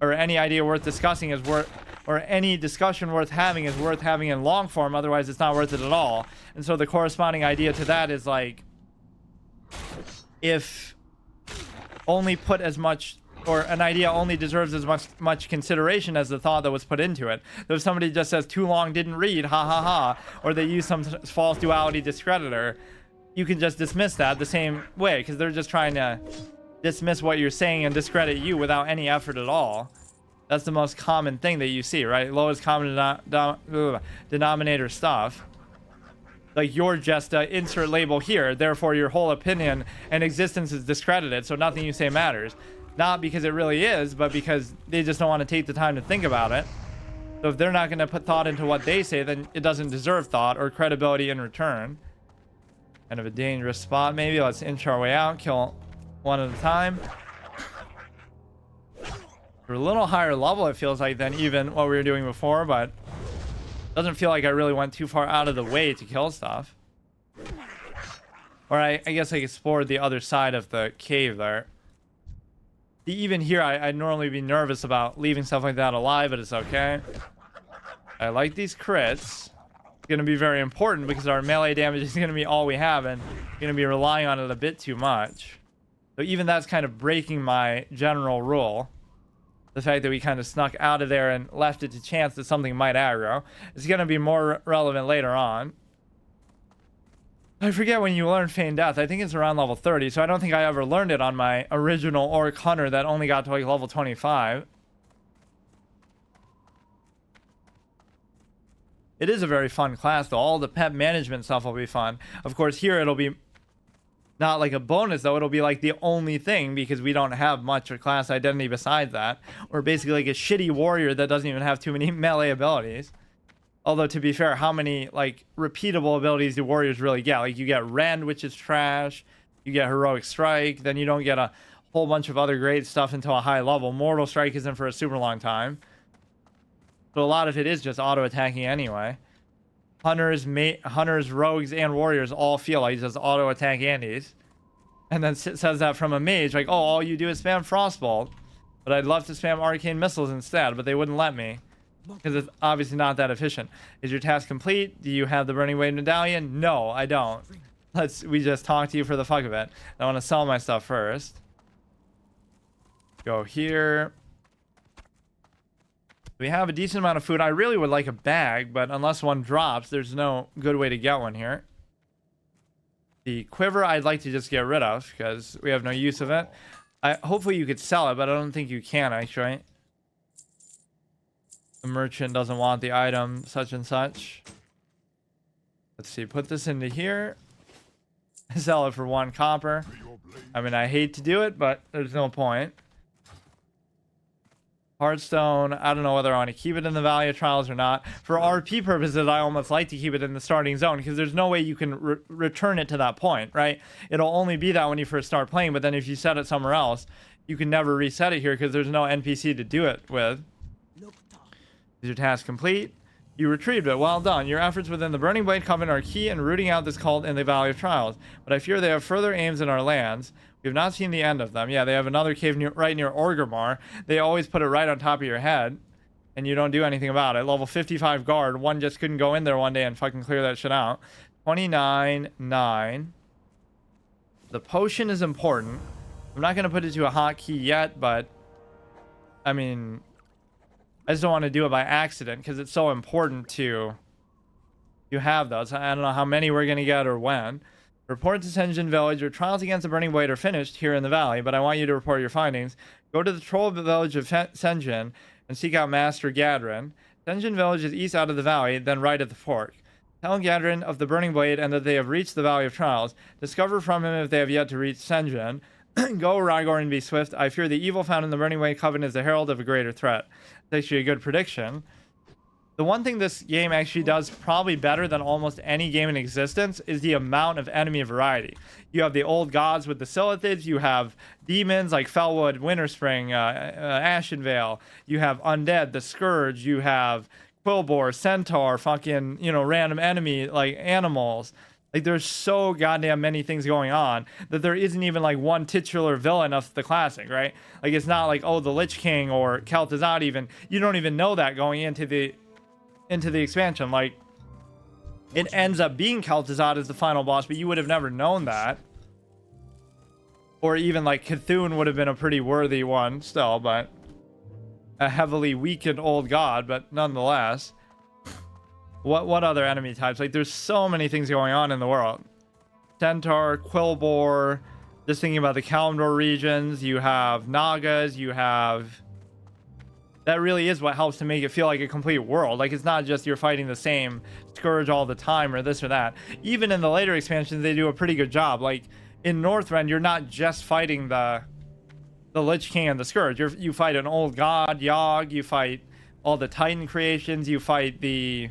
or any idea worth discussing is worth, or any discussion worth having is worth having in long form, otherwise it's not worth it at all. And so the corresponding idea to that is like, if only put as much, or an idea only deserves as much consideration as the thought that was put into it. So if somebody just says too long, didn't read, ha ha ha, or they use some false duality discreditor, you can just dismiss that the same way, because they're just trying to dismiss what you're saying and discredit you without any effort at all. That's the most common thing that you see, right? Lowest common denominator stuff. Like, you're just an insert label here, therefore your whole opinion and existence is discredited, so nothing you say matters. Not because it really is, but because they just don't want to take the time to think about it. So if they're not going to put thought into what they say, then it doesn't deserve thought or credibility in return. Kind of a dangerous spot, maybe. Let's inch our way out, kill one at a time. We're a little higher level, it feels like, than even what we were doing before, but doesn't feel like I really went too far out of the way to kill stuff. Or I guess I explored the other side of the cave there. Even here, I'd normally be nervous about leaving stuff like that alive, but it's okay. I like these crits. It's going to be very important because our melee damage is going to be all we have, and going to be relying on it a bit too much. So even that's kind of breaking my general rule. The fact that we kind of snuck out of there and left it to chance that something might aggro. It's going to be more relevant later on. I forget when you learn Feign Death. I think it's around level 30, so I don't think I ever learned it on my original Orc Hunter that only got to like level 25. It is a very fun class, though. All the pet management stuff will be fun. Of course, here it'll be not like a bonus, though. It'll be like the only thing, because we don't have much of class identity besides that. We're basically like a shitty warrior that doesn't even have too many melee abilities. Although, to be fair, how many like repeatable abilities do warriors really get? Like, you get Rend, which is trash. You get Heroic Strike. Then you don't get a whole bunch of other great stuff until a high level. Mortal Strike isn't for a super long time. So a lot of it is just auto-attacking anyway. Hunters, rogues, and warriors all feel like just auto-attack Andes. And then says that from a mage, like, oh, all you do is spam Frostbolt. But I'd love to spam Arcane Missiles instead, but they wouldn't let me. Because it's obviously not that efficient. Is your task complete? Do you have the Burning Wave Medallion? No, I don't. We just talk to you for the fuck of it. I want to sell my stuff first. Go here. We have a decent amount of food. I really would like a bag, but unless one drops, there's no good way to get one here. The quiver I'd like to just get rid of because we have no use of it. Hopefully you could sell it, but I don't think you can actually. The merchant doesn't want the item such and such. Let's see, put this into here. Sell it for 1 copper. I mean, I hate to do it, but there's no point. Hearthstone, I don't know whether I want to keep it in the Valley of Trials or not. For RP purposes, I almost like to keep it in the starting zone because there's no way you can return it to that point, right? It'll only be that when you first start playing, but then if you set it somewhere else, you can never reset it here because there's no NPC to do it with. Is your task complete? You retrieved it. Well done. Your efforts within the Burning Blade Coven are key in rooting out this cult in the Valley of Trials, but I fear they have further aims in our lands. We have not seen the end of them. Yeah, they have another cave right near Orgrimmar. They always put it right on top of your head, and you don't do anything about it. Level 55 guard. One just couldn't go in there one day and fucking clear that shit out. 29.9. The potion is important. I'm not going to put it to a hotkey yet, but, I mean, I just don't want to do it by accident because it's so important to have those. I don't know how many we're going to get or when. Report to Senjin Village. Your trials against the Burning Blade are finished here in the valley, but I want you to report your findings. Go to the troll village of Senjin and seek out Master Gadrin. Senjin Village is east out of the valley, then right at the fork. Tell Gadrin of the Burning Blade and that they have reached the Valley of Trials. Discover from him if they have yet to reach Senjin. Go, Rygor, and be swift. I fear the evil found in the Burning Blade Coven is the herald of a greater threat. That's actually a good prediction. The one thing this game actually does probably better than almost any game in existence is the amount of enemy variety. You have the old gods with the Silithids, you have demons like Felwood, Winterspring, Ashenvale, you have undead, the Scourge, you have Quillbore, Centaur, fucking, you know, random enemy like animals. Like, there's so goddamn many things going on that there isn't even, like, one titular villain of the classic, right? Like, it's not like, oh, the Lich King or Kel'Thuzad even. You don't even know that going into the expansion. Like, it ends up being Kel'Thuzad as the final boss, but you would have never known that. Or even, like, Cthulhu would have been a pretty worthy one still, but a heavily weakened old god, but nonetheless. What other enemy types? Like, there's so many things going on in the world. Centaur, Quillbore, just thinking about the Kalimdor regions, you have Nagas, you have... That really is what helps to make it feel like a complete world. Like, it's not just you're fighting the same Scourge all the time or this or that. Even in the later expansions, they do a pretty good job. Like, in Northrend, you're not just fighting the Lich King and the Scourge. You fight an old god, Yogg, you fight all the Titan creations, you fight the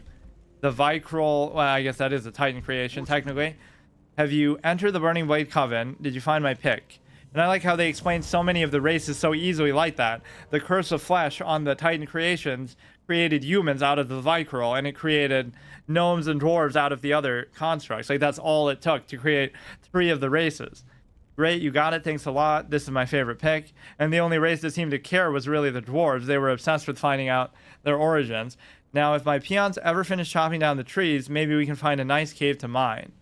Vicryll, well, I guess that is a Titan creation, technically. Have you entered the Burning Blade Coven? Did you find my pick? And I like how they explain so many of the races so easily like that. The Curse of Flesh on the Titan creations created humans out of the Vicryll, and it created gnomes and dwarves out of the other constructs. Like, that's all it took to create 3 of the races. Great, you got it, thanks a lot. This is my favorite pick. And the only race that seemed to care was really the dwarves. They were obsessed with finding out their origins. Now, if my peons ever finish chopping down the trees, maybe we can find a nice cave to mine.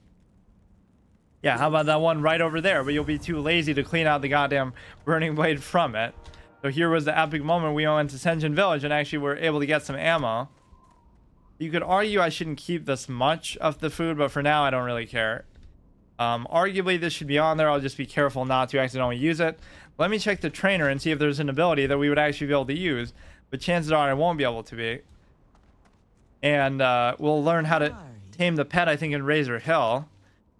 Yeah, how about that one right over there? But you'll be too lazy to clean out the goddamn Burning Blade from it. So here was the epic moment we went to Senjin Village and actually were able to get some ammo. You could argue I shouldn't keep this much of the food, but for now I don't really care. Arguably this should be on there. I'll just be careful not to accidentally use it. Let me check the trainer and see if there's an ability that we would actually be able to use. But chances are I won't be able to be. And we'll learn how to tame the pet, I think, in Razor Hill.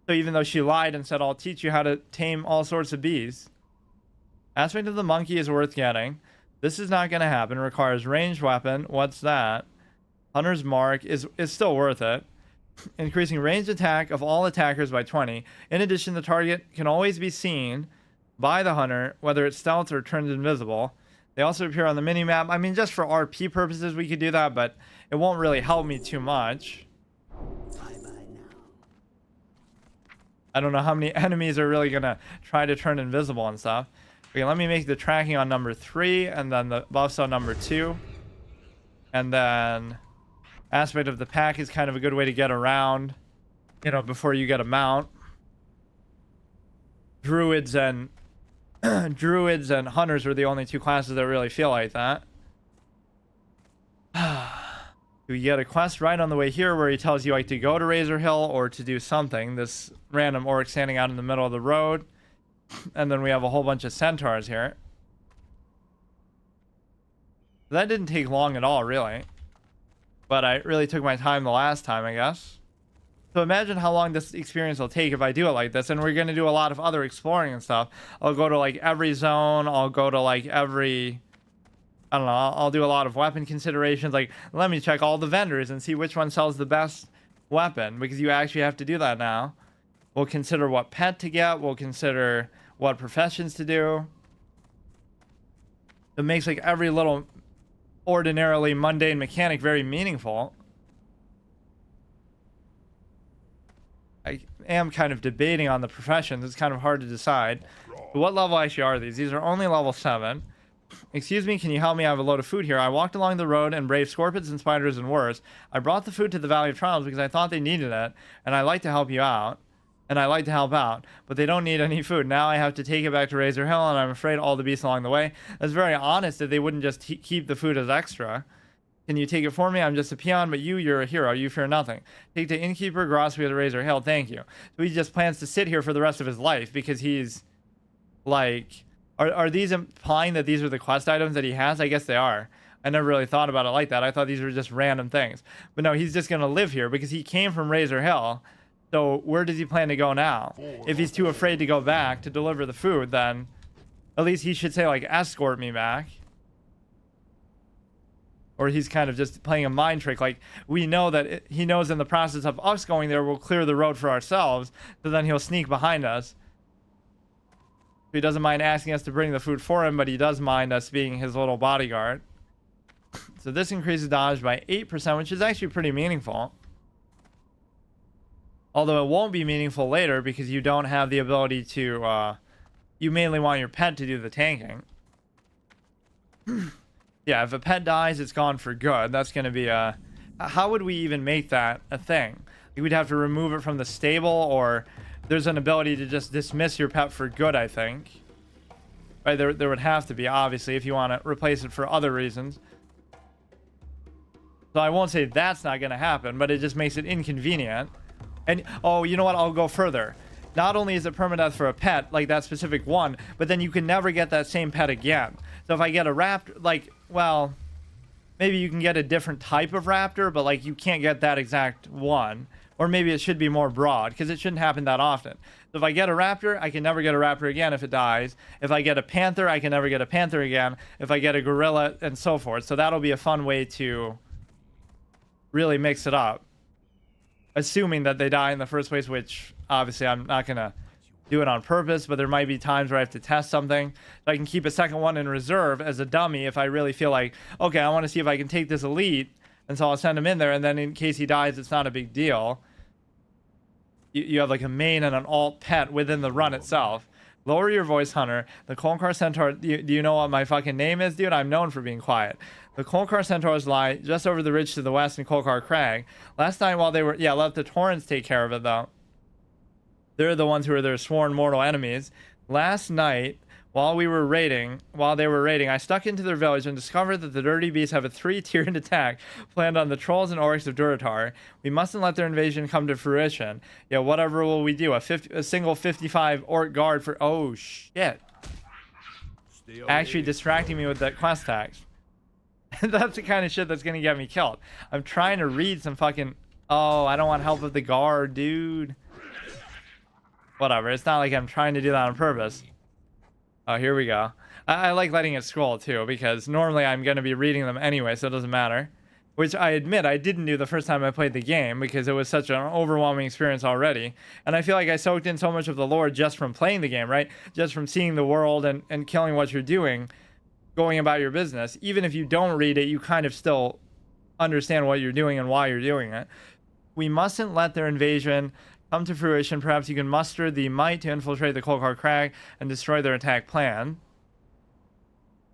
So even though she lied and said, I'll teach you how to tame all sorts of bees. Aspect of the monkey is worth getting. This is not going to happen. Requires ranged weapon. What's that? Hunter's Mark is still worth it. Increasing ranged attack of all attackers by 20. In addition, the target can always be seen by the hunter, whether it's stealth or turns invisible. They also appear on the minimap. I mean, just for RP purposes, we could do that, but it won't really help me too much. I don't know how many enemies are really going to try to turn invisible and stuff. Okay, let me make the tracking on number 3, and then the buffs on number 2. And then aspect of the pack is kind of a good way to get around, you know, before you get a mount. Druids and hunters are the only 2 classes that really feel like that. We get a quest right on the way here where he tells you like to go to Razor Hill or to do something. This random orc standing out in the middle of the road. And then we have a whole bunch of centaurs here. That didn't take long at all, really. But I really took my time the last time, I guess. So imagine how long this experience will take if I do it like this. And we're going to do a lot of other exploring and stuff. I'll go to like every zone. I'll go to like every I don't know, I'll do a lot of weapon considerations. Like, let me check all the vendors and see which one sells the best weapon, because you actually have to do that now. We'll consider what pet to get. We'll consider what professions to do. It makes like every little ordinarily mundane mechanic very meaningful. I am kind of debating on the professions. It's kind of hard to decide. But what level actually are these? These are only level 7. Excuse me, can you help me? I have a load of food here. I walked along the road and braved scorpions and spiders and worse. I brought the food to the Valley of Trials because I thought they needed it, and I like to help you out. And I like to help out, but they don't need any food. Now I have to take it back to Razor Hill, and I'm afraid all the beasts along the way. That's very honest that they wouldn't just keep the food as extra. Can you take it for me? I'm just a peon, but you're a hero. You fear nothing. Take the innkeeper, Grossby at Razor Hill. Thank you. So he just plans to sit here for the rest of his life because he's like... Are these implying that these are the quest items that he has? I guess they are. I never really thought about it like that. I thought these were just random things. But no, he's just going to live here because he came from Razor Hill. So where does he plan to go now? If he's too afraid to go back to deliver the food, then at least he should say, like, escort me back. Or he's kind of just playing a mind trick. Like, we know that he knows in the process of us going there, we'll clear the road for ourselves. So then he'll sneak behind us. He doesn't mind asking us to bring the food for him, but he does mind us being his little bodyguard. So this increases dodge by 8%, which is actually pretty meaningful. Although it won't be meaningful later because you don't have the ability to... you mainly want your pet to do the tanking. Yeah, if a pet dies, it's gone for good. That's going to be a... How would we even make that a thing? We'd have to remove it from the stable, or... There's an ability to just dismiss your pet for good, I think. Right, there would have to be, obviously, if you want to replace it for other reasons. So I won't say that's not going to happen, but it just makes it inconvenient. And, oh, you know what? I'll go further. Not only is it permadeath for a pet, like that specific one, but then you can never get that same pet again. So if I get a raptor, like, well, maybe you can get a different type of raptor, but, like, you can't get that exact one. Or maybe it should be more broad, because it shouldn't happen that often. So if I get a raptor, I can never get a raptor again if it dies. If I get a panther, I can never get a panther again. If I get a gorilla, and so forth. So that'll be a fun way to really mix it up. Assuming that they die in the first place, which obviously I'm not going to do it on purpose, but there might be times where I have to test something. So I can keep a second one in reserve as a dummy if I really feel like, okay, I want to see if I can take this elite. And so I'll send him in there, and then in case he dies, it's not a big deal. You have like a main and an alt pet within the run itself. Lower your voice, Hunter. The Kolkar Centaur... Do you know what my fucking name is, dude? I'm known for being quiet. The Kolkar Centaurs lie just over the ridge to the west in Kolkar Crag. Last night while they were... Yeah, let the Torrents take care of it, though. They're the ones who are their sworn mortal enemies. Last night... While they were raiding, I stuck into their village and discovered that the dirty beasts have a 3-tiered attack planned on the trolls and orcs of Duratar. We mustn't let their invasion come to fruition. Yeah, whatever will we do? A single 55 orc guard for... Oh, shit. Actually distracting me with that quest tax. That's the kind of shit that's going to get me killed. I'm trying to read some fucking... Oh, I don't want help with the guard, dude. Whatever, it's not like I'm trying to do that on purpose. Oh, here we go. I like letting it scroll, too, because normally I'm going to be reading them anyway, so it doesn't matter. Which I admit I didn't do the first time I played the game, because it was such an overwhelming experience already. And I feel like I soaked in so much of the lore just from playing the game, right? Just from seeing the world and killing what you're doing, going about your business. Even if you don't read it, you kind of still understand what you're doing and why you're doing it. We mustn't let their invasion... come to fruition. Perhaps you can muster the might to infiltrate the Kolkar Crag and destroy their attack plan.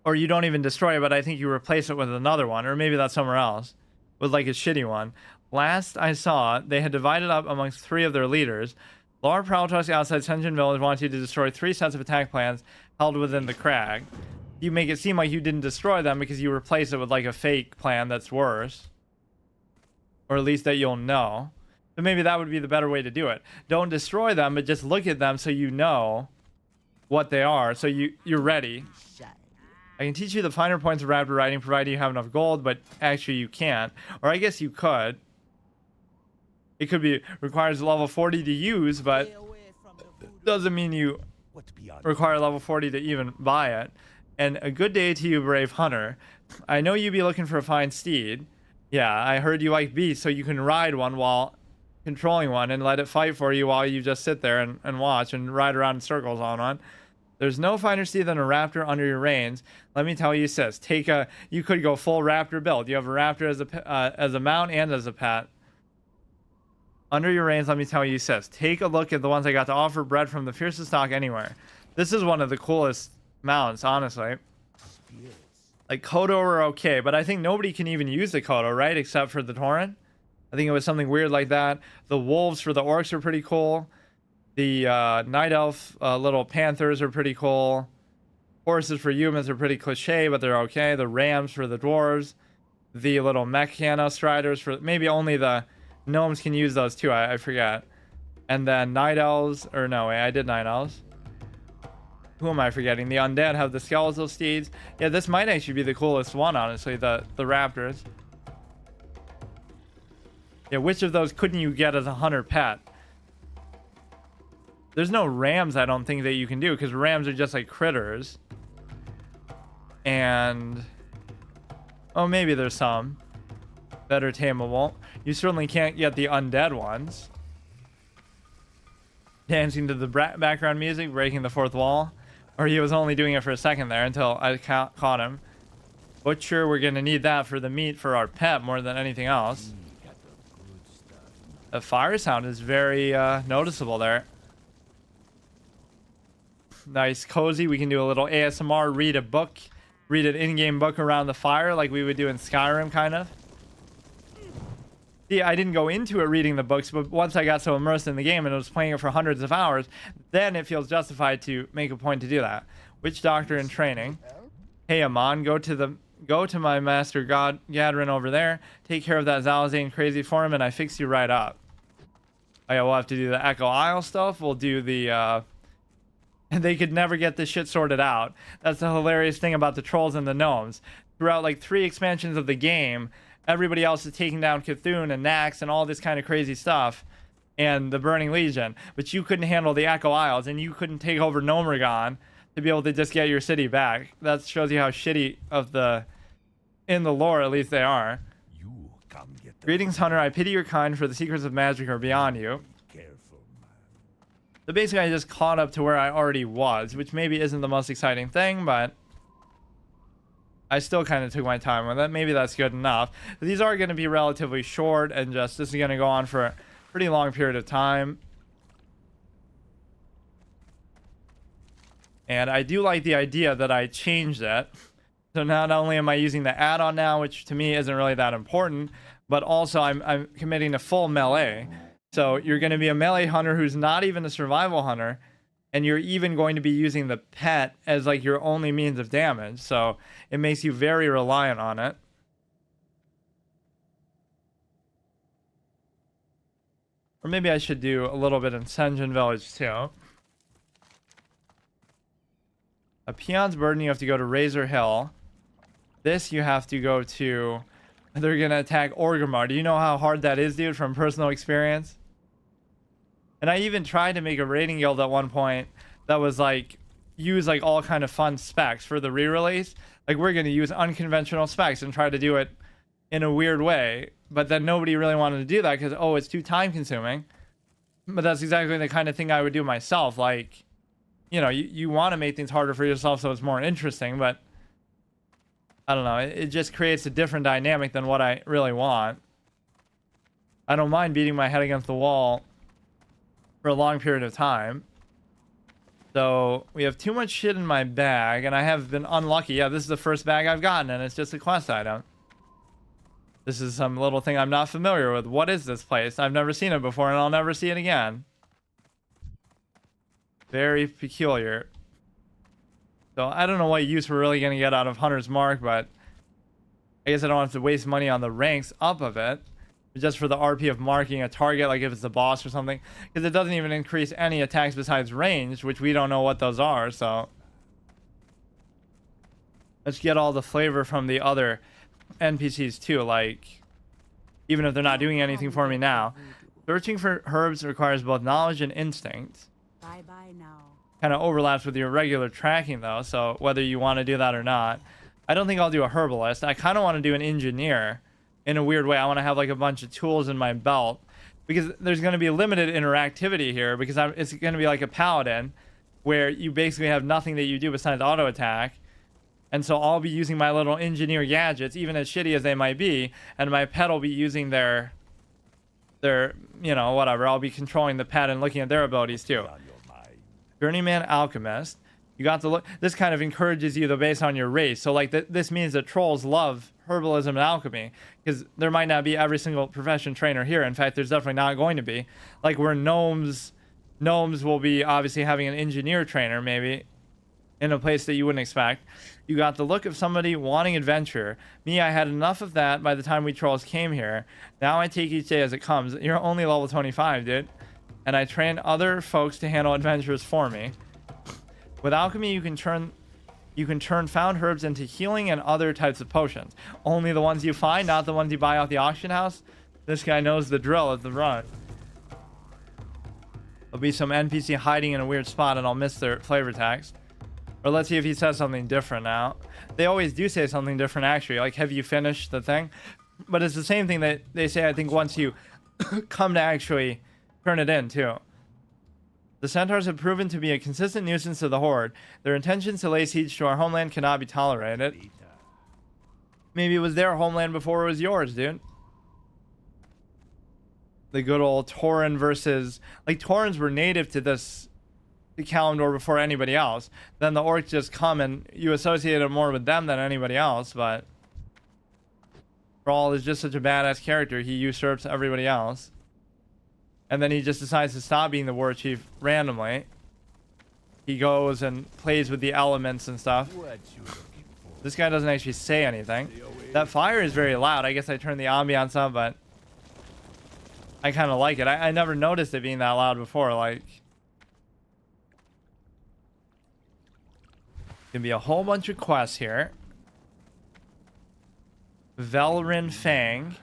Or you don't even destroy it, but I think you replace it with another one. Or maybe that's somewhere else. With like a shitty one. Last I saw, they had divided up amongst 3 of their leaders. Lord Prowltusk outside Senjin Village wants you to destroy 3 sets of attack plans held within the crag. You make it seem like you didn't destroy them because you replace it with like a fake plan that's worse. Or at least that you'll know. So maybe that would be the better way to do it. Don't destroy them, but just look at them so you know what they are, so you're ready. I can teach you the finer points of raptor riding, provided you have enough gold, but actually you can't. Or I guess you could. It could be requires level 40 to use, but doesn't mean you require level 40 to even buy it. And a good day to you, brave hunter. I know you be looking for a fine steed. Yeah, I heard you like beasts, so you can ride one while controlling one and let it fight for you while you just sit there and watch and ride around in circles on one. There's no finer steed than a raptor under your reins. Let me tell you, sis. You could go full raptor build. You have a raptor as a mount and as a pet. Under your reins, let me tell you, sis. Take a look at the ones I got to offer, bred from the fiercest stock anywhere. This is one of the coolest mounts, honestly. Like Kodo are okay, but I think nobody can even use the Kodo, right? Except for the Tauren. I think it was something weird like that. The wolves for the orcs are pretty cool. The night elf little panthers are pretty cool. Horses for humans are pretty cliche, but they're okay. The rams for the dwarves. The little mechano striders for maybe only the gnomes can use those too. I forget. And then night elves, or no, wait, I did night elves. Who am I forgetting? The undead have the skeletal steeds. Yeah, this might actually be the coolest one, honestly. The raptors. Yeah, which of those couldn't you get as a hunter pet? There's no rams, I don't think, that you can do, because rams are just like critters. And oh, maybe there's some that are tameable. You certainly can't get the undead ones. Dancing to the background music, breaking the fourth wall. Or he was only doing it for a second there until I caught him. Butcher, we're going to need that for the meat for our pet more than anything else. The fire sound is very noticeable there. Nice, cozy. We can do a little ASMR, read a book, read an in-game book around the fire like we would do in Skyrim, kind of. See, I didn't go into it reading the books, but once I got so immersed in the game and was playing it for hundreds of hours, then it feels justified to make a point to do that. Witch doctor in training. Hey, Amon, go to my master Gadrin over there. Take care of that Zalazane crazy for him, and I fix you right up. Oh, yeah, we'll have to do the Echo Isle stuff. We'll do the and they could never get this shit sorted out. That's the hilarious thing about the trolls and the gnomes. Throughout like 3 expansions of the game, everybody else is taking down Cthulhu and Nax and all this kind of crazy stuff and the Burning Legion, but you couldn't handle the Echo Isles and you couldn't take over Gnomeregan to be able to just get your city back. That shows you how shitty in the lore at least they are. Greetings, Hunter. I pity your kind, for the secrets of magic are beyond you. So basically I just caught up to where I already was, which maybe isn't the most exciting thing, but I still kind of took my time with it. Maybe that's good enough. These are going to be relatively short, and this is going to go on for a pretty long period of time. And I do like the idea that I changed it. So not only am I using the add-on now, which to me isn't really that important, but also I'm committing to full melee. So you're going to be a melee hunter who's not even a survival hunter, and you're even going to be using the pet as like your only means of damage. So it makes you very reliant on it. Or maybe I should do a little bit in Senjin Village too. A Peon's Burden, you have to go to Razor Hill. This you have to go to... They're going to attack Orgrimmar. Do you know how hard that is, dude, from personal experience? And I even tried to make a raiding guild at one point that was like, use like all kind of fun specs for the re-release. Like we're going to use unconventional specs and try to do it in a weird way. But then nobody really wanted to do that because, oh, it's too time consuming. But that's exactly the kind of thing I would do myself. Like, you know, you want to make things harder for yourself so it's more interesting, but I don't know. It just creates a different dynamic than what I really want. I don't mind beating my head against the wall for a long period of time. So we have too much shit in my bag, and I have been unlucky. Yeah, this is the first bag I've gotten, and it's just a quest item. This is some little thing I'm not familiar with. What is this place? I've never seen it before, and I'll never see it again. Very peculiar. So I don't know what use we're really going to get out of Hunter's Mark, but I guess I don't have to waste money on the ranks up of it. Just for the RP of marking a target, like if it's the boss or something. Because it doesn't even increase any attacks besides range, which we don't know what those are, so... Let's get all the flavor from the other NPCs too, like... Even if they're not doing anything for me now. Searching for herbs requires both knowledge and instinct. Bye-bye now. kind of overlaps with your regular tracking though, so whether you want to do that or not. I don't think I'll do a herbalist. I kind of want to do an engineer in a weird way. I want to have like a bunch of tools in my belt because there's going to be limited interactivity here because it's going to be like a paladin where you basically have nothing that you do besides auto attack. And so I'll be using my little engineer gadgets, even as shitty as they might be, and my pet will be using their whatever. I'll be controlling the pet and looking at their abilities too. Journeyman Alchemist. You got to look. This kind of encourages you though based on your race. So like this means that trolls love herbalism and alchemy because there might not be every single profession trainer here. In fact, there's definitely not going to be. Like where gnomes will be obviously having an engineer trainer maybe in a place that you wouldn't expect. You got the look of somebody wanting adventure. Me, I had enough of that by the time we trolls came here. Now I take each day as it comes. You're only level 25, dude. And I train other folks to handle adventures for me. With alchemy, you can turn found herbs into healing and other types of potions. Only the ones you find, not the ones you buy off the auction house. This guy knows the drill at the run. There'll be some NPC hiding in a weird spot and I'll miss their flavor text. Or let's see if he says something different now. They always do say something different actually. Like, have you finished the thing? But it's the same thing that they say, I think, once you come to actually turn it in too. The centaurs have proven to be a consistent nuisance to the Horde. Their intentions to lay siege to our homeland cannot be tolerated. Maybe it was their homeland before it was yours, dude. The good old Tauren versus... Like, Taurens were native to this... to Kalimdor before anybody else. Then the orcs just come and you associate it more with them than anybody else, but... Thrall is just such a badass character. He usurps everybody else. And then he just decides to stop being the war chief randomly. He goes and plays with the elements and stuff. This guy doesn't actually say anything. That fire is very loud. I guess I turned the ambiance up, but I kind of like it. I never noticed it being that loud before. Like, gonna be a whole bunch of quests here. Velrin Fang.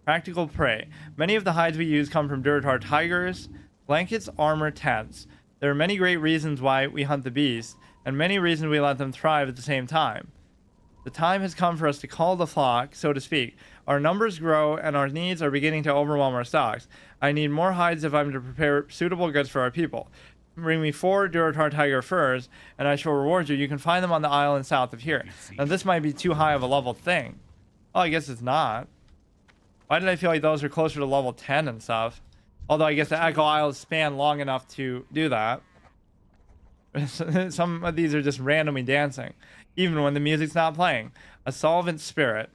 Practical prey. Many of the hides we use come from Durotar tigers, blankets, armor, tents. There are many great reasons why we hunt the beast, and many reasons we let them thrive at the same time. The time has come for us to call the flock, so to speak. Our numbers grow, and our needs are beginning to overwhelm our stocks. I need more hides if I'm to prepare suitable goods for our people. Bring me 4 Durotar tiger furs, and I shall reward you. You can find them on the island south of here. Now, this might be too high of a level thing. Oh, I guess it's not. Why did I feel like those are closer to level 10 and stuff? Although I guess the Echo Isles span long enough to do that. Some of these are just randomly dancing. Even when the music's not playing. A solvent spirit.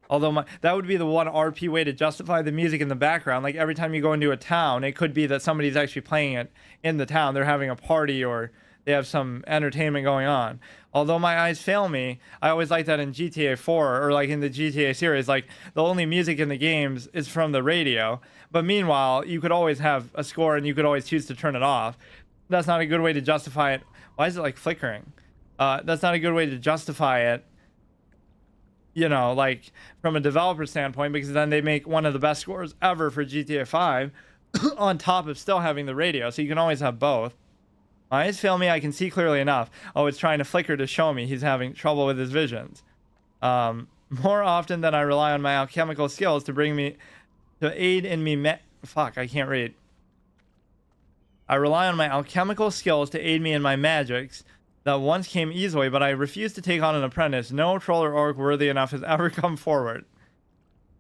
Although that would be the one RP way to justify the music in the background. Like every time you go into a town, it could be that somebody's actually playing it in the town. They're having a party or they have some entertainment going on. Although my eyes fail me, I always like that in GTA 4 or like in the GTA series. Like the only music in the games is from the radio. But meanwhile, you could always have a score and you could always choose to turn it off. That's not a good way to justify it. Why is it like flickering? That's not a good way to justify it. You know, like from a developer standpoint, because then they make one of the best scores ever for GTA 5 on top of still having the radio. So you can always have both. My eyes fail me. I can see clearly enough. Oh, it's trying to flicker to show me he's having trouble with his visions. More often than I rely on my alchemical skills to aid in me. Fuck, I can't read. I rely on my alchemical skills to aid me in my magics that once came easily, but I refuse to take on an apprentice. No troll or orc worthy enough has ever come forward.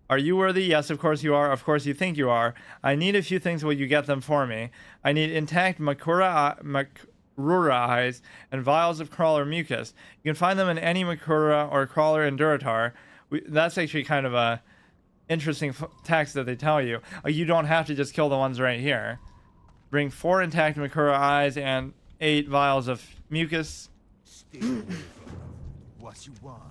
Are you worthy? Yes, of course you are. Of course you think you are. I need a few things. Will you get them for me? I need intact Makrura eyes and vials of crawler mucus. You can find them in any Makura or crawler in Durotar. That's actually kind of a interesting text that they tell you. You don't have to just kill the ones right here. Bring 4 intact Makura eyes and 8 vials of mucus. What you want?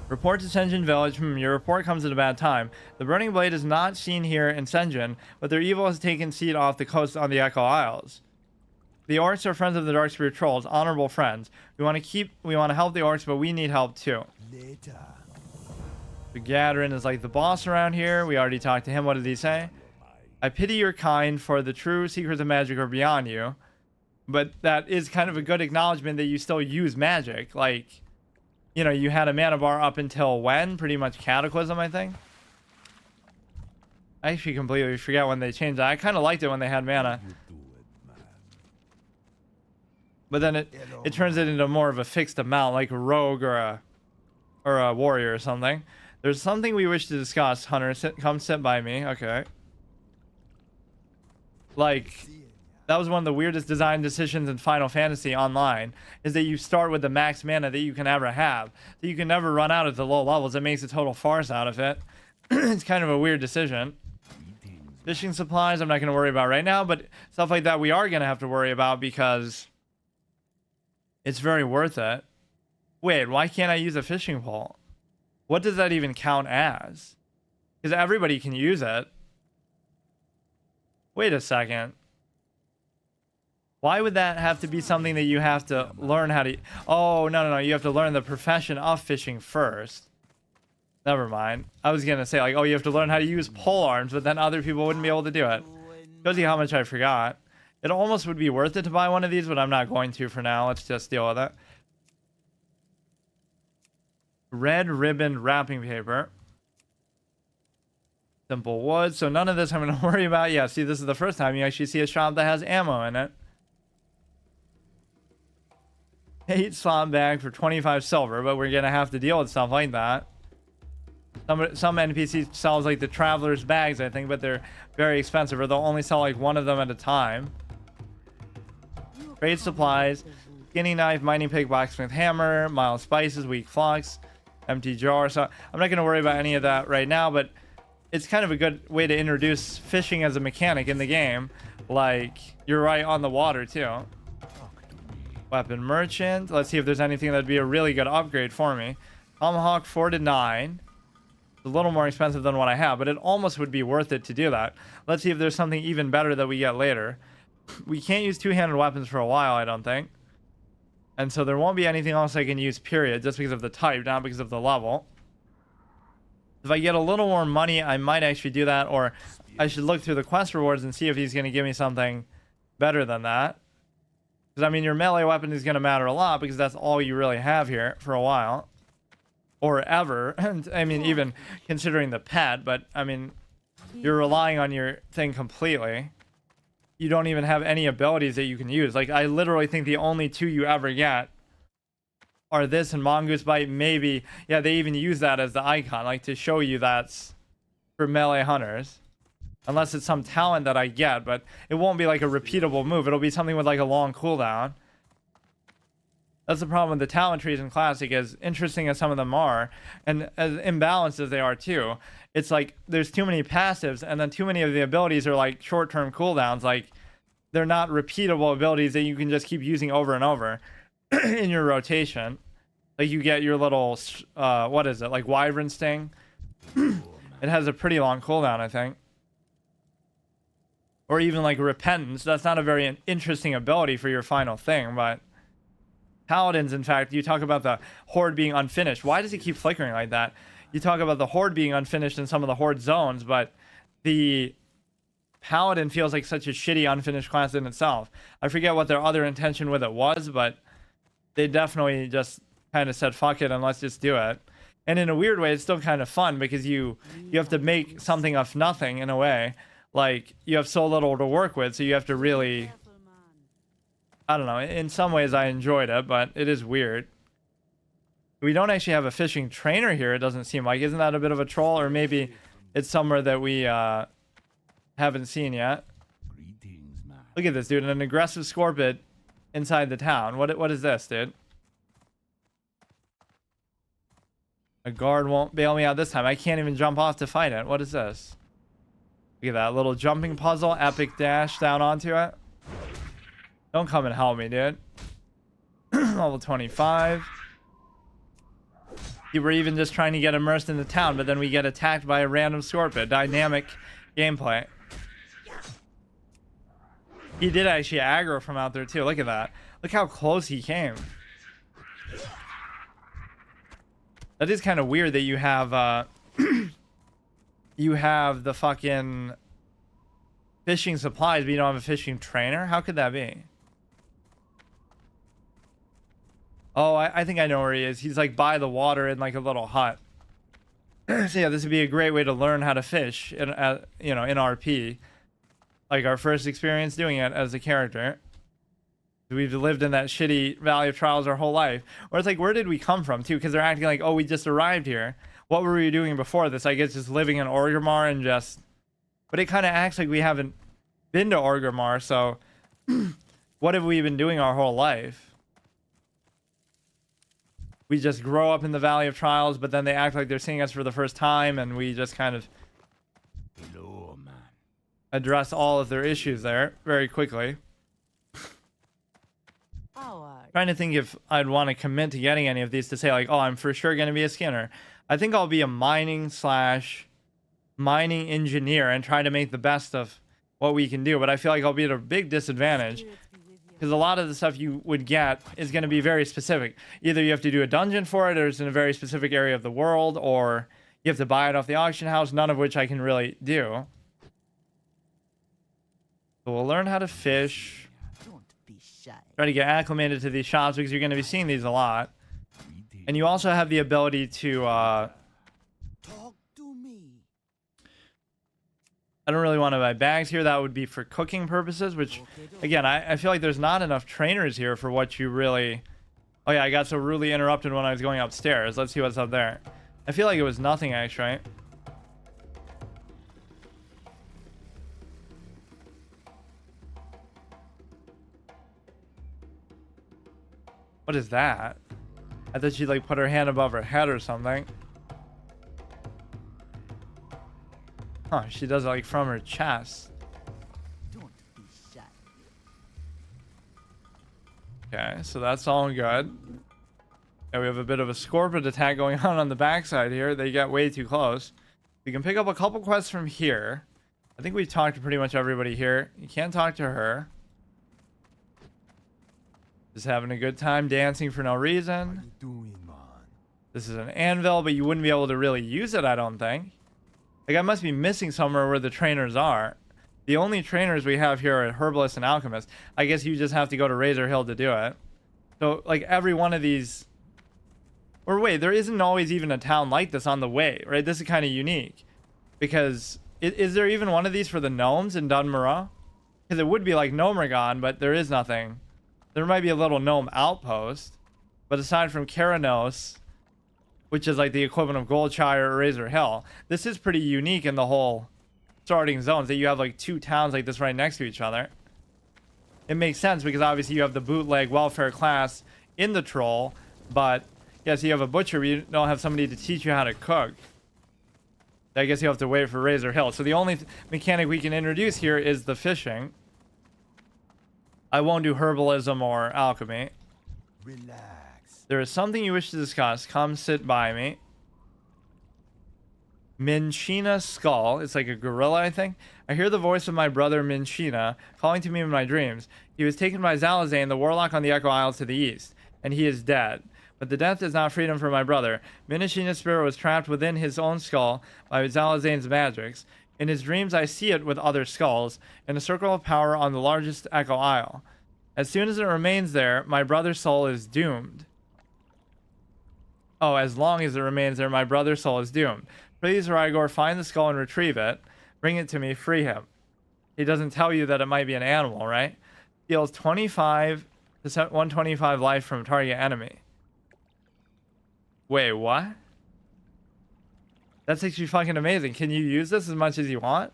Report to Senjin Village. Your report comes at a bad time. The Burning Blade is not seen here in Senjin, but their evil has taken seat off the coast on the Echo Isles. The orcs are friends of the Darkspear trolls, honorable friends. We want to help the orcs, but we need help too. Later. The Gadrin is like the boss around here. We already talked to him. What did he say? I pity your kind, for the true secrets of magic are beyond you. But that is kind of a good acknowledgement that you still use magic. Like, you know, you had a mana bar up until when? Pretty much Cataclysm, I think. I actually completely forget when they changed that. I kind of liked it when they had mana. But then it turns it into more of a fixed amount, like a rogue or a warrior or something. There's something we wish to discuss, Hunter. Come sit by me. Okay. Like, that was one of the weirdest design decisions in Final Fantasy Online, is that you start with the max mana that you can ever have. That you can never run out at the low levels. It makes a total farce out of it. It's kind of a weird decision. Fishing supplies, I'm not going to worry about right now, but stuff like that we are going to have to worry about because it's very worth it. Wait, why can't I use a fishing pole? What does that even count as? Because everybody can use it. Wait a second. Why would that have to be something that you have to learn how to... Oh, no. You have to learn the profession of fishing first. Never mind. I was going to say, like, oh, you have to learn how to use pole arms, but then other people wouldn't be able to do it. Shows you how much I forgot. It almost would be worth it to buy one of these, but I'm not going to for now. Let's just deal with it. Red ribbon wrapping paper. Simple wood. So none of this I'm going to worry about. Yeah, see, this is the first time you actually see a shop that has ammo in it. 8 slot bag for 25 silver, but we're going to have to deal with stuff like that. Some NPC sells like the traveler's bags, I think, but they're very expensive, or they'll only sell like one of them at a time. Trade supplies, skinny knife, mining pick, blacksmith hammer, mild spices, weak flux, empty jar. So I'm not going to worry about any of that right now, but it's kind of a good way to introduce fishing as a mechanic in the game. Like, you're right on the water too. Weapon merchant. Let's see if there's anything that'd be a really good upgrade for me. Tomahawk 4 to 9. A little more expensive than what I have, but it almost would be worth it to do that. Let's see if there's something even better that we get later. We can't use two-handed weapons for a while, I don't think. And so there won't be anything else I can use, period, just because of the type, not because of the level. If I get a little more money, I might actually do that, or I should look through the quest rewards and see if he's going to give me something better than that. Because, I mean, your melee weapon is going to matter a lot, because that's all you really have here for a while. Or ever. And I mean, even considering the pet, but I mean, you're relying on your thing completely. You don't even have any abilities that you can use. Like, I literally think the only two you ever get are this and Mongoose Bite. Maybe, yeah, they even use that as the icon, like to show you that's for melee hunters. Unless it's some talent that I get, but it won't be like a repeatable move. It'll be something with like a long cooldown. That's the problem with the talent trees in Classic, as interesting as some of them are, and as imbalanced as they are too. It's like there's too many passives, and then too many of the abilities are like short-term cooldowns. Like, they're not repeatable abilities that you can just keep using over and over in your rotation. Like, you get your little, what is it, like Wyvern Sting? It has a pretty long cooldown, I think. Or even like Repentance. That's not a very interesting ability for your final thing, but... Paladins, in fact, you talk about the Horde being unfinished. Why does it keep flickering like that? You talk about the Horde being unfinished in some of the Horde zones, but the Paladin feels like such a shitty unfinished class in itself. I forget what their other intention with it was, but they definitely just kind of said, fuck it, and let's just do it. And in a weird way, it's still kind of fun, because you have to make something of nothing, in a way. Like, you have so little to work with, so you have to really... I don't know, in some ways I enjoyed it, but it is weird. We don't actually have a fishing trainer here, it doesn't seem like. Isn't that a bit of a troll? Or maybe it's somewhere that we haven't seen yet. Look at this, dude, an aggressive scorpion inside the town. What is this, dude? A guard won't bail me out this time. I can't even jump off to fight it. What is this? Look at that little jumping puzzle, epic dash down onto it. Don't come and help me, dude. Level 25. You were even just trying to get immersed in the town, but then we get attacked by a random scorpion. Dynamic gameplay. He did actually aggro from out there too. Look at that. Look how close he came. That is kind of weird that you have you have the fucking fishing supplies, but you don't have a fishing trainer. How could that be? Oh, I think I know where he is. He's like by the water in like a little hut. So yeah, this would be a great way to learn how to fish in, you know, in RP. Like our first experience doing it as a character. We've lived in that shitty Valley of Trials our whole life. Or it's like, where did we come from too? Because they're acting like, oh, we just arrived here. What were we doing before this? I guess just living in Orgrimmar and just... But it kind of acts like we haven't been to Orgrimmar, so... What have we been doing our whole life? We just grow up in the Valley of Trials, but then they act like they're seeing us for the first time, and we just kind of... Hello, man. Address all of their issues there very quickly. Trying to think if I'd want to commit to getting any of these to say like, oh, I'm for sure going to be a skinner. I think I'll be a mining engineer and try to make the best of what we can do. But I feel like I'll be at a big disadvantage because a lot of the stuff you would get is going to be very specific. Either you have to do a dungeon for it, or it's in a very specific area of the world, or you have to buy it off the auction house, none of which I can really do. So we'll learn how to fish. Try to get acclimated to these shops because you're going to be seeing these a lot. And you also have the ability to... Talk to me. I don't really want to buy bags here. That would be for cooking purposes, which, again, I feel like there's not enough trainers here for what you really... Oh yeah, I got so rudely interrupted when I was going upstairs. Let's see what's up there. I feel like it was nothing, actually. What is that? I thought she like put her hand above her head or something. Huh, she does it like from her chest. Don't be shy. Okay, so that's all good. Yeah, we have a bit of a scorpion attack going on the backside here. They get way too close. We can pick up a couple quests from here. I think we've talked to pretty much everybody here. You can't talk to her. Just having a good time dancing for no reason. What you doing, man? This is an anvil, but you wouldn't be able to really use it, I don't think. Like, I must be missing somewhere where the trainers are. The only trainers we have here are Herbalists and Alchemists. I guess you just have to go to Razor Hill to do it. So, like, every one of these... Or wait, there isn't always even a town like this on the way, right? This is kind of unique. Because, is there even one of these for the gnomes in Dunmurrow? Because it would be like Gnomeregan, but there is nothing. There might be a little gnome outpost, but aside from Keranos, which is like the equivalent of Goldshire or Razor Hill, this is pretty unique in the whole starting zones that you have like two towns like this right next to each other. It makes sense because obviously you have the bootleg welfare class in the troll, but yes, you have a butcher, but you don't have somebody to teach you how to cook. I guess you have to wait for Razor Hill. So the only mechanic we can introduce here is the fishing. I won't do herbalism or alchemy. Relax. There is something you wish to discuss. Come sit by me. Minchina Skull. It's like a gorilla, I think. I hear the voice of my brother Minchina calling to me in my dreams. He was taken by Zalazane, the warlock on the Echo Isles to the east, and he is dead. But the death is not freedom for my brother. Minchina's spirit was trapped within his own skull by Zalazane's magics. In his dreams, I see it with other skulls, in a circle of power on the largest Echo Isle. As soon as it remains there, my brother's soul is doomed. Oh, as long as it remains there, my brother's soul is doomed. Please, Rygor, find the skull and retrieve it. Bring it to me, free him. He doesn't tell you that it might be an animal, right? Deals 25%, 125 life from target enemy. Wait, what? That's actually fucking amazing. Can you use this as much as you want?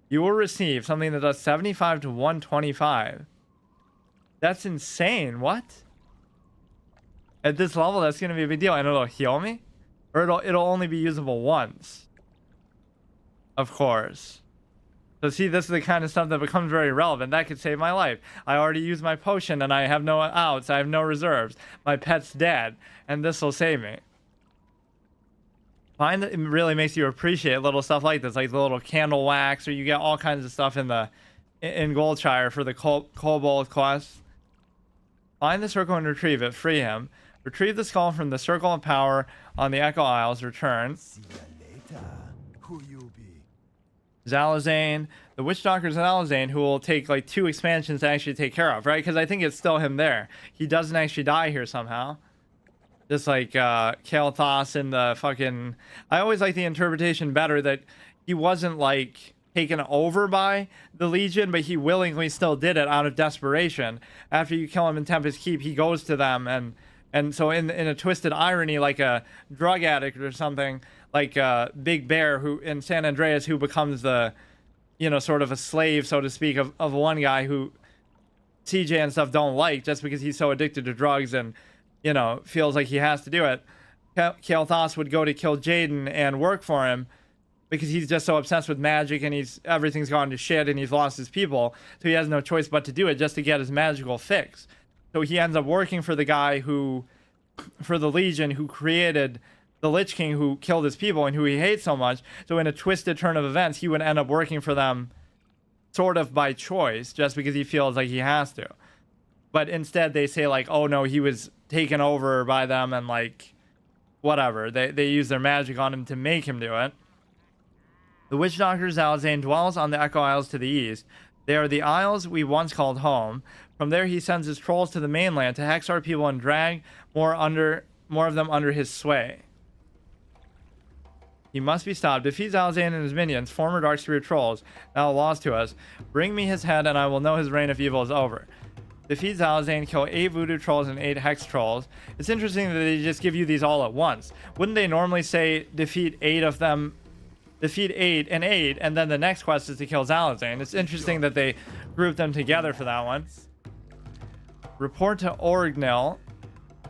You will receive something that does 75 to 125. That's insane. What? At this level, that's going to be a big deal. And it'll heal me? Or it'll only be usable once. Of course. So see, this is the kind of stuff that becomes very relevant. That could save my life. I already used my potion and I have no outs. I have no reserves. My pet's dead. And this will save me. Find that it really makes you appreciate little stuff like this, like the little candle wax, or you get all kinds of stuff in Goldshire for the Kobold quest. Find the circle and retrieve it. Free him. Retrieve the skull from the circle of power on the Echo Isles. Return. See ya later. Who you be? Zalazane, the Witch Doctor Zalazane, who will take like 2 expansions to actually take care of, right? Because I think it's still him there. He doesn't actually die here somehow. Just like Kael'thas in the fucking... I always like the interpretation better that he wasn't like taken over by the Legion, but he willingly still did it out of desperation. After you kill him in Tempest Keep, he goes to them, and so in a twisted irony, like a drug addict or something, like Big Bear who in San Andreas, who becomes the, you know, sort of a slave, so to speak, of one guy who CJ and stuff don't like just because he's so addicted to drugs and, you know, feels like he has to do it. Kael'thas would go to kill Jaden and work for him because he's just so obsessed with magic and everything's gone to shit and he's lost his people, so he has no choice but to do it just to get his magical fix. So he ends up working for the guy for the Legion, who created the Lich King, who killed his people and who he hates so much. So in a twisted turn of events, he would end up working for them sort of by choice, just because he feels like he has to. But instead they say like, oh no, he was taken over by them and like whatever. They use their magic on him to make him do it. The Witch Doctor Zalazane dwells on the Echo Isles to the east. They are the isles we once called home. From there he sends his trolls to the mainland to hex our people and drag more of them under his sway. He must be stopped. Defeat Zalazane and his minions, former Darkspear trolls, now lost to us. Bring me his head and I will know his reign of evil is over. Defeat Zalazane, kill 8 voodoo trolls and 8 hex trolls. It's interesting that they just give you these all at once. Wouldn't they normally say defeat 8 of them, defeat 8 and 8, and then the next quest is to kill Zalazane? It's interesting that they group them together for that one. Report to Orgnil.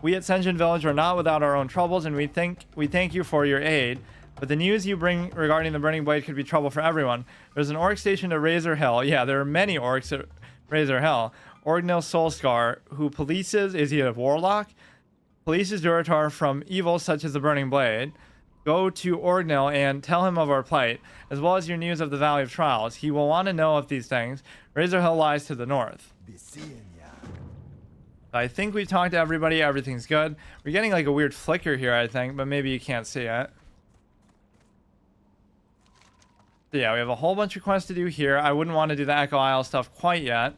We at Sen'jin Village are not without our own troubles, and we thank you for your aid. But the news you bring regarding the Burning Blade could be trouble for everyone. There's an orc station to Razor Hill. Yeah, there are many orcs at Razor Hill. Orgnil Soulscar, who polices, is he a warlock? Polices Duratar from evils such as the Burning Blade. Go to Orgnil and tell him of our plight, as well as your news of the Valley of Trials. He will want to know of these things. Razor Hill lies to the north. Be seeing ya. I think we've talked to everybody. Everything's good. We're getting like a weird flicker here, I think, but maybe you can't see it. So yeah, we have a whole bunch of quests to do here. I wouldn't want to do the Echo Isle stuff quite yet,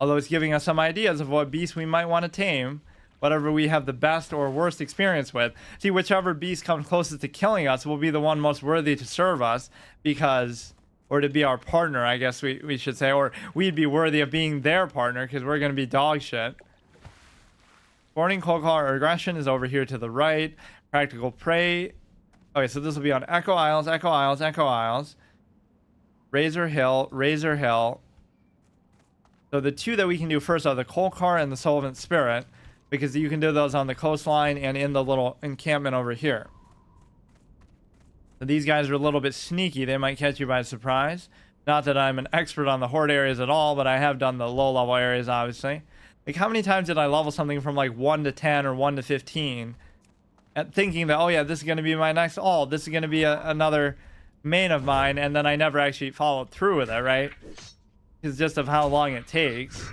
although it's giving us some ideas of what beasts we might want to tame, whatever we have the best or worst experience with. See, whichever beast comes closest to killing us will be the one most worthy to serve us, because, or to be our partner, I guess we should say, or we'd be worthy of being their partner because we're going to be dog shit. Sporting Coldclaw Aggression is over here to the right. Practical Prey. Okay, so this will be on Echo Isles, Echo Isles, Echo Isles. Razor Hill, Razor Hill. So the two that we can do first are the Coldclaw and the Solvent Spirit, because you can do those on the coastline and in the little encampment over here. So these guys are a little bit sneaky. They might catch you by surprise. Not that I'm an expert on the Horde areas at all, but I have done the low-level areas, obviously. Like, how many times did I level something from like 1 to 10 or 1 to 15 and thinking that, oh yeah, this is going to be my next ult, this is going to be another main of mine, and then I never actually followed through with it, right? It's just of how long it takes.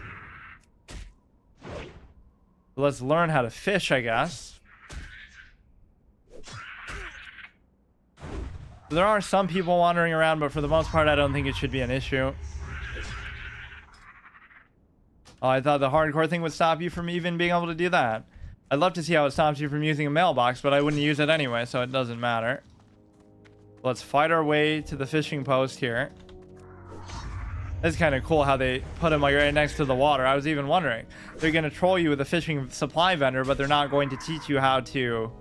Let's learn how to fish, I guess. There are some people wandering around, but for the most part, I don't think it should be an issue. Oh, I thought the hardcore thing would stop you from even being able to do that. I'd love to see how it stops you from using a mailbox, but I wouldn't use it anyway, so it doesn't matter. Let's fight our way to the fishing post here. It's kind of cool how they put him like right next to the water. I was even wondering, they're going to troll you with a fishing supply vendor, but they're not going to teach you how to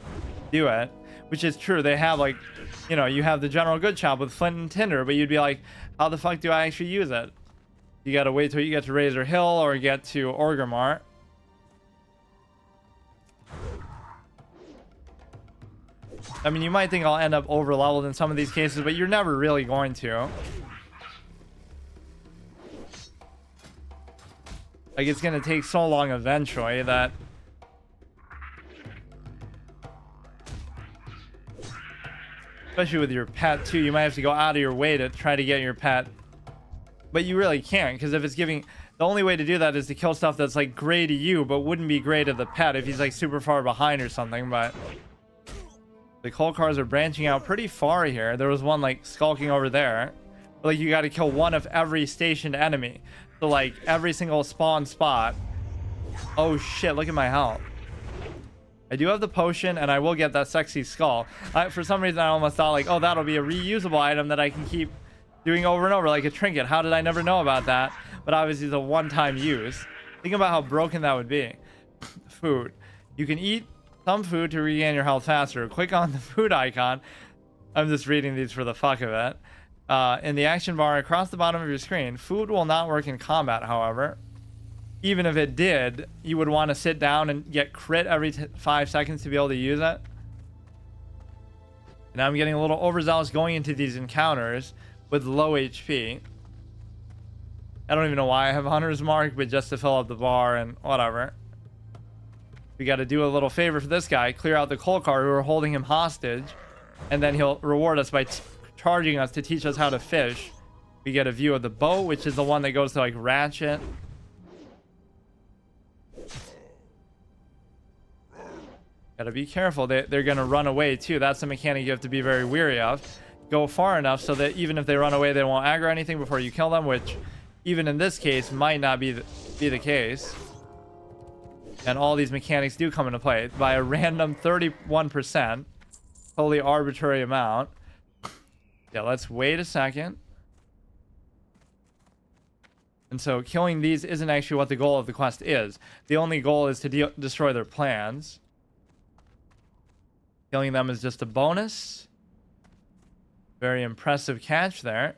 do it, which is true. They have like, you know, you have the general good shop with flint and tinder, but you'd be like, how the fuck do I actually use it? You got to wait till you get to Razor Hill or get to Orgrimmar. I mean, you might think I'll end up over leveled in some of these cases, but you're never really going to. Like, it's going to take so long eventually that... Especially with your pet, too. You might have to go out of your way to try to get your pet. But you really can't, because if it's giving... The only way to do that is to kill stuff that's, like, gray to you, but wouldn't be gray to the pet if he's, like, super far behind or something, but... The coal cars are branching out pretty far here. There was one, like, skulking over there. Like, you got to kill one of every stationed enemy. So, like, every single spawn spot. Oh, shit. Look at my health. I do have the potion, and I will get that sexy skull. For some reason, I almost thought, like, oh, that'll be a reusable item that I can keep doing over and over, like a trinket. How did I never know about that? But obviously, it's a one-time use. Think about how broken that would be. Food. You can eat some food to regain your health faster. Click on the food icon. I'm just reading these for the fuck of it. In the action bar across the bottom of your screen. Food will not work in combat, however. Even if it did, you would want to sit down and get crit every 5 seconds to be able to use it. Now I'm getting a little overzealous going into these encounters with low HP. I don't even know why I have Hunter's Mark, but just to fill up the bar and whatever. We got to do a little favor for this guy. Clear out the Kolkar who are holding him hostage. And then he'll reward us by charging us to teach us how to fish. We get a view of the boat, which is the one that goes to like Ratchet. Gotta be careful. They're gonna run away too. That's the mechanic you have to be very wary of. Go far enough so that even if they run away, they won't aggro anything before you kill them, which even in this case might not be the case. And all these mechanics do come into play by a random 31%. Totally arbitrary amount. Yeah, let's wait a second. And so killing these isn't actually what the goal of the quest is. The only goal is to destroy their plans. Killing them is just a bonus. Very impressive catch there.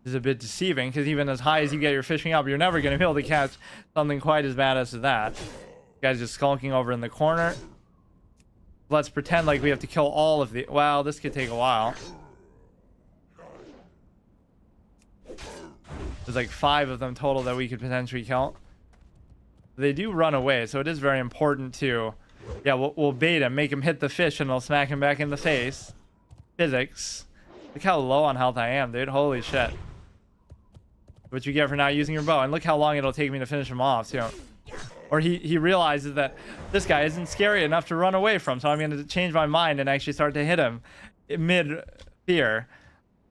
This is a bit deceiving because even as high as you get your fishing up, you're never going to be able to catch something quite as bad as that. Guy's just skulking over in the corner. Let's pretend like we have to kill all of the... Wow, this could take a while. There's like 5 of them total that we could potentially kill. They do run away, so it is very important to... Yeah, we'll bait him, make him hit the fish, and we'll smack him back in the face. Physics. Look how low on health I am, dude. Holy shit. What you get for not using your bow. And look how long it'll take me to finish him off, too. Or he realizes that this guy isn't scary enough to run away from, so I'm going to change my mind and actually start to hit him mid-fear.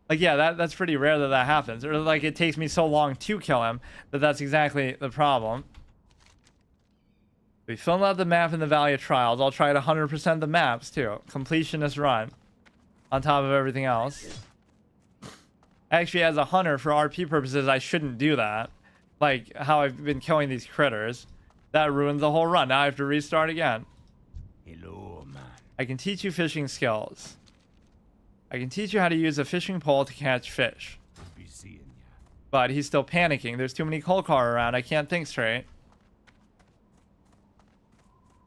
Like, yeah, that's pretty rare that happens. Or, like, it takes me so long to kill him that that's exactly the problem. We filled out the map in the Valley of Trials. I'll try to 100% the maps, too. Completionist run. On top of everything else. Actually, as a hunter, for RP purposes, I shouldn't do that. Like, how I've been killing these critters. That ruins the whole run. Now I have to restart again. Hello, man. I can teach you fishing skills. I can teach you how to use a fishing pole to catch fish. Be seeing ya. But he's still panicking. There's too many Kolkar around. I can't think straight.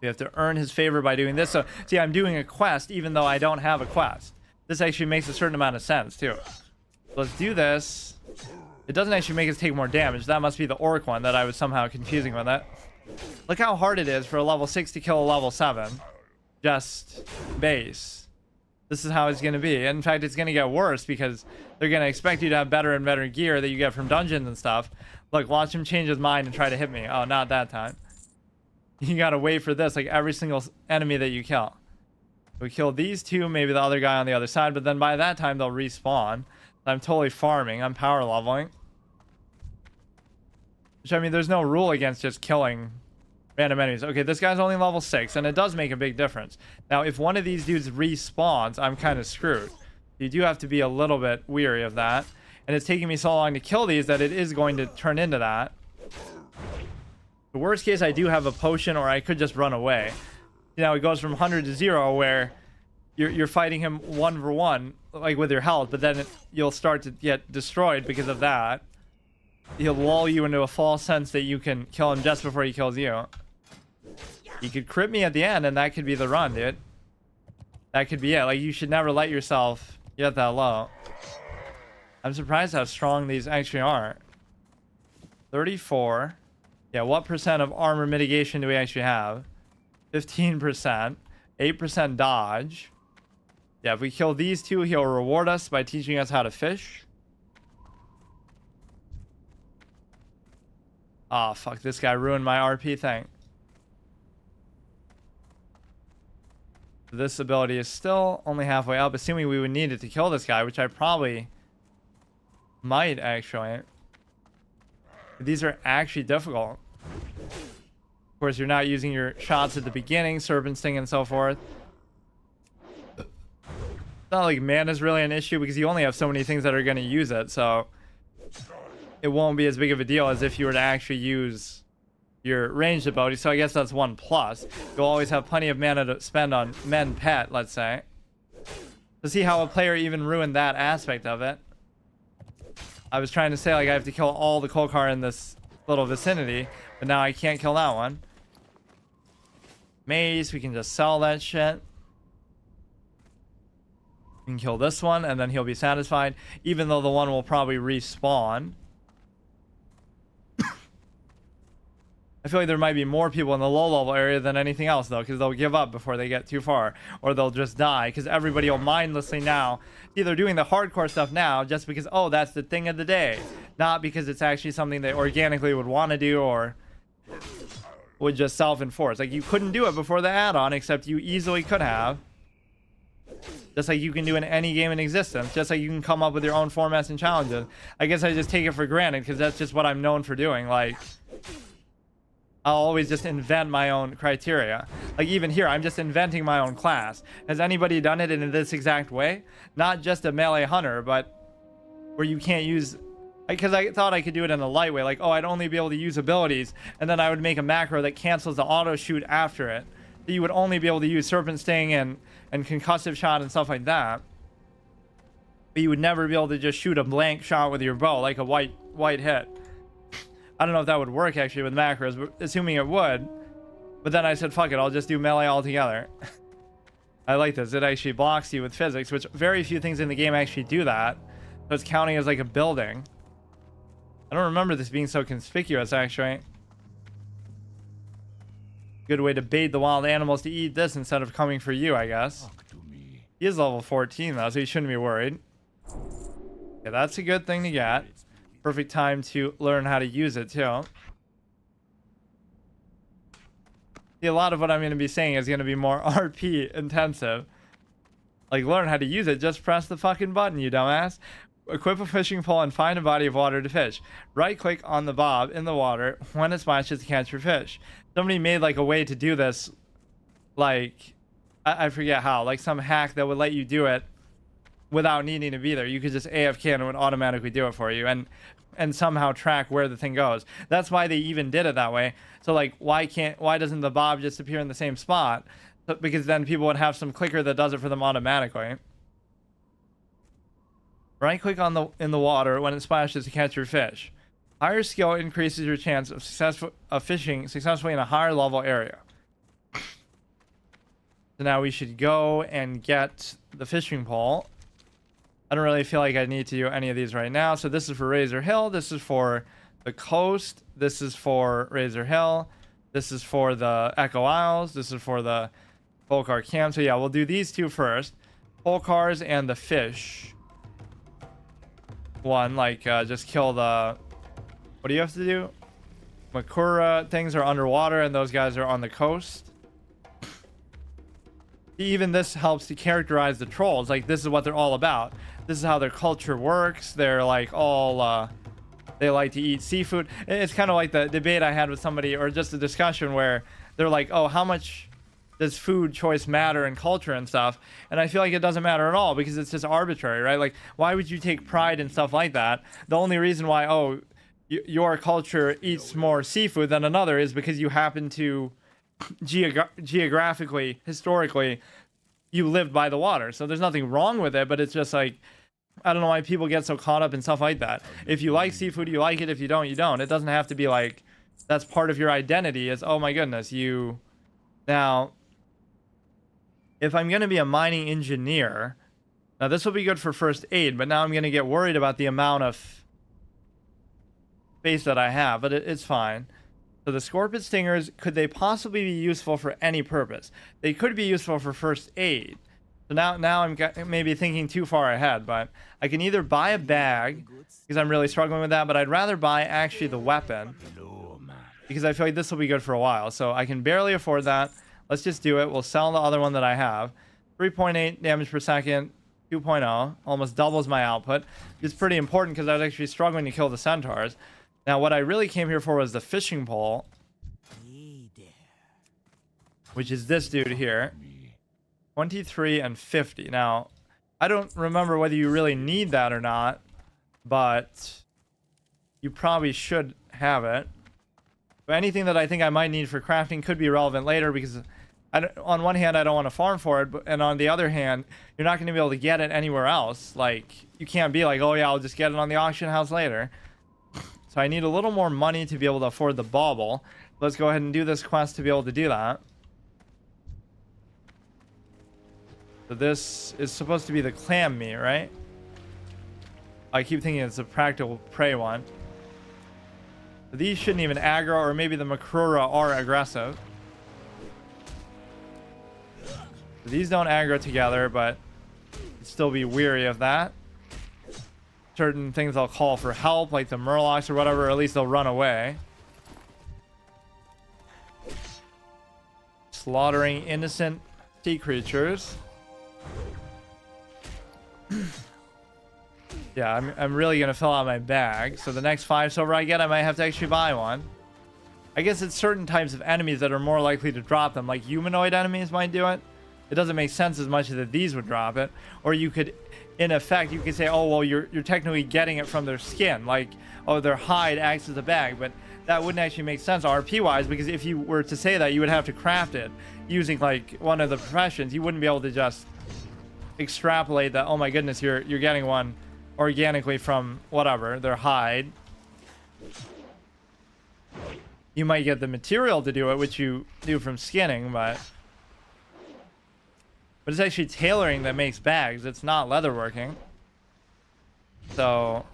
We have to earn his favor by doing this. So, see, I'm doing a quest even though I don't have a quest. This actually makes a certain amount of sense, too. Let's do this. It doesn't actually make us take more damage. That must be the orc one that I was somehow confusing with it. Look how hard it is for a level 6 to kill a level 7. Just base. This is how it's going to be. In fact, it's going to get worse because they're going to expect you to have better and better gear that you get from dungeons and stuff. Look, watch him change his mind and try to hit me. Oh, not that time. You got to wait for this, like every single enemy that you kill. We kill these two, maybe the other guy on the other side, but then by that time they'll respawn. I'm totally farming. I'm power leveling. Which, I mean, there's no rule against just killing random enemies. Okay, this guy's only level 6, and it does make a big difference. Now, if one of these dudes respawns, I'm kind of screwed. You do have to be a little bit weary of that. And it's taking me so long to kill these that it is going to turn into that. The worst case, I do have a potion, or I could just run away. You know, it goes from 100 to 0, where you're fighting him 1v1, like with your health, but then you'll start to get destroyed because of that. He'll lull you into a false sense that you can kill him just before he kills you. He could crit me at the end, and that could be the run, dude. That could be it. Like, you should never let yourself get that low. I'm surprised how strong these actually are. 34. Yeah, what percent of armor mitigation do we actually have? 15%. 8% dodge. Yeah, if we kill these two, he'll reward us by teaching us how to fish. Oh, fuck. This guy ruined my RP thing. This ability is still only halfway up, assuming we would need it to kill this guy, which I probably Might, actually. These are actually difficult. Of course, you're not using your shots at the beginning, Serpent Sting and so forth. It's not like mana is really an issue because you only have so many things that are going to use it, so it won't be as big of a deal as if you were to actually use your ranged ability. So I guess that's one plus. You'll always have plenty of mana to spend on Men Pet, let's say. To see how a player even ruined that aspect of it. I was trying to say, like, I have to kill all the Kolkar in this little vicinity, but now I can't kill that one. Mace, we can just sell that shit. We can kill this one, and then he'll be satisfied, even though the one will probably respawn. I feel like there might be more people in the low level area than anything else, though, because they'll give up before they get too far, or they'll just die, because everybody will mindlessly now either doing the hardcore stuff now just because, oh, that's the thing of the day, not because it's actually something they organically would want to do or would just self-enforce. Like, you couldn't do it before the add-on, except you easily could have. Just like you can do in any game in existence, just like you can come up with your own formats and challenges. I guess I just take it for granted because that's just what I'm known for doing. Like, I'll always just invent my own criteria. Like, even here, I'm just inventing my own class. Has anybody done it in this exact way? Not just a melee hunter, but where you can't use... Because I thought I could do it in a light way. Like, oh, I'd only be able to use abilities, and then I would make a macro that cancels the auto shoot after it. So you would only be able to use Serpent Sting and Concussive Shot and stuff like that. But you would never be able to just shoot a blank shot with your bow, like a white hit. I don't know if that would work actually with macros, but assuming it would. But then I said, fuck it, I'll just do melee altogether. I like this. It actually blocks you with physics, which very few things in the game actually do that. So it's counting as like a building. I don't remember this being so conspicuous, actually. Good way to bait the wild animals to eat this instead of coming for you, I guess. He is level 14, though, so he shouldn't be worried. Yeah, that's a good thing to get. Perfect time to learn how to use it, too. See, a lot of what I'm going to be saying is going to be more RP intensive. Like, learn how to use it. Just press the fucking button, you dumbass. Equip a fishing pole and find a body of water to fish. Right click on the bob in the water when it splashes to catch your fish. Somebody made like a way to do this, like, I forget how, like some hack that would let you do it without needing to be there. You could just AFK and it would automatically do it for you and somehow track where the thing goes. That's why they even did it that way. So like, why doesn't the bob just appear in the same spot? Because then people would have some clicker that does it for them automatically. Right click on in the water when it splashes to catch your fish. Higher skill increases your chance of fishing successfully in a higher level area. So now we should go and get the fishing pole. I don't really feel like I need to do any of these right now. So this is for Razor Hill. This is for the coast. This is for Razor Hill. This is for the Echo Isles. This is for the Kolkar camp. So yeah, we'll do these two first. Kolkars and the fish. One, like, just kill the... What do you have to do? Makura things are underwater and those guys are on the coast. Even this helps to characterize the trolls. Like, this is what they're all about. This is how their culture works. They're like all they like to eat seafood. It's kind of like the debate I had with somebody, or just a discussion where they're like, oh, how much does food choice matter in culture and stuff? And I feel like it doesn't matter at all because it's just arbitrary, right? Like, why would you take pride in stuff like that? The only reason why, oh, your culture eats more seafood than another is because you happen to geographically, historically, you lived by the water. So there's nothing wrong with it, but it's just like, I don't know why people get so caught up in stuff like that. If you like seafood, you like it. If you don't, you don't. It doesn't have to be like, that's part of your identity. Is, oh my goodness, you... Now, if I'm going to be a mining engineer, now this will be good for first aid, but now I'm going to get worried about the amount of space that I have, but it's fine. So the scorpion stingers, could they possibly be useful for any purpose? They could be useful for first aid. So now I'm maybe thinking too far ahead, but I can either buy a bag, because I'm really struggling with that, but I'd rather buy actually the weapon, because I feel like this will be good for a while. So I can barely afford that. Let's just do it. We'll sell the other one that I have. 3.8 damage per second. 2.0, almost doubles my output. It's pretty important because I was actually struggling to kill the centaurs. Now, what I really came here for was the fishing pole, which is this dude here. 23 and 50. Now, I don't remember whether you really need that or not, but you probably should have it. But anything that I think I might need for crafting could be relevant later, because on one hand, I don't want to farm for it, and on the other hand, you're not going to be able to get it anywhere else. Like, you can't be like, oh yeah, I'll just get it on the auction house later. So I need a little more money to be able to afford the bauble. Let's go ahead and do this quest to be able to do that. So this is supposed to be the clam meat, right? I keep thinking it's a practical prey one. So these shouldn't even aggro, or maybe the Makrura are aggressive. So these don't aggro together, but you'd still be weary of that. Certain things they'll call for help, like the Murlocs or whatever, or at least they'll run away. Slaughtering innocent sea creatures. Yeah, I'm really gonna fill out my bag. So the next 5 silver I get, I might have to actually buy one. I guess it's certain types of enemies that are more likely to drop them, like humanoid enemies might do it. It doesn't make sense as much that these would drop it. Or you could, in effect, you could say, oh well, you're technically getting it from their skin, like, oh, their hide acts as a bag, but that wouldn't actually make sense RP wise, because if you were to say that, you would have to craft it using like one of the professions. You wouldn't be able to just extrapolate that, oh my goodness, you're getting one organically from whatever, their hide. You might get the material to do it, which you do from skinning, but it's actually tailoring that makes bags. It's not leatherworking. So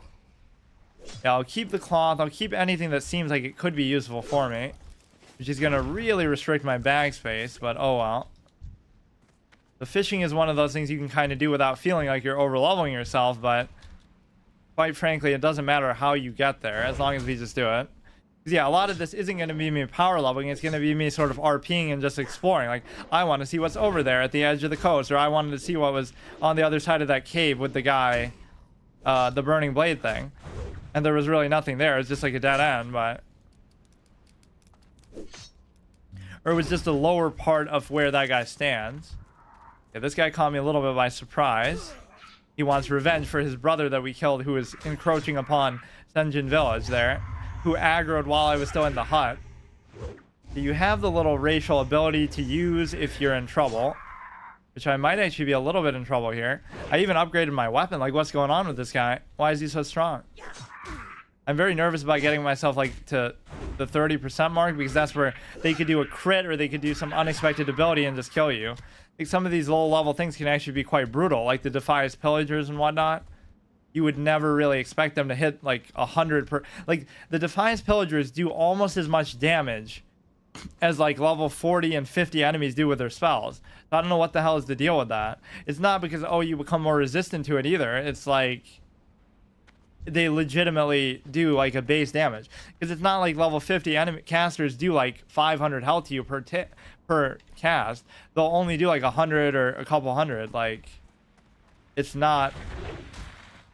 yeah, I'll keep the cloth. I'll keep anything that seems like it could be useful for me, which is going to really restrict my bag space, but oh well. The fishing is one of those things you can kind of do without feeling like you're over-leveling yourself, but quite frankly, it doesn't matter how you get there, as long as we just do it. Because yeah, a lot of this isn't going to be me power leveling, it's going to be me sort of RPing and just exploring. Like, I want to see what's over there at the edge of the coast, or I wanted to see what was on the other side of that cave with the guy, the burning blade thing. And there was really nothing there, it's just like a dead end, but... Or it was just a lower part of where that guy stands. Yeah, this guy caught me a little bit by surprise. He wants revenge for his brother that we killed, who was encroaching upon Senjin village there, who aggroed while I was still in the hut. You have the little racial ability to use if you're in trouble, which I might actually be a little bit in trouble here. I even upgraded my weapon. Like, what's going on with this guy? Why is he so strong? I'm very nervous about getting myself like to the 30% mark, because that's where they could do a crit or they could do some unexpected ability and just kill you. Like, some of these low level things can actually be quite brutal, like the Defias Pillagers and whatnot. You would never really expect them to hit like 100 per... Like, the Defias Pillagers do almost as much damage as like level 40 and 50 enemies do with their spells. So I don't know what the hell is the deal with that. It's not because, oh, you become more resistant to it either. It's like they legitimately do like a base damage, because it's not like level 50 enemy casters do like 500 health to you per cast. They'll only do like 100 or a couple hundred. Like, it's not...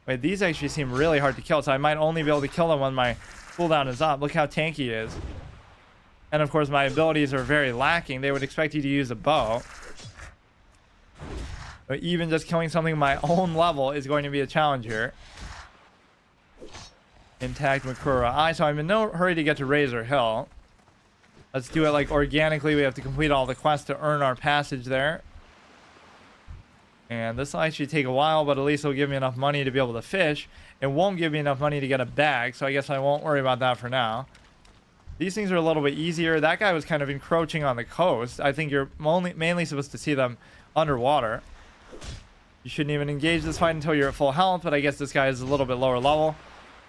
Wait, these actually seem really hard to kill, so I might only be able to kill them when my cooldown is up. Look how tanky he is. And of course my abilities are very lacking. They would expect you to use a bow, but even just killing something my own level is going to be a challenge here. Intact Makura Eye. So I'm in no hurry to get to Razor Hill. Let's do it like organically. We have to complete all the quests to earn our passage there. And this will actually take a while, but at least it'll give me enough money to be able to fish. It won't give me enough money to get a bag, so I guess I won't worry about that for now. These things are a little bit easier. That guy was kind of encroaching on the coast. I think you're mainly supposed to see them underwater. You shouldn't even engage this fight until you're at full health, but I guess this guy is a little bit lower level.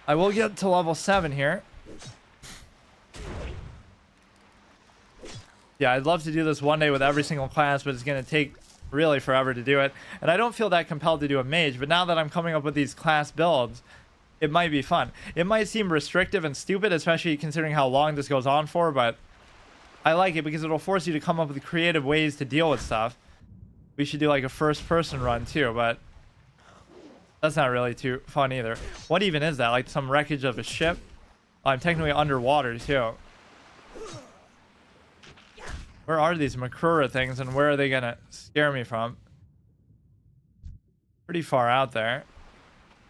I will get to level 7 here. Yeah, I'd love to do this one day with every single class, but it's going to take really forever to do it. And I don't feel that compelled to do a mage, but now that I'm coming up with these class builds, it might be fun. It might seem restrictive and stupid, especially considering how long this goes on for, but I like it because it'll force you to come up with creative ways to deal with stuff. We should do like a first person run too, but That's not really too fun either. What even is that? Like some wreckage of a ship? Oh, I'm technically underwater too. Where are these Makura things and where are they gonna scare me from? Pretty far out there.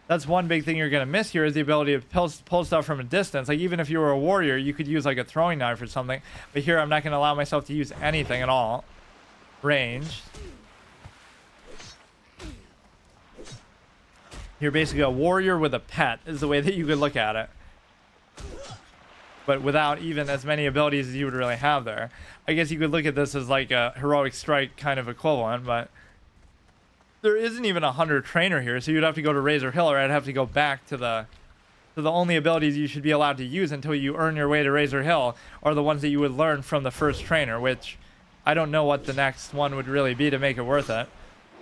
That's one big thing you're gonna miss here is the ability to pull stuff from a distance. Like even if you were a warrior, you could use like a throwing knife or something. But here I'm not gonna allow myself to use anything at all. Ranged. You're basically a warrior with a pet is the way that you could look at it. But without even as many abilities as you would really have there. I guess you could look at this as like a heroic strike kind of equivalent, but there isn't even a hunter trainer here, so you'd have to go to Razor Hill, or I'd have to go back to the only abilities you should be allowed to use until you earn your way to Razor Hill are the ones that you would learn from the first trainer, which I don't know what the next one would really be to make it worth it.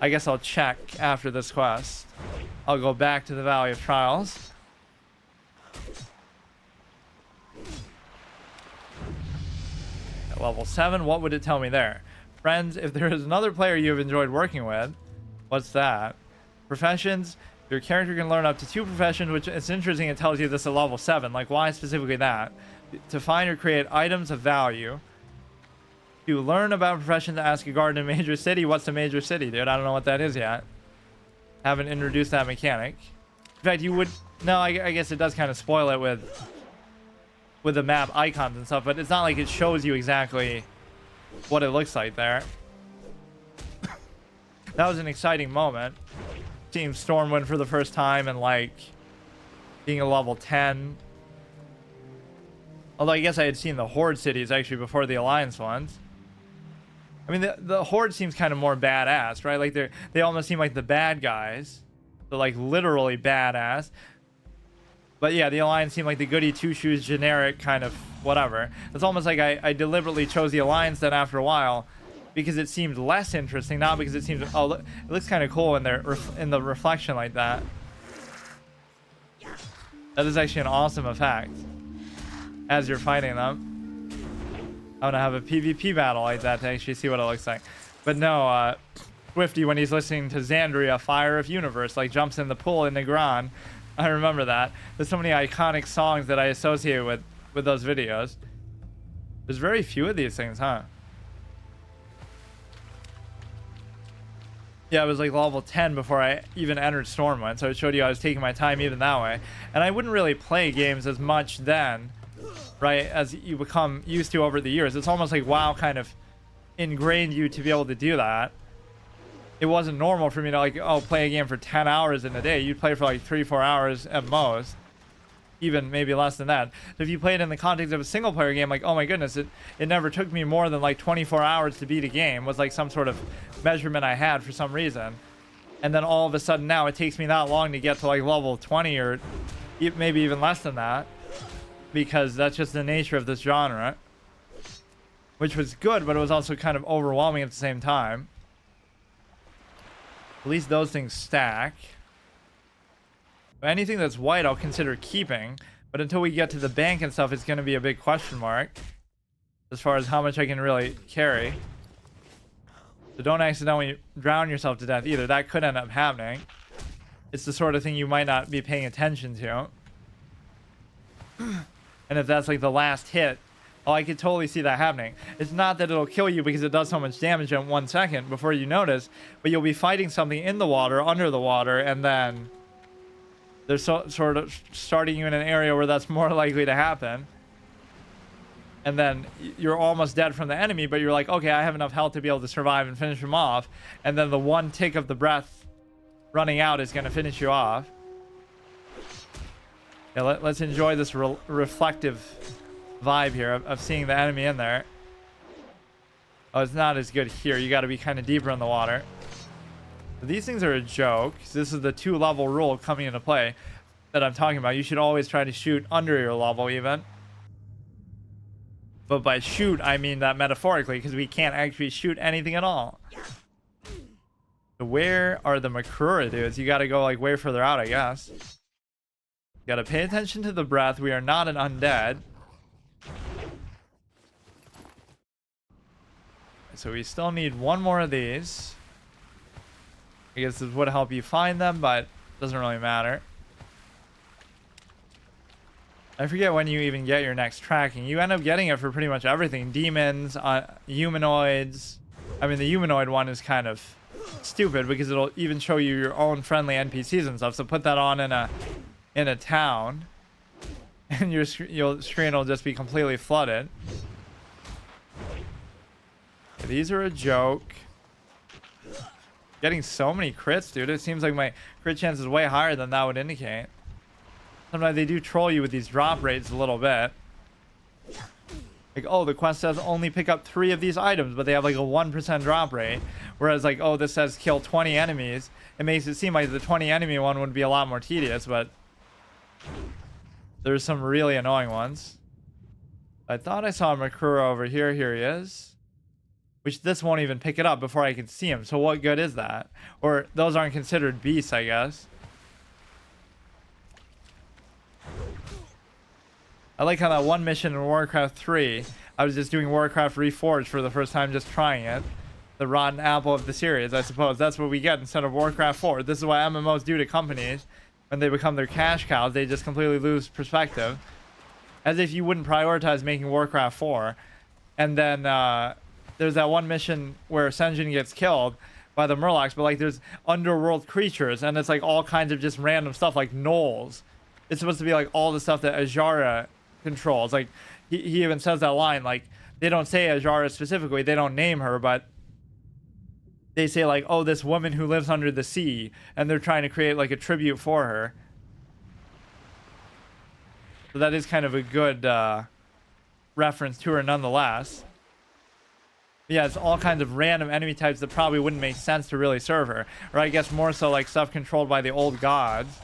I guess I'll check after this quest. I'll go back to the Valley of Trials. At level 7, what would it tell me there? Friends, if there is another player you have enjoyed working with, what's that? Professions, your character can learn up to 2 professions, which it's interesting it tells you this at level 7. Like, why specifically that? To find or create items of value. To learn about professions, ask a guard in a major city. What's a major city, dude? I don't know what that is yet. Haven't introduced that mechanic. In fact, you would... No, I guess it does kind of spoil it with the map icons and stuff, but it's not like it shows you exactly what it looks like there. That was an exciting moment. Seeing Stormwind for the first time and like being a level 10. Although I guess I had seen the Horde cities actually before the Alliance ones. I mean, the Horde seems kind of more badass, right? Like they almost seem like the bad guys. They're like literally badass. But yeah, the Alliance seemed like the goody two-shoes generic kind of whatever. It's almost like I deliberately chose the Alliance then after a while because it seemed less interesting, not because it seemed, oh, it looks kind of cool in the reflection like that. That is actually an awesome effect as you're fighting them. I'm gonna have a PvP battle like that to actually see what it looks like. But no, Swifty, when he's listening to Xandria, Fire of Universe, like jumps in the pool in Negron. I remember that. There's so many iconic songs that I associate with those videos. There's very few of these things, huh? Yeah, it was like level 10 before I even entered Stormwind, so it showed you I was taking my time even that way. And I wouldn't really play games as much then, right, as you become used to over the years. It's almost like WoW kind of ingrained you to be able to do that. It wasn't normal for me to like, oh, play a game for 10 hours in a day. You'd play for like 3-4 hours at most, even maybe less than that. So if you play it in the context of a single player game, like, oh my goodness, it never took me more than like 24 hours to beat a game was like some sort of measurement I had for some reason. And then all of a sudden now it takes me that long to get to like level 20 or maybe even less than that, because that's just the nature of this genre, which was good, but it was also kind of overwhelming at the same time. At least those things stack. Anything that's white I'll consider keeping, but until we get to the bank and stuff, it's going to be a big question mark as far as how much I can really carry. So don't accidentally drown yourself to death either. That could end up happening. It's the sort of thing you might not be paying attention to. And if that's like the last hit, oh, I could totally see that happening. It's not that it'll kill you because it does so much damage in 1 second before you notice, but you'll be fighting something in the water, under the water, and then they're sort of starting you in an area where that's more likely to happen. And then you're almost dead from the enemy, but you're like, okay, I have enough health to be able to survive and finish him off. And then the one tick of the breath running out is going to finish you off. Yeah, let's enjoy this reflective vibe here of seeing the enemy in there. Oh, it's not as good here. You got to be kind of deeper in the water. But these things are a joke. This is the 2-level rule coming into play that I'm talking about. You should always try to shoot under your level even. But by shoot, I mean that metaphorically, because we can't actually shoot anything at all. So where are the Makura dudes? You got to go like way further out, I guess. You got to pay attention to the breath. We are not an undead. So we still need one more of these. I guess this would help you find them, but Doesn't really matter. I forget when you even get your next tracking. You end up getting it for pretty much everything. Demons, humanoids. I mean, the humanoid one is kind of stupid because it'll even show you your own friendly NPCs and stuff. So put that on in a town, and your screen will just be completely flooded. These are a joke. Getting so many crits, dude. It seems like my crit chance is way higher than that would indicate. Sometimes they do troll you with these drop rates a little bit. Like, oh, the quest says only pick up 3 of these items, but they have like a 1% drop rate. Whereas like, oh, this says kill 20 enemies. It makes it seem like the 20 enemy one would be a lot more tedious, but there's some really annoying ones. I thought I saw Makura over here. Here he is. Which this won't even pick it up before I can see him. So what good is that? Or those aren't considered beasts, I guess. I like how that one mission in Warcraft 3, I was just doing Warcraft Reforged for the first time, just trying it. The rotten apple of the series, I suppose. That's what we get instead of Warcraft 4. This is what MMOs do to companies. When they become their cash cows, they just completely lose perspective. As if you wouldn't prioritize making Warcraft 4. And then there's that one mission where Senjin gets killed by the Murlocs, but like there's underworld creatures, and it's like all kinds of just random stuff like gnolls. It's supposed to be like all the stuff that Ajara controls. Like he even says that line, like they don't say Ajara specifically, they don't name her, but they say like, oh, this woman who lives under the sea, and they're trying to create like a tribute for her. So that is kind of a good reference to her nonetheless. Yeah, it's all kinds of random enemy types that probably wouldn't make sense to really serve her, or I guess more so like stuff controlled by the old gods.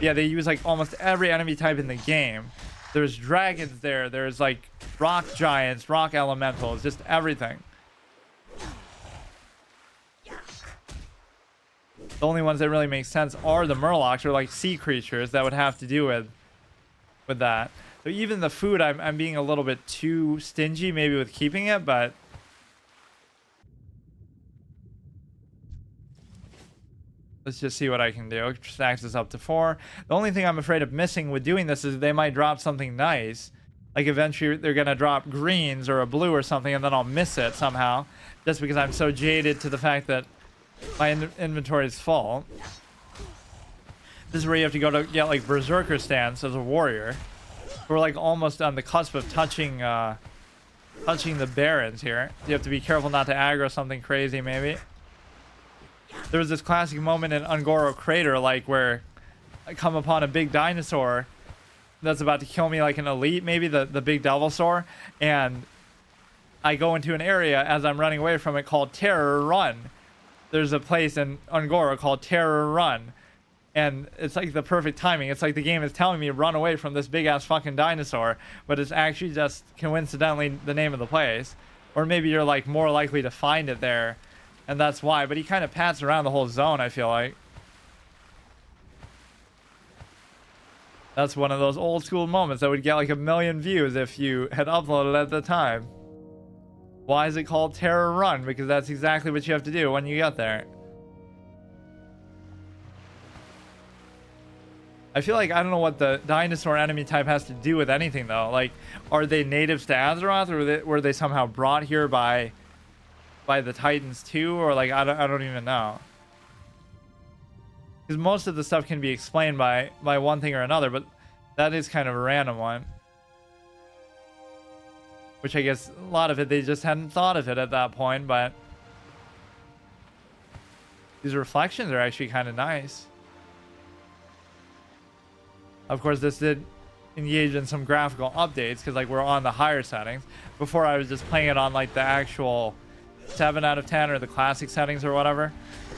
Yeah, they use like almost every enemy type in the game. There's dragons there. There's like rock giants, rock elementals, just everything. The only ones that really make sense are the Murlocs, or like sea creatures that would have to do with that. So even the food, I'm being a little bit too stingy maybe with keeping it, but let's just see what I can do. Stacks this up to 4. The only thing I'm afraid of missing with doing this is they might drop something nice. Like eventually they're going to drop greens or a blue or something, and then I'll miss it somehow. Just because I'm so jaded to the fact that my inventory is full. This is where you have to go to get like Berserker stance as a warrior. We're like almost on the cusp of touching the Barons here. You have to be careful not to aggro something crazy maybe. There was this classic moment in Ungoro Crater, like where I come upon a big dinosaur that's about to kill me, like an elite, maybe the big Devilsaur, and I go into an area as I'm running away from it called Terror Run. There's a place in Ungoro called Terror Run, and it's like the perfect timing. It's like the game is telling me to run away from this big ass fucking dinosaur, but it's actually just coincidentally the name of the place. Or maybe you're like more likely to find it there, and that's why. But he kind of pats around the whole zone, I feel like. That's one of those old school moments that would get like 1 million views if you had uploaded at the time. Why is it called Terror Run? Because that's exactly what you have to do when you get there. I feel like I don't know what the dinosaur enemy type has to do with anything though. Like, are they natives to Azeroth, or were they somehow brought here by the Titans too? Or like, I don't even know. Because most of the stuff can be explained by one thing or another, but that is kind of a random one. Which I guess a lot of it, they just hadn't thought of it at that point, but these reflections are actually kind of nice. Of course, this did engage in some graphical updates because like we're on the higher settings. Before I was just playing it on like the actual 7 out of 10 or the classic settings or whatever.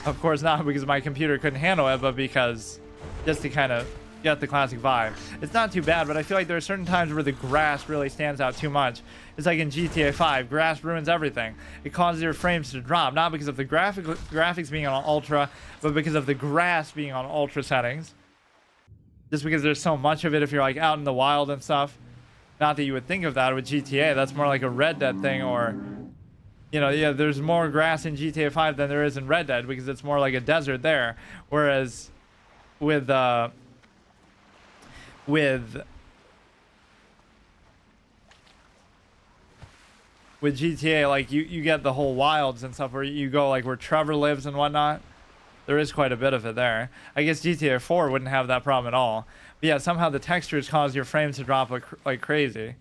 Of course not because my computer couldn't handle it, but because just to kind of get the classic vibe. It's not too bad, but I feel like there are certain times where the grass really stands out too much. It's like in GTA 5, grass ruins everything. It causes your frames to drop, not because of the graphics being on ultra, but because of the grass being on ultra settings. Just because there's so much of it if you're like out in the wild and stuff. Not that you would think of that with GTA. That's more like a Red Dead thing, or you know, yeah, there's more grass in GTA 5 than there is in Red Dead because it's more like a desert there. Whereas with GTA, like you get the whole wilds and stuff where you go like where Trevor lives and whatnot. There is quite a bit of it there. I guess GTA 4 wouldn't have that problem at all. But yeah, somehow the textures cause your frames to drop like crazy.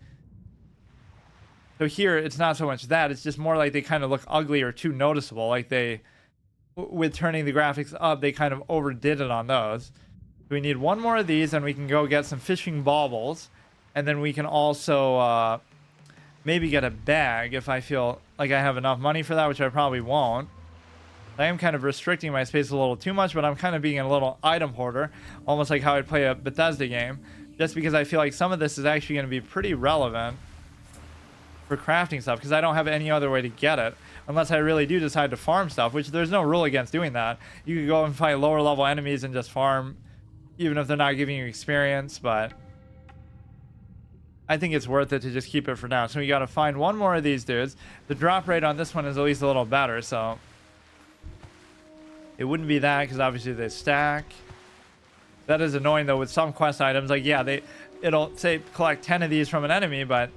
So here, it's not so much that, it's just more like they kind of look ugly or too noticeable. Like they, with turning the graphics up, they kind of overdid it on those. We need one more of these, and we can go get some fishing baubles. And then we can also maybe get a bag if I feel like I have enough money for that, which I probably won't. I am kind of restricting my space a little too much, but I'm kind of being a little item hoarder, almost like how I'd play a Bethesda game, just because I feel like some of this is actually going to be pretty relevant for crafting stuff, because I don't have any other way to get it unless I really do decide to farm stuff, which there's no rule against doing that. You could go and fight lower level enemies and just farm even if they're not giving you experience, but I think it's worth it to just keep it for now. So we got to find one more of these dudes. The drop rate on this one is at least a little better, so it wouldn't be that because obviously they stack. That is annoying though with some quest items. Like yeah, it'll say collect 10 of these from an enemy, but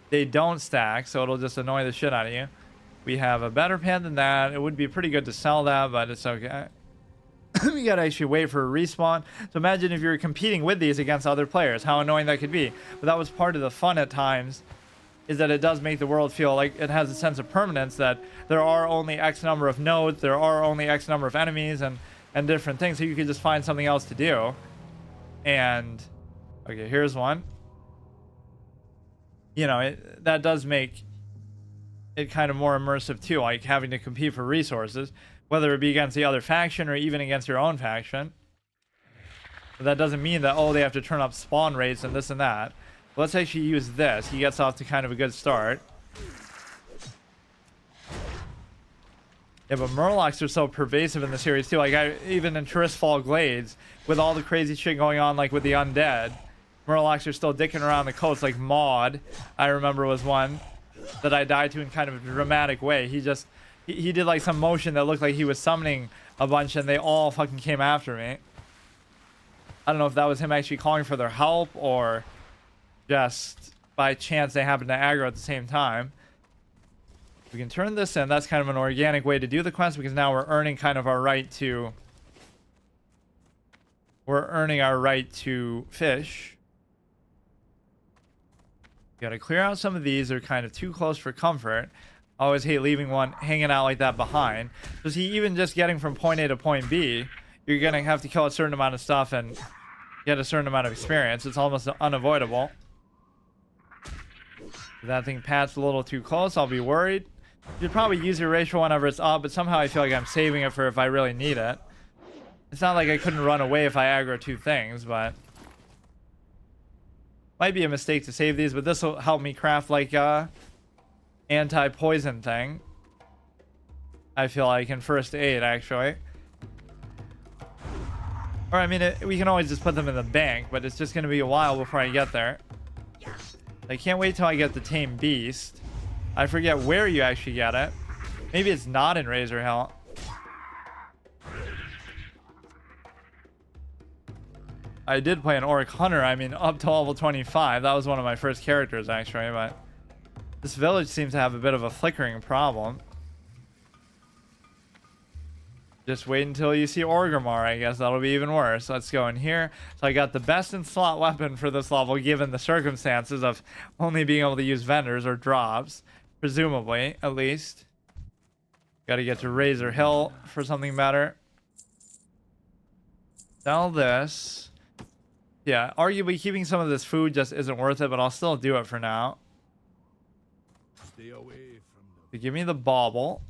they don't stack, so it'll just annoy the shit out of you. We have a better pen than that. It would be pretty good to sell that, but it's okay. We gotta actually wait for a respawn. So imagine if you're competing with these against other players, how annoying that could be. But that was part of the fun at times, is that it does make the world feel like it has a sense of permanence, that there are only X number of nodes, there are only X number of enemies and different things, so you could just find something else to do. And okay, here's one. You know, that does make it kind of more immersive too, like having to compete for resources, whether it be against the other faction or even against your own faction. But that doesn't mean that, oh, they have to turn up spawn rates and this and that. Let's actually use this. He gets off to kind of a good start. Yeah, but Murlocs are so pervasive in the series too. Like even in Turistfall Glades, with all the crazy shit going on, like with the undead, Murlocs are still dicking around the coast. Like Maud, I remember, was one that I died to in kind of a dramatic way. He just he did like some motion that looked like he was summoning a bunch, and they all fucking came after me. I don't know if that was him actually calling for their help or just by chance they happened to aggro at the same time. We can turn this in. That's kind of an organic way to do the quest, because now we're earning kind of our right to fish. Gotta clear out some of these. They're kind of too close for comfort. I always hate leaving one hanging out like that behind. So see, even just getting from point A to point B, you're gonna have to kill a certain amount of stuff and get a certain amount of experience. It's almost unavoidable. If that thing passed a little too close, I'll be worried. You should probably use your ratio whenever it's up, but somehow I feel like I'm saving it for if I really need it. It's not like I couldn't run away if I aggro two things, but might be a mistake to save these, but this will help me craft like a anti-poison thing. I feel like in first aid, actually. Or I mean, we can always just put them in the bank, but it's just going to be a while before I get there. I can't wait till I get the Tame Beast. I forget where you actually get it. Maybe it's not in Razor Hill. I did play an Orc Hunter, I mean, up to level 25. That was one of my first characters, actually, but this village seems to have a bit of a flickering problem. Just wait until you see Orgrimmar, I guess. That'll be even worse. Let's go in here. So I got the best in slot weapon for this level, given the circumstances of only being able to use vendors or drops. Presumably, at least. Got to get to Razor Hill for something better. Sell this. Yeah, arguably keeping some of this food just isn't worth it, but I'll still do it for now. Stay away from So give me the bauble.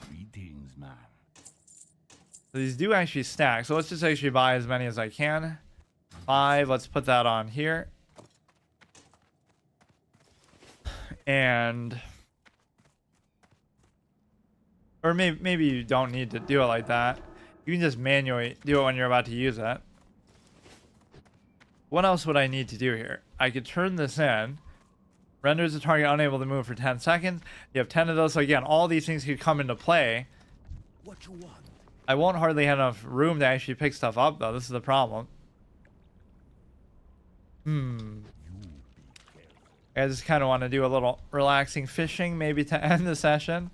Greetings, man. So these do actually stack, so let's just actually buy as many as I can. 5, let's put that on here. And or maybe you don't need to do it like that. You can just manually do it when you're about to use it. What else would I need to do here? I could turn this in. Renders the target unable to move for 10 seconds. You have 10 of those. So again, all these things could come into play. What you want? I won't hardly have enough room to actually pick stuff up, though. This is the problem. I just kind of want to do a little relaxing fishing, maybe to end the session.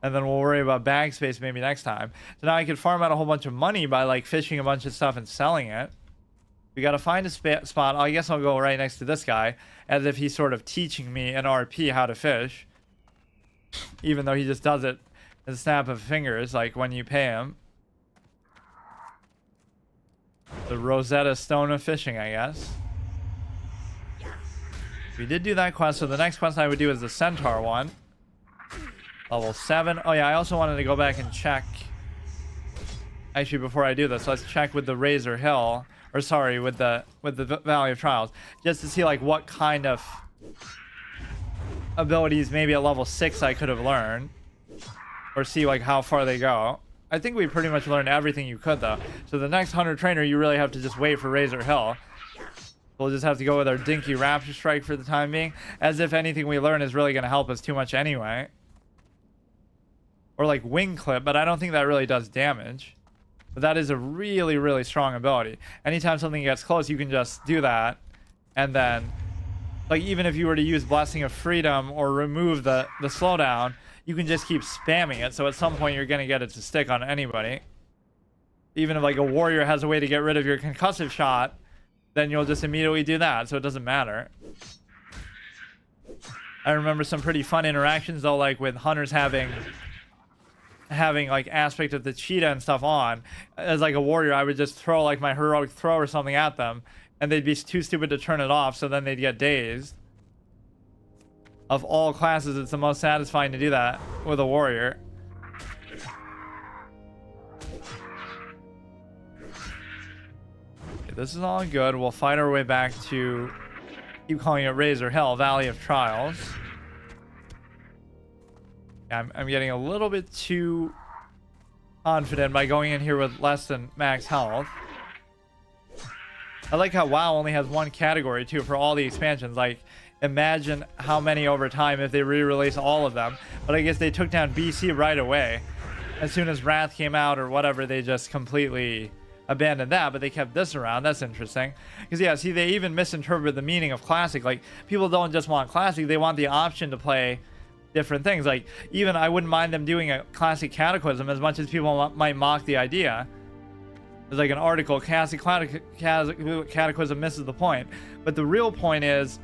And then we'll worry about bag space maybe next time. So now I could farm out a whole bunch of money by, like, fishing a bunch of stuff and selling it. We got to find a spot. I guess I'll go right next to this guy, as if he's sort of teaching me in RP how to fish. Even though he just does it in a snap of fingers, like when you pay him. The Rosetta Stone of fishing, I guess. We did do that quest, so the next quest I would do is the Centaur one. Level 7. Oh yeah, I also wanted to go back and check. Actually, before I do this, let's check with the Razor Hill. Or sorry, with the Valley of Trials. Just to see like what kind of abilities maybe at level 6 I could have learned. Or see like how far they go. I think we pretty much learned everything you could though. So the next Hunter Trainer, you really have to just wait for Razor Hill. We'll just have to go with our Dinky Raptor Strike for the time being. As if anything we learn is really going to help us too much anyway. Or like Wing Clip, but I don't think that really does damage. But that is a really, really strong ability. Anytime something gets close, you can just do that. And then, like, even if you were to use Blessing of Freedom or remove the slowdown, you can just keep spamming it. So at some point, you're going to get it to stick on anybody. Even if, like, a warrior has a way to get rid of your concussive shot, then you'll just immediately do that. So it doesn't matter. I remember some pretty fun interactions, though, like with hunters having like aspect of the cheetah and stuff on. As like a warrior, I would just throw like my heroic throw or something at them, and they'd be too stupid to turn it off, so then they'd get dazed. Of all classes, it's the most satisfying to do that with a warrior. Okay, this is all good. We'll fight our way back to, keep calling it Razor Hill, Valley of Trials. I'm getting a little bit too confident by going in here with less than max health. I like how WoW only has one category too for all the expansions. Like, imagine how many over time if they re-release all of them. But I guess they took down BC right away. As soon as Wrath came out or whatever, they just completely abandoned that. But they kept this around. That's interesting. Because yeah, see, they even misinterpret the meaning of Classic. Like, people don't just want Classic, they want the option to play different things. Like, even I wouldn't mind them doing a Classic Cataclysm, as much as people might mock the idea. There's like an article, Cataclysm misses the point. But the real point is,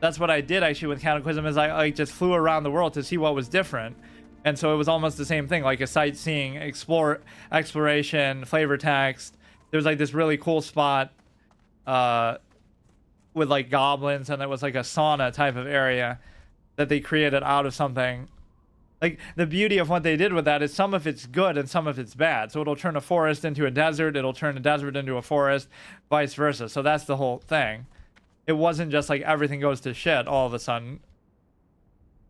that's what I did actually with Cataclysm, is I just flew around the world to see what was different. And so it was almost the same thing, like a sightseeing, exploration, flavor text. There's like this really cool spot with like goblins, and it was like a sauna type of area that they created out of something. Like, the beauty of what they did with that is some of it's good and some of it's bad. So it'll turn a forest into a desert, it'll turn a desert into a forest, vice versa. So that's the whole thing. It wasn't just like everything goes to shit all of a sudden.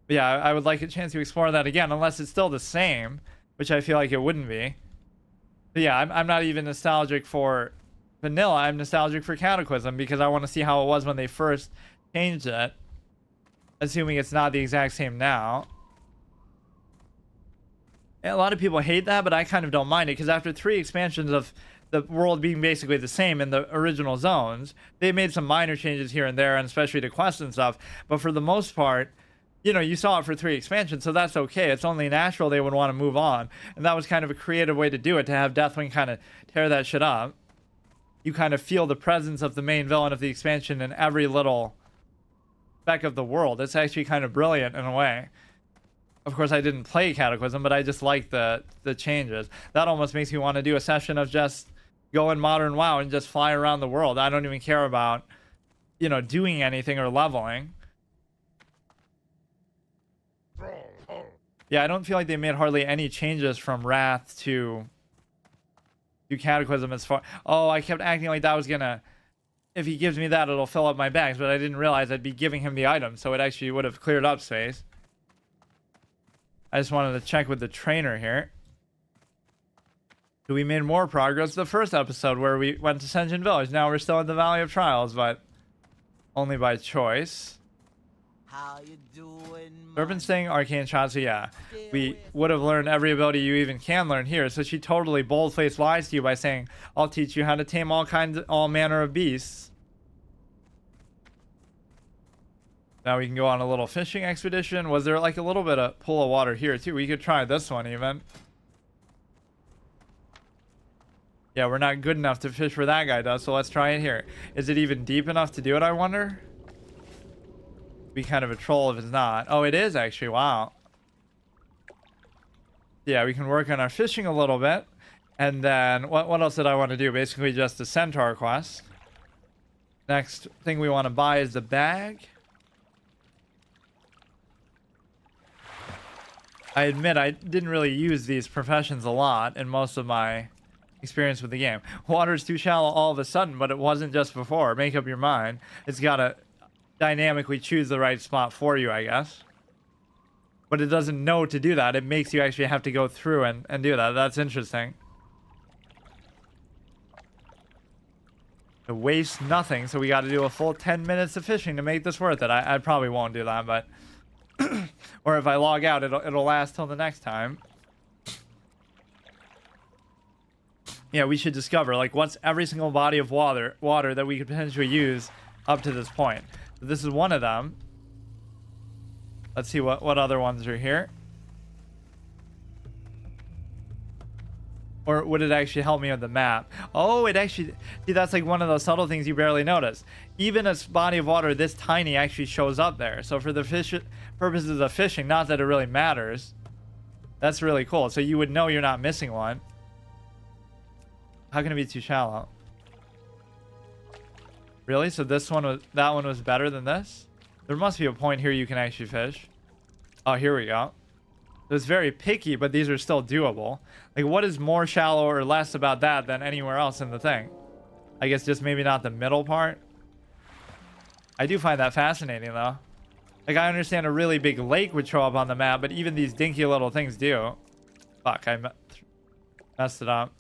But yeah, I would like a chance to explore that again, unless it's still the same, which I feel like it wouldn't be. But yeah, I'm not even nostalgic for vanilla, I'm nostalgic for Cataclysm, because I want to see how it was when they first changed it. Assuming it's not the exact same now. And a lot of people hate that, but I kind of don't mind it, because after 3 expansions of the world being basically the same in the original zones, they made some minor changes here and there, and especially to quests and stuff. But for the most part, you know, you saw it for 3 expansions, so that's okay. It's only natural they would want to move on. And that was kind of a creative way to do it, to have Deathwing kind of tear that shit up. You kind of feel the presence of the main villain of the expansion in every little speck of the world. It's actually kind of brilliant in a way. Of course, I didn't play Cataclysm, but I just like the changes. That almost makes me want to do a session of just go in modern WoW and just fly around the world. I don't even care about, you know, doing anything or leveling. Yeah, I don't feel like they made hardly any changes from Wrath to Cataclysm as far... Oh, I kept acting like that was gonna... If he gives me that, it'll fill up my bags, but I didn't realize I'd be giving him the item, so it actually would have cleared up space. I just wanted to check with the trainer here. So we made more progress the first episode where we went to Senjin Village. Now we're still in the Valley of Trials, but only by choice. How you doing, Serpent Sting, Arcane Shot, so yeah. We would have learned every ability you even can learn here. So she totally bold-faced lies to you by saying, I'll teach you how to tame all manner of beasts. Now we can go on a little fishing expedition. Was there like a little bit of pool of water here too? We could try this one even. Yeah, we're not good enough to fish where that guy does, so let's try it here. Is it even deep enough to do it, I wonder? Be kind of a troll if it's not. Oh, it is actually. Wow. Yeah, we can work on our fishing a little bit. And then what else did I want to do? Basically just the centaur quest. Next thing we want to buy is the bag. I admit I didn't really use these professions a lot in most of my experience with the game. Water's too shallow all of a sudden, but it wasn't just before. Make up your mind. It's got to dynamically choose the right spot for you, I guess. But it doesn't know to do that. It makes you actually have to go through and do that. That's interesting. To waste nothing, so we got to do a full 10 minutes of fishing to make this worth it. I probably won't do that, but... or if I log out, it'll last till the next time. Yeah, we should discover, like, what's every single body of water that we could potentially use up to this point. So this is one of them. Let's see what other ones are here. Or would it actually help me with the map? Oh, it actually... See, that's like one of those subtle things you barely notice. Even a body of water this tiny actually shows up there. So for the purposes of fishing, not that it really matters. That's really cool. So you would know you're not missing one. How can it be too shallow? Really? So that one was better than this? There must be a point here you can actually fish. Oh, here we go. It's very picky, but these are still doable. Like, what is more shallow or less about that than anywhere else in the thing? I guess just maybe not the middle part. I do find that fascinating, though. Like, I understand a really big lake would show up on the map, but even these dinky little things do. Fuck, I messed it up.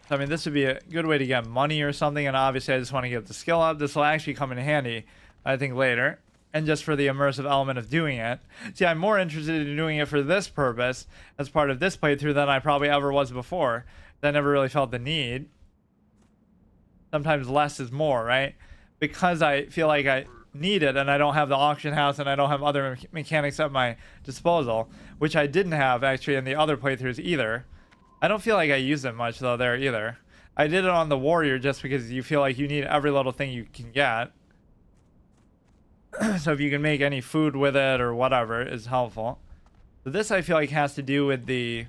So, I mean, this would be a good way to get money or something, and obviously I just want to get the skill up. This will actually come in handy, I think, later. And just for the immersive element of doing it. See, I'm more interested in doing it for this purpose as part of this playthrough than I probably ever was before. I never really felt the need. Sometimes less is more, right? Because I feel like I need it and I don't have the auction house and I don't have other mechanics at my disposal, which I didn't have actually in the other playthroughs either. I don't feel like I use it much though there either. I did it on the warrior just because you feel like you need every little thing you can get. So if you can make any food with it or whatever is helpful. So this I feel like has to do with the...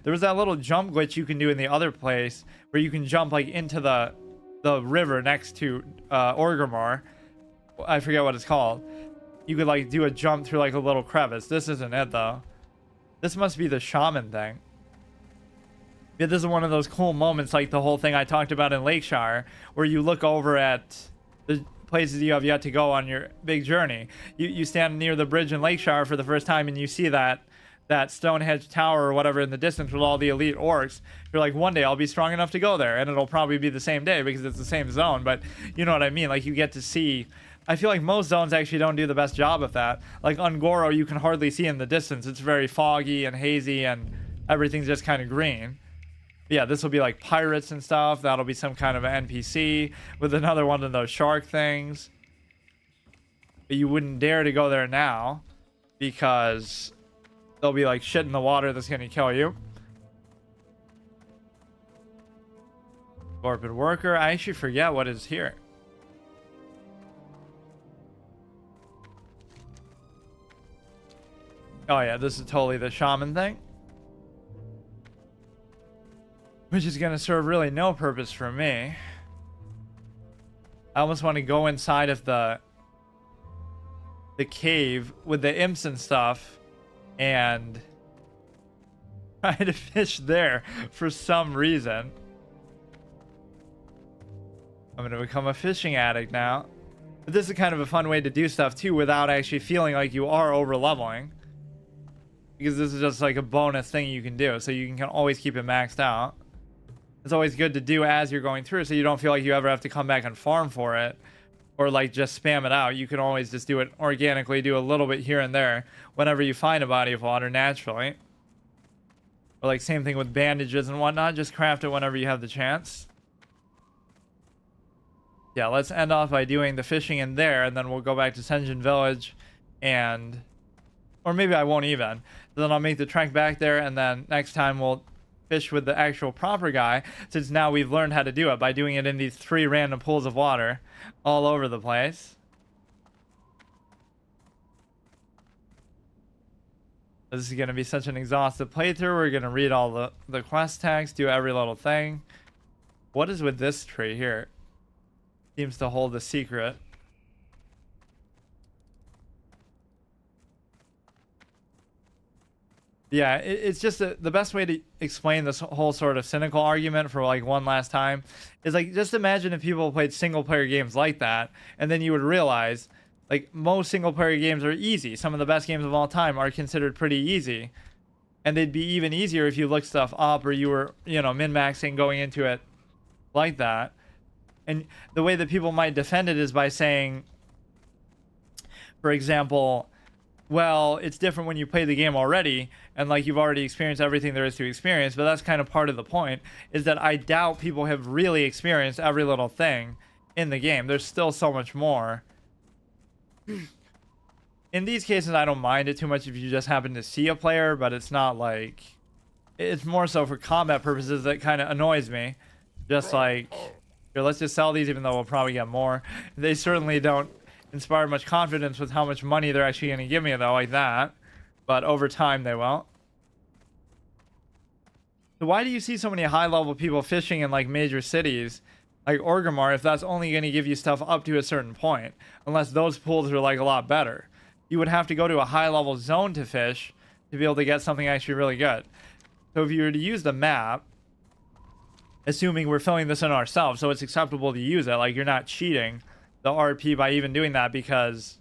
There was that little jump glitch you can do in the other place where you can jump like into the river next to Orgrimmar. I forget what it's called. You could like do a jump through like a little crevice. This isn't it though. This must be the shaman thing. Yeah, this is one of those cool moments like the whole thing I talked about in Lakeshire where you look over at the places you have yet to go on your big journey. You stand near the bridge in Lakeshire for the first time and you see that Stonehenge tower or whatever in the distance with all the elite orcs. You're like, one day I'll be strong enough to go there, and it'll probably be the same day because it's the same zone, but you know what I mean? Like, you get to see... I feel like most zones actually don't do the best job of that. Like Ungoro, you can hardly see in the distance. It's very foggy and hazy and everything's just kind of green. Yeah, this will be like pirates and stuff. That'll be some kind of an NPC with another one of those shark things. But you wouldn't dare to go there now because there'll be like shit in the water that's going to kill you. Scorpion worker. I actually forget what is here. Oh yeah, this is totally the shaman thing. Which is going to serve really no purpose for me. I almost want to go inside of the cave with the imps and stuff and try to fish there for some reason. I'm going to become a fishing addict now. But this is kind of a fun way to do stuff too without actually feeling like you are over leveling. Because this is just like a bonus thing you can do, so you can always keep it maxed out. it's always good to do as you're going through, so you don't feel like you ever have to come back and farm for it or like just spam it out. You can always just do it organically, do a little bit here and there whenever you find a body of water naturally. Or like same thing with bandages and whatnot, just craft it whenever you have the chance. Yeah, let's end off by doing the fishing in there, and then we'll go back to Senjin Village, and or maybe I won't even. Then I'll make the trek back there, and then next time we'll fish with the actual proper guy, since now we've learned how to do it by doing it in these 3 random pools of water all over the place. This is going to be such an exhaustive playthrough. We're going to read all the quest text, do every little thing. What is with this tree here? Seems to hold a secret. Yeah, it's just the best way to explain this whole sort of cynical argument for like one last time is like, just imagine if people played single player games like that, and then you would realize like most single player games are easy. Some of the best games of all time are considered pretty easy, and they'd be even easier if you looked stuff up or you were, you know, min-maxing going into it like that. And the way that people might defend it is by saying, for example, well, it's different when you play the game already and like you've already experienced everything there is to experience. But that's kind of part of the point, is that I doubt people have really experienced every little thing in the game. There's still so much more. In these cases, I don't mind it too much if you just happen to see a player, but it's not like, it's more so for combat purposes that kind of annoys me. Just like, here, let's just sell these, even though we'll probably get more. They certainly don't inspire much confidence with how much money they're actually going to give me, though, like that. But over time, they will. So why do you see so many high-level people fishing in, like, major cities like Orgrimmar if that's only going to give you stuff up to a certain point? Unless those pools are, like, a lot better. You would have to go to a high-level zone to fish to be able to get something actually really good. So if you were to use the map, assuming we're filling this in ourselves, so it's acceptable to use it, like, you're not cheating the RP by even doing that, because,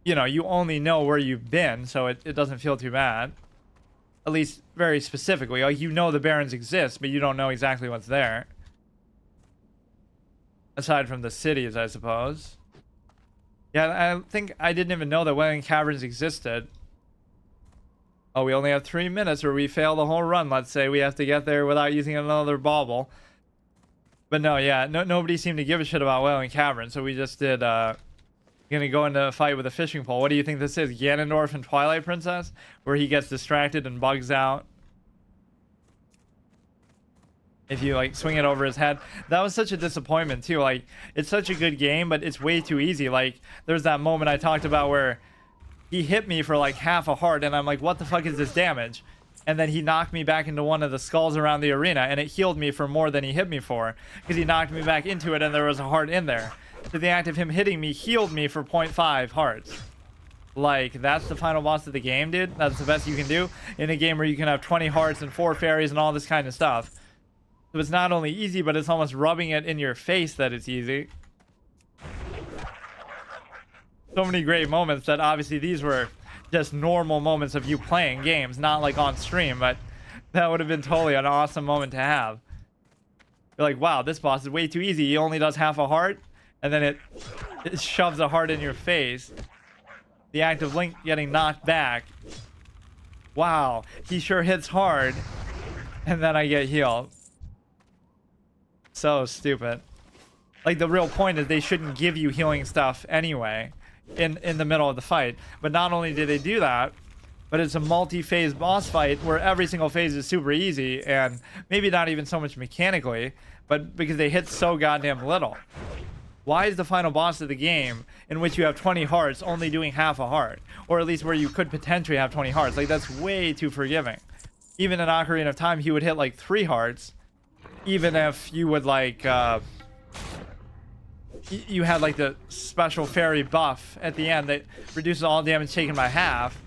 you know, you only know where you've been, so it doesn't feel too bad. At least very specifically. Like, you know the Barrens exist, but you don't know exactly what's there. Aside from the cities, I suppose. Yeah, I think I didn't even know that Wailing Caverns existed. Oh, we only have 3 minutes, or we fail the whole run. Let's say we have to get there without using another bauble. But no, yeah, nobody seemed to give a shit about Wailing Cavern, so we just did, gonna go into a fight with a fishing pole. What do you think this is? Ganondorf and Twilight Princess? Where he gets distracted and bugs out? If you, like, swing it over his head. That was such a disappointment, too. Like, it's such a good game, but it's way too easy. Like, there's that moment I talked about where he hit me for, like, half a heart, and I'm like, what the fuck is this damage? And then he knocked me back into one of the skulls around the arena, and it healed me for more than he hit me for, because he knocked me back into it and there was a heart in there. So the act of him hitting me healed me for 0.5 hearts. Like, that's the final boss of the game, dude. That's the best you can do in a game where you can have 20 hearts and 4 fairies and all this kind of stuff. So it's not only easy, but it's almost rubbing it in your face that it's easy. So many great moments that obviously these were just normal moments of you playing games, not like on stream, but that would have been totally an awesome moment to have. You're like, wow, this boss is way too easy. He only does half a heart, and then it shoves a heart in your face. The act of Link getting knocked back. Wow, he sure hits hard, and then I get healed. So stupid. Like, the real point is they shouldn't give you healing stuff anyway in the middle of the fight. But not only did they do that, but it's a multi-phase boss fight where every single phase is super easy, and maybe not even so much mechanically, but because they hit so goddamn little. Why is the final boss of the game, in which you have 20 hearts, only doing half a heart? Or at least where you could potentially have 20 hearts. Like, that's way too forgiving. Even in Ocarina of Time, he would hit like 3 hearts, even if you would like you had like the special fairy buff at the end that reduces all damage taken by half.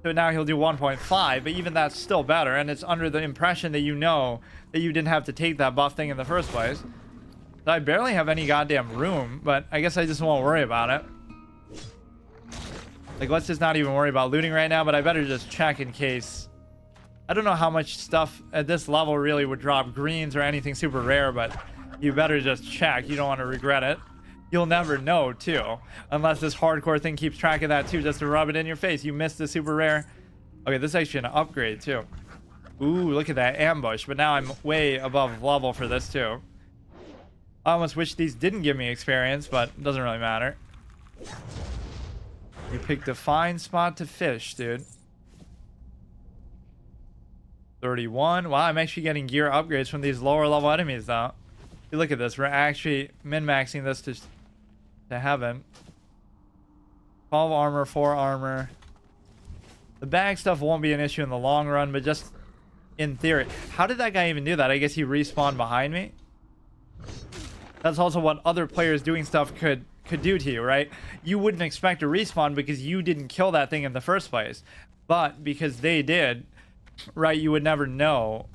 So now he'll do 1.5, but even that's still better, and it's under the impression that you know that you didn't have to take that buff thing in the first place. So I barely have any goddamn room, but I guess I just won't worry about it. Like, let's just not even worry about looting right now, but I better just check in case I don't know how much stuff at this level really would drop greens or anything super rare, but you better just check. You don't want to regret it. You'll never know, too, unless this hardcore thing keeps track of that, too, just to rub it in your face. You missed the super rare. Okay, this is actually an upgrade, too. Ooh, look at that ambush, but now I'm way above level for this, too. I almost wish these didn't give me experience, but it doesn't really matter. You picked a fine spot to fish, dude. 31. Wow, I'm actually getting gear upgrades from these lower level enemies, though. You look at this. We're actually min-maxing this to heaven. 12 armor, 4 armor. The bag stuff won't be an issue in the long run, but just in theory. How did that guy even do that? I guess he respawned behind me. That's also what other players doing stuff could do to you, right? You wouldn't expect a respawn because you didn't kill that thing in the first place. But because they did, right, you would never know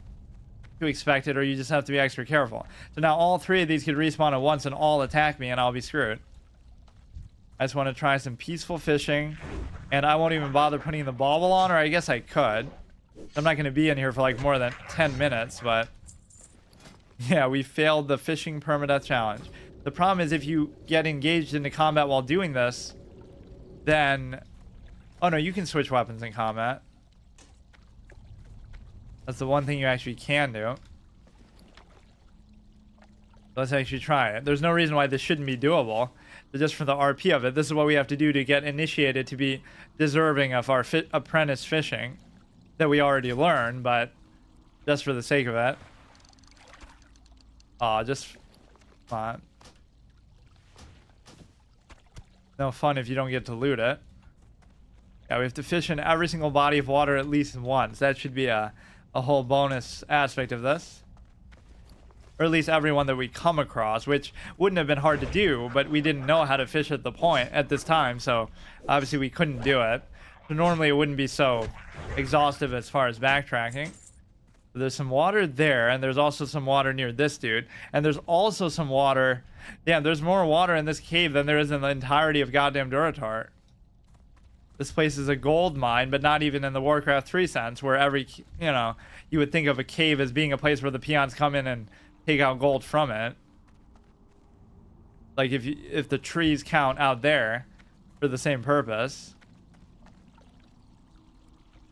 to expect it, or you just have to be extra careful. So now all 3 of these could respawn at once and all attack me, and I'll be screwed. I just want to try some peaceful fishing, and I won't even bother putting the bauble on, or I guess I could. I'm not going to be in here for like more than 10 minutes, but yeah, we failed the fishing permadeath challenge. The problem is if you get engaged into combat while doing this, then... Oh no, you can switch weapons in combat. That's the one thing you actually can do. Let's actually try it. There's no reason why this shouldn't be doable. But just for the RP of it, this is what we have to do to get initiated to be deserving of our apprentice fishing that we already learned, but just for the sake of it. Aw, just... Come on. No fun if you don't get to loot it. Yeah, we have to fish in every single body of water at least once. That should be a whole bonus aspect of this. Or at least everyone that we come across, which wouldn't have been hard to do, but we didn't know how to fish at this time, so obviously we couldn't do it. So normally it wouldn't be so exhaustive as far as backtracking. There's some water there, and there's also some water near this dude. And there's also some water... Yeah, there's more water in this cave than there is in the entirety of goddamn Duratart. This place is a gold mine, but not even in the Warcraft 3 sense, where every, you know, you would think of a cave as being a place where the peons come in and take out gold from it. Like if the trees count out there for the same purpose.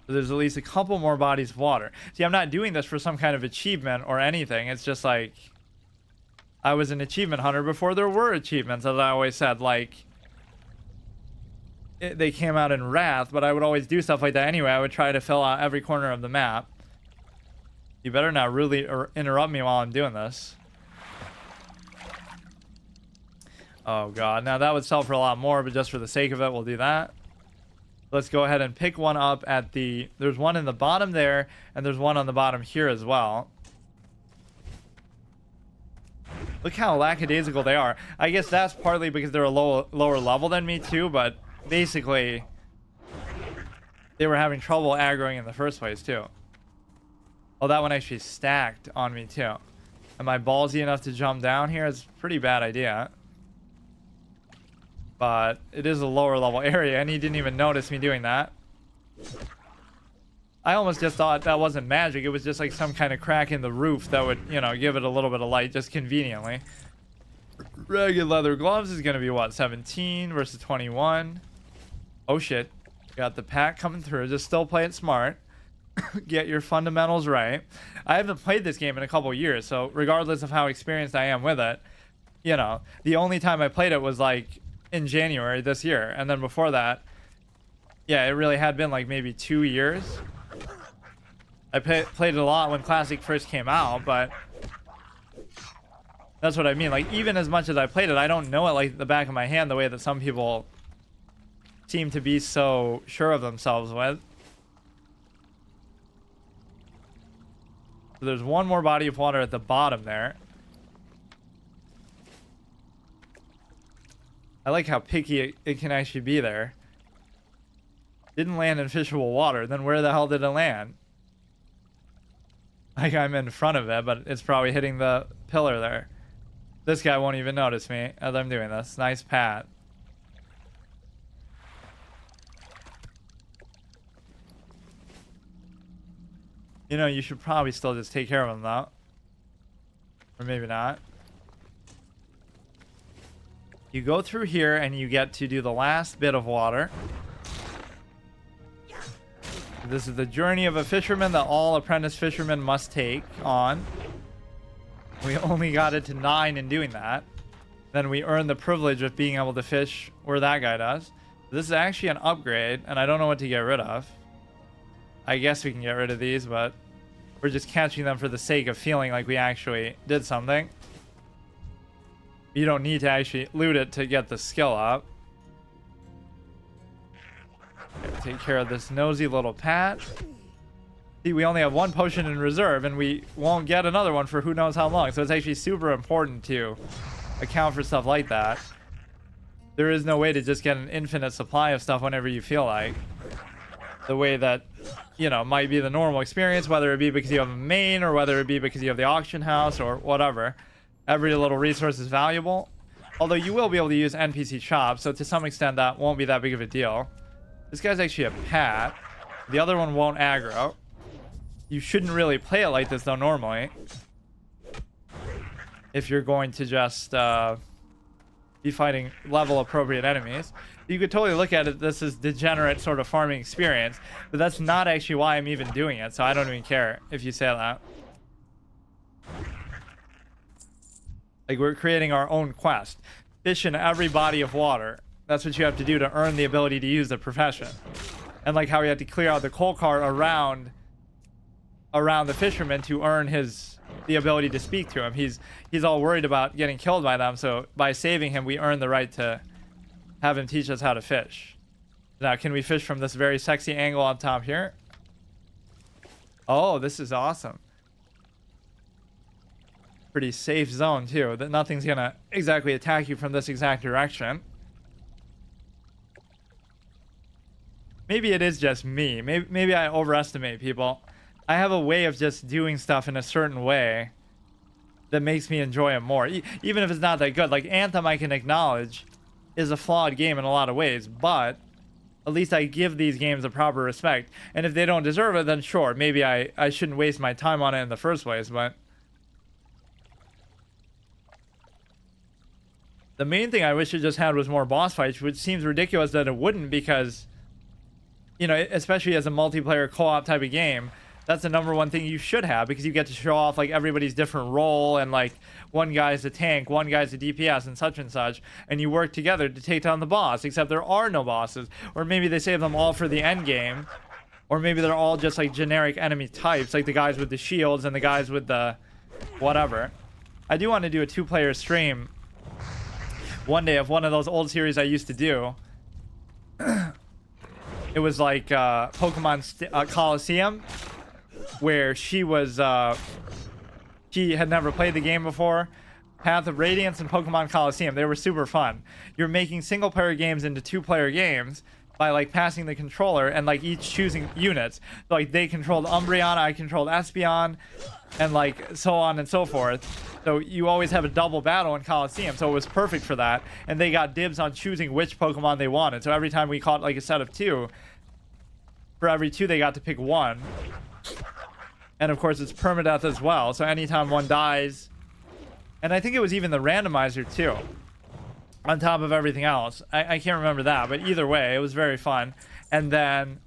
So there's at least a couple more bodies of water. See, I'm not doing this for some kind of achievement or anything. It's just like I was an achievement hunter before there were achievements, as I always said, like they came out in Wrath, but I would always do stuff like that anyway. I would try to fill out every corner of the map. You better not really interrupt me while I'm doing this. Oh god, now that would sell for a lot more, but just for the sake of it, we'll do that. Let's go ahead and pick one up at the... There's one in the bottom there, and there's one on the bottom here as well. Look how lackadaisical they are. I guess that's partly because they're a lower level than me too, but basically they were having trouble aggroing in the first place too. Oh, that one actually stacked on me too. Am I ballsy enough to jump down here? It's a pretty bad idea. But it is a lower level area, and he didn't even notice me doing that. I almost just thought that wasn't magic. It was just like some kind of crack in the roof that would, you know, give it a little bit of light just conveniently. Ragged leather gloves is going to be, what, 17 versus 21. Oh, shit. Got the pack coming through. Just still play it smart. Get your fundamentals right. I haven't played this game in a couple years, so regardless of how experienced I am with it, you know, the only time I played it was like in January this year, and then before that, yeah, it really had been like maybe 2 years. I played it a lot when Classic first came out, but that's what I mean. Like, even as much as I played it, I don't know it like the back of my hand the way that some people seem to be so sure of themselves with. So there's one more body of water at the bottom there. I like how picky it can actually be there. Didn't land in fishable water. Then where the hell did it land? Like, I'm in front of it, but it's probably hitting the pillar there. This guy won't even notice me as I'm doing this. Nice pat. You know, you should probably still just take care of them though. Or maybe not. You go through here and you get to do the last bit of water. This is the journey of a fisherman that all apprentice fishermen must take on. We only got it to 9 in doing that. Then we earn the privilege of being able to fish where that guy does. This is actually an upgrade, and I don't know what to get rid of. I guess we can get rid of these, but we're just catching them for the sake of feeling like we actually did something. You don't need to actually loot it to get the skill up. Okay, take care of this nosy little Pat. See, we only have 1 potion in reserve, and we won't get another one for who knows how long. So it's actually super important to account for stuff like that. There is no way to just get an infinite supply of stuff whenever you feel like. The way that, you know, might be the normal experience, whether it be because you have a main or whether it be because you have the auction house or whatever. Every little resource is valuable. Although you will be able to use NPC shops, so to some extent that won't be that big of a deal. This guy's actually a Pat. The other one won't aggro. You shouldn't really play it like this though normally. If you're going to just be fighting level appropriate enemies. You could totally look at it, this is degenerate sort of farming experience, but that's not actually why I'm even doing it, so I don't even care if you say that. Like, we're creating our own quest. Fish in every body of water. That's what you have to do to earn the ability to use the profession. And like how we had to clear out the coal cart around the fisherman to earn the ability to speak to him. He's all worried about getting killed by them, so by saving him, we earn the right to have him teach us how to fish. Now, can we fish from this very sexy angle on top here? Oh, this is awesome. Pretty safe zone too, that nothing's gonna exactly attack you from this exact direction. Maybe it is just me. Maybe I overestimate people. I have a way of just doing stuff in a certain way that makes me enjoy it more. Even if it's not that good. Like Anthem, I can acknowledge, is a flawed game in a lot of ways, but at least I give these games a proper respect. And if they don't deserve it, then sure, maybe I shouldn't waste my time on it in the first place, but the main thing I wish it just had was more boss fights, which seems ridiculous that it wouldn't because, you know, especially as a multiplayer co-op type of game, that's the #1 thing you should have, because you get to show off like everybody's different role, and like one guy's a tank, one guy's a DPS, and such, and you work together to take down the boss, except there are no bosses. Or maybe they save them all for the end game, or maybe they're all just like generic enemy types, like the guys with the shields and the guys with the whatever. I do want to do a 2-player stream one day of one of those old series I used to do. It was like Pokemon Coliseum, where she had never played the game before. Path of Radiance and Pokemon Coliseum, they were super fun. You're making single-player games into 2-player games by like passing the controller and like each choosing units. So, like they controlled Umbreon, I controlled Espeon, and like so on and so forth. So you always have a double battle in Coliseum, so it was perfect for that. And they got dibs on choosing which Pokemon they wanted. So every time we caught like a set of 2, for every 2 they got to pick 1. And of course it's permadeath as well, so anytime one dies, and I think it was even the randomizer too, on top of everything else. I can't remember that, but either way, it was very fun. And then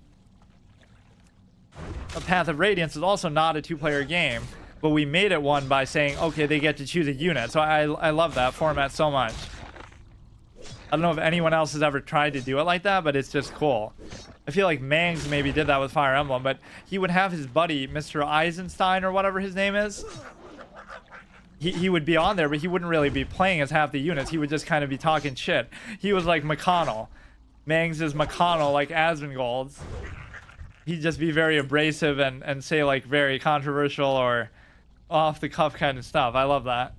a Path of Radiance is also not a 2-player game, but we made it one by saying, okay, they get to choose a unit. So I love that format so much. I don't know if anyone else has ever tried to do it like that, but it's just cool. I feel like Mangs maybe did that with Fire Emblem, but he would have his buddy, Mr. Eisenstein or whatever his name is. He would be on there, but he wouldn't really be playing as half the units. He would just kind of be talking shit. He was like McConnell. Mangs is McConnell, like Asmongold's. He'd just be very abrasive and say like very controversial or off-the-cuff kind of stuff. I love that.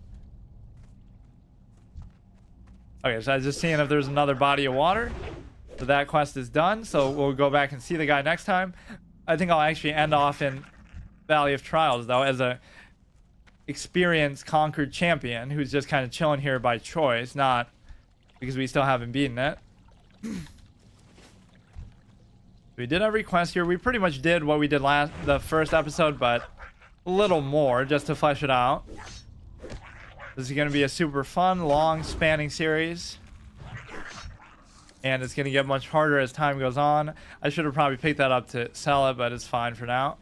Okay, so I was just seeing if there's another body of water. So that quest is done, so we'll go back and see the guy next time. I think I'll actually end off in Valley of Trials, though, as a experienced conquered champion who's just kind of chilling here by choice, not because we still haven't beaten it. We did every quest here. We pretty much did what we did the first episode, but a little more just to flesh it out. This is going to be a super fun, long spanning series. And it's going to get much harder as time goes on. I should have probably picked that up to sell it, but it's fine for now.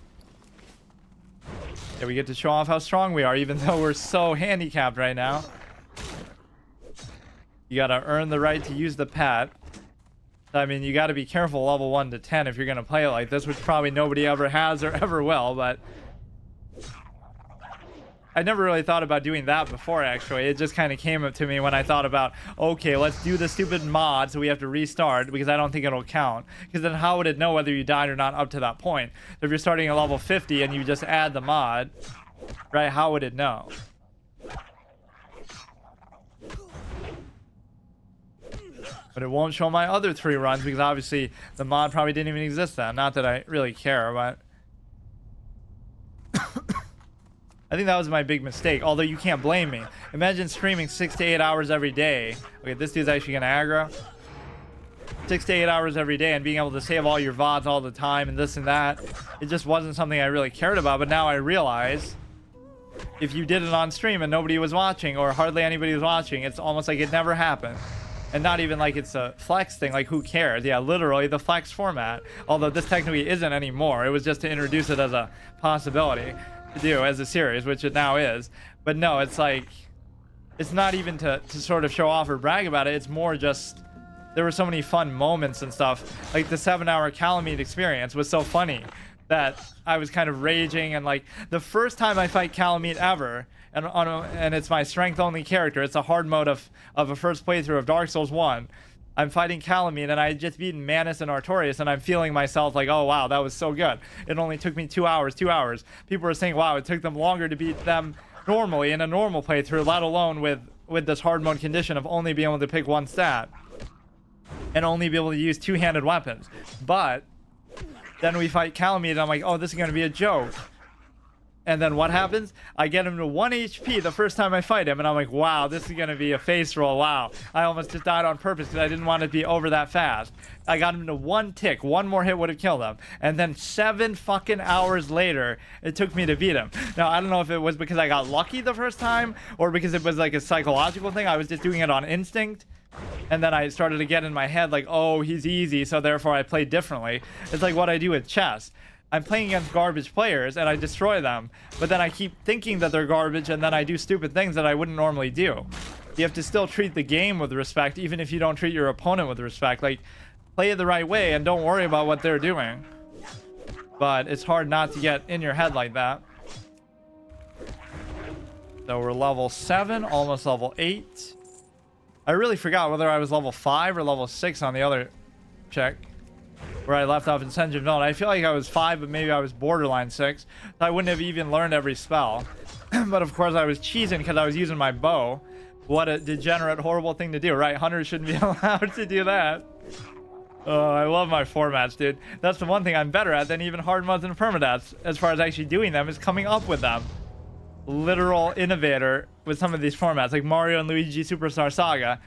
Yeah, we get to show off how strong we are, even though we're so handicapped right now. You got to earn the right to use the pet. I mean, you got to be careful level 1 to 10 if you're going to play it like this, which probably nobody ever has or ever will, but I never really thought about doing that before, actually. It just kind of came up to me when I thought about, okay, let's do the stupid mod so we have to restart, because I don't think it'll count. Because then how would it know whether you died or not up to that point? So if you're starting at level 50 and you just add the mod, right, how would it know? But it won't show my other 3 runs because obviously the mod probably didn't even exist then. Not that I really care, but I think that was my big mistake. Although you can't blame me. Imagine streaming 6 to 8 hours every day. Okay, this dude's actually gonna aggro. 6 to 8 hours every day and being able to save all your VODs all the time and this and that. It just wasn't something I really cared about. But now I realize if you did it on stream and nobody was watching or hardly anybody was watching, it's almost like it never happened. And not even like it's a flex thing, like who cares? Yeah, literally the flex format. Although this technically isn't anymore. It was just to introduce it as a possibility to do as a series, which it now is. But no, it's like, it's not even to sort of show off or brag about it. It's more just, there were so many fun moments and stuff. Like the 7-hour Calamite experience was so funny that I was kind of raging. And like the first time I fight Calamite ever, and it's my strength only character. It's a hard mode of a first playthrough of Dark Souls 1. I'm fighting Calamite and I had just beaten Manus and Artorias, and I'm feeling myself like, oh wow, that was so good. It only took me 2 hours. People were saying, wow, it took them longer to beat them normally in a normal playthrough, let alone with this hard mode condition of only being able to pick 1 stat and only be able to use 2-handed weapons. But then we fight Calamite and I'm like, oh, this is going to be a joke. And then what happens? I get him to 1 HP the first time I fight him, and I'm like, wow, this is going to be a face roll. Wow. I almost just died on purpose because I didn't want to be over that fast. I got him to 1 tick. 1 more hit would have killed him. And then 7 fucking hours later, it took me to beat him. Now, I don't know if it was because I got lucky the first time or because it was like a psychological thing. I was just doing it on instinct. And then I started to get in my head like, oh, he's easy, so therefore I played differently. It's like what I do with chess. I'm playing against garbage players and I destroy them, but then I keep thinking that they're garbage and then I do stupid things that I wouldn't normally do. You have to still treat the game with respect, even if you don't treat your opponent with respect. Like, play it the right way and don't worry about what they're doing. But it's hard not to get in your head like that. So we're level 7, almost level 8. I really forgot whether I was level 5 or level 6 on the other check, where I left off in Sense of None. I feel like I was 5, but maybe I was borderline 6. So I wouldn't have even learned every spell. But of course I was cheesing because I was using my bow. What a degenerate, horrible thing to do, right? Hunters shouldn't be allowed to do that. Oh, I love my formats, dude. That's the one thing I'm better at than even hard mods and permadeaths, as far as actually doing them, is coming up with them. Literal innovator with some of these formats, like Mario and Luigi Superstar Saga.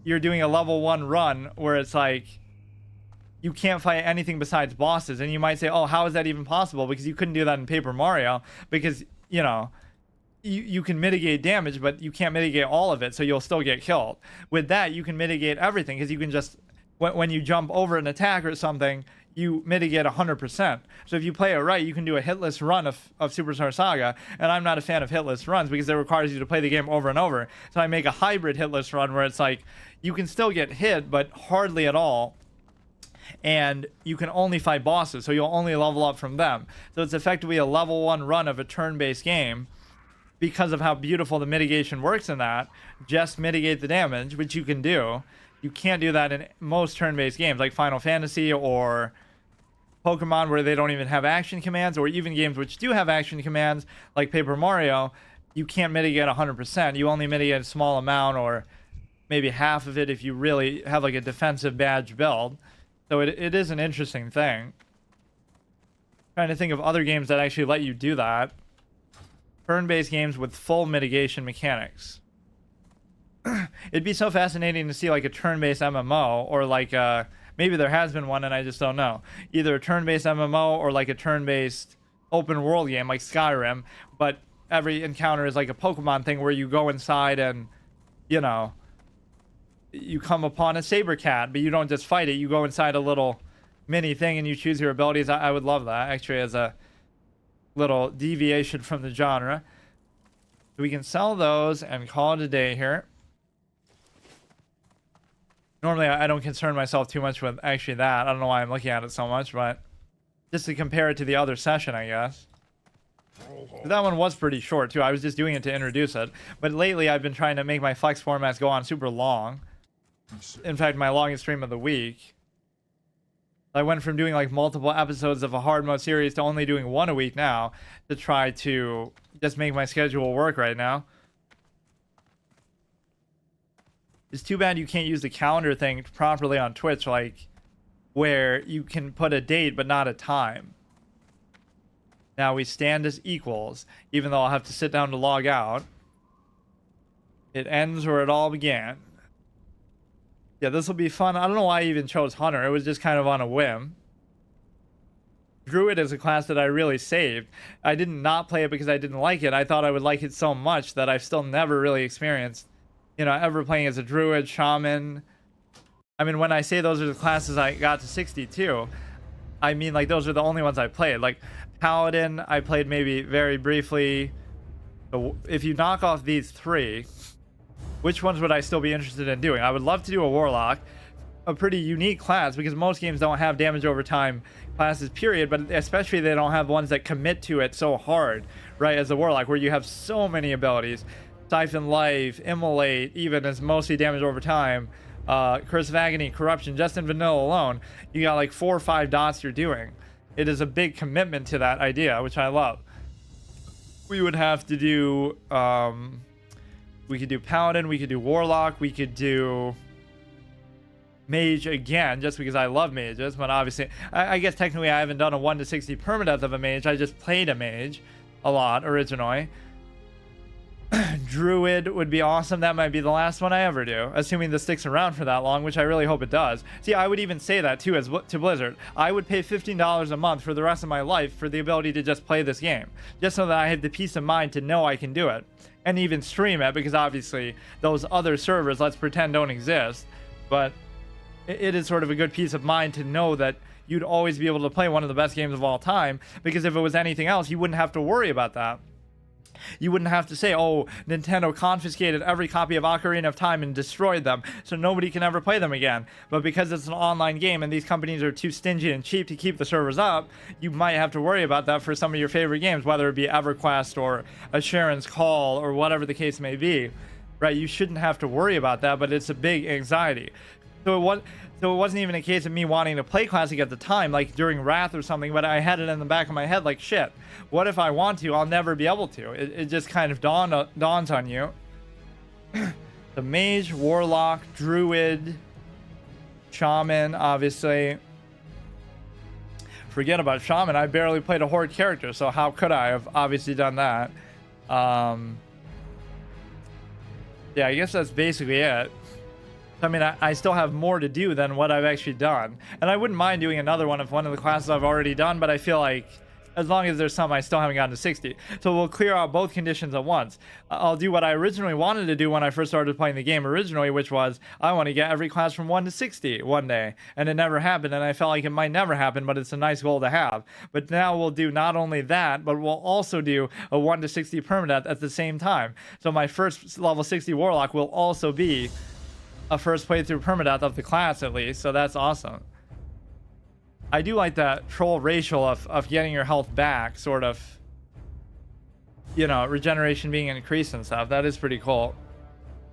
You're doing a level 1 run where it's like, you can't fight anything besides bosses, and you might say, oh, how is that even possible? Because you couldn't do that in Paper Mario, because, you know, you can mitigate damage, but you can't mitigate all of it, so you'll still get killed. With that, you can mitigate everything, because you can just, when you jump over an attack or something, you mitigate 100%. So if you play it right, you can do a hitless run of Superstar Saga, and I'm not a fan of hitless runs because it requires you to play the game over and over. So I make a hybrid hitless run where it's like, you can still get hit, but hardly at all. And you can only fight bosses, so you'll only level up from them. So it's effectively a level 1 run of a turn-based game because of how beautiful the mitigation works in that. Just mitigate the damage, which you can do. You can't do that in most turn-based games like Final Fantasy or Pokemon, where they don't even have action commands, or even games which do have action commands like Paper Mario. You can't mitigate 100%. You only mitigate a small amount, or maybe half of it if you really have like a defensive badge build. So it is an interesting thing. Trying to think of other games that actually let you do that. Turn-based games with full mitigation mechanics. It'd be so fascinating to see like a turn-based MMO, or like a Maybe there has been one and I just don't know. Either a turn-based MMO or like a turn-based open world game like Skyrim, but every encounter is like a Pokemon thing where you go inside and, you know, you come upon a saber cat, but you don't just fight it. You go inside a little mini thing and you choose your abilities. I would love that, actually, as a little deviation from the genre. We can sell those and call it a day here. Normally, I don't concern myself too much with actually that. I don't know why I'm looking at it so much, but just to compare it to the other session, I guess. That one was pretty short, too. I was just doing it to introduce it. But lately, I've been trying to make my flex formats go on super long. In fact, my longest stream of the week. I went from doing like multiple episodes of a hard mode series to only doing one a week now to try to just make my schedule work right now. It's too bad you can't use the calendar thing properly on Twitch, like where you can put a date but not a time. Now we stand as equals, even though I'll have to sit down to log out. It ends where it all began. Yeah, this will be fun. I don't know why I even chose Hunter. It was just kind of on a whim. Druid is a class that I really saved. I didn't not play it because I didn't like it. I thought I would like it so much that I've still never really experienced, you know, ever playing as a Druid, Shaman. I mean, when I say those are the classes I got to 62, I mean, like, those are the only ones I played. Like, Paladin, I played maybe very briefly. So if you knock off these three, which ones would I still be interested in doing? I would love to do a Warlock, a pretty unique class, because most games don't have damage over time classes, period, but especially they don't have ones that commit to it so hard, right, as a Warlock, where you have so many abilities. Siphon Life, Immolate, even as mostly damage over time. Curse of Agony, Corruption, just in vanilla alone, you got like 4 or 5 dots you're doing. It is a big commitment to that idea, which I love. We would have to do, we could do Paladin, we could do Warlock, we could do Mage again, just because I love mages, but obviously, I guess technically I haven't done a 1 to 60 permadeath of a mage, I just played a mage a lot originally. Druid would be awesome. That might be the last one I ever do, assuming this sticks around for that long, which I really hope it does. See, I would even say that too to Blizzard. I would pay $15 a month for the rest of my life for the ability to just play this game, just so that I have the peace of mind to know I can do it and even stream it, because obviously those other servers, let's pretend, don't exist, but it is sort of a good peace of mind to know that you'd always be able to play one of the best games of all time, because if it was anything else, you wouldn't have to worry about that. You wouldn't have to say, oh, Nintendo confiscated every copy of Ocarina of Time and destroyed them, so nobody can ever play them again. But because it's an online game and these companies are too stingy and cheap to keep the servers up, you might have to worry about that for some of your favorite games, whether it be EverQuest or a Sharon's Call or whatever the case may be. Right? You shouldn't have to worry about that, but it's a big anxiety. So it wasn't even a case of me wanting to play Classic at the time, like during Wrath or something, but I had it in the back of my head like, shit, what if I want to? I'll never be able to. It just kind of dawns on you. The Mage, Warlock, Druid, Shaman, obviously. Forget about Shaman. I barely played a Horde character, so how could I have obviously done that? Yeah, I guess that's basically it. I mean, I still have more to do than what I've actually done. And I wouldn't mind doing another one of one of the classes I've already done, but I feel like as long as there's some I still haven't gotten to 60. So we'll clear out both conditions at once. I'll do what I originally wanted to do when I first started playing the game originally, which was I want to get every class from 1 to 60 one day. And it never happened, and I felt like it might never happen, but it's a nice goal to have. But now we'll do not only that, but we'll also do a 1 to 60 permadeath at the same time. So my first level 60 Warlock will also be a first playthrough permadeath of the class, at least, so that's awesome. I do like that troll racial of getting your health back, sort of, you know, regeneration being increased and stuff. That is pretty cool.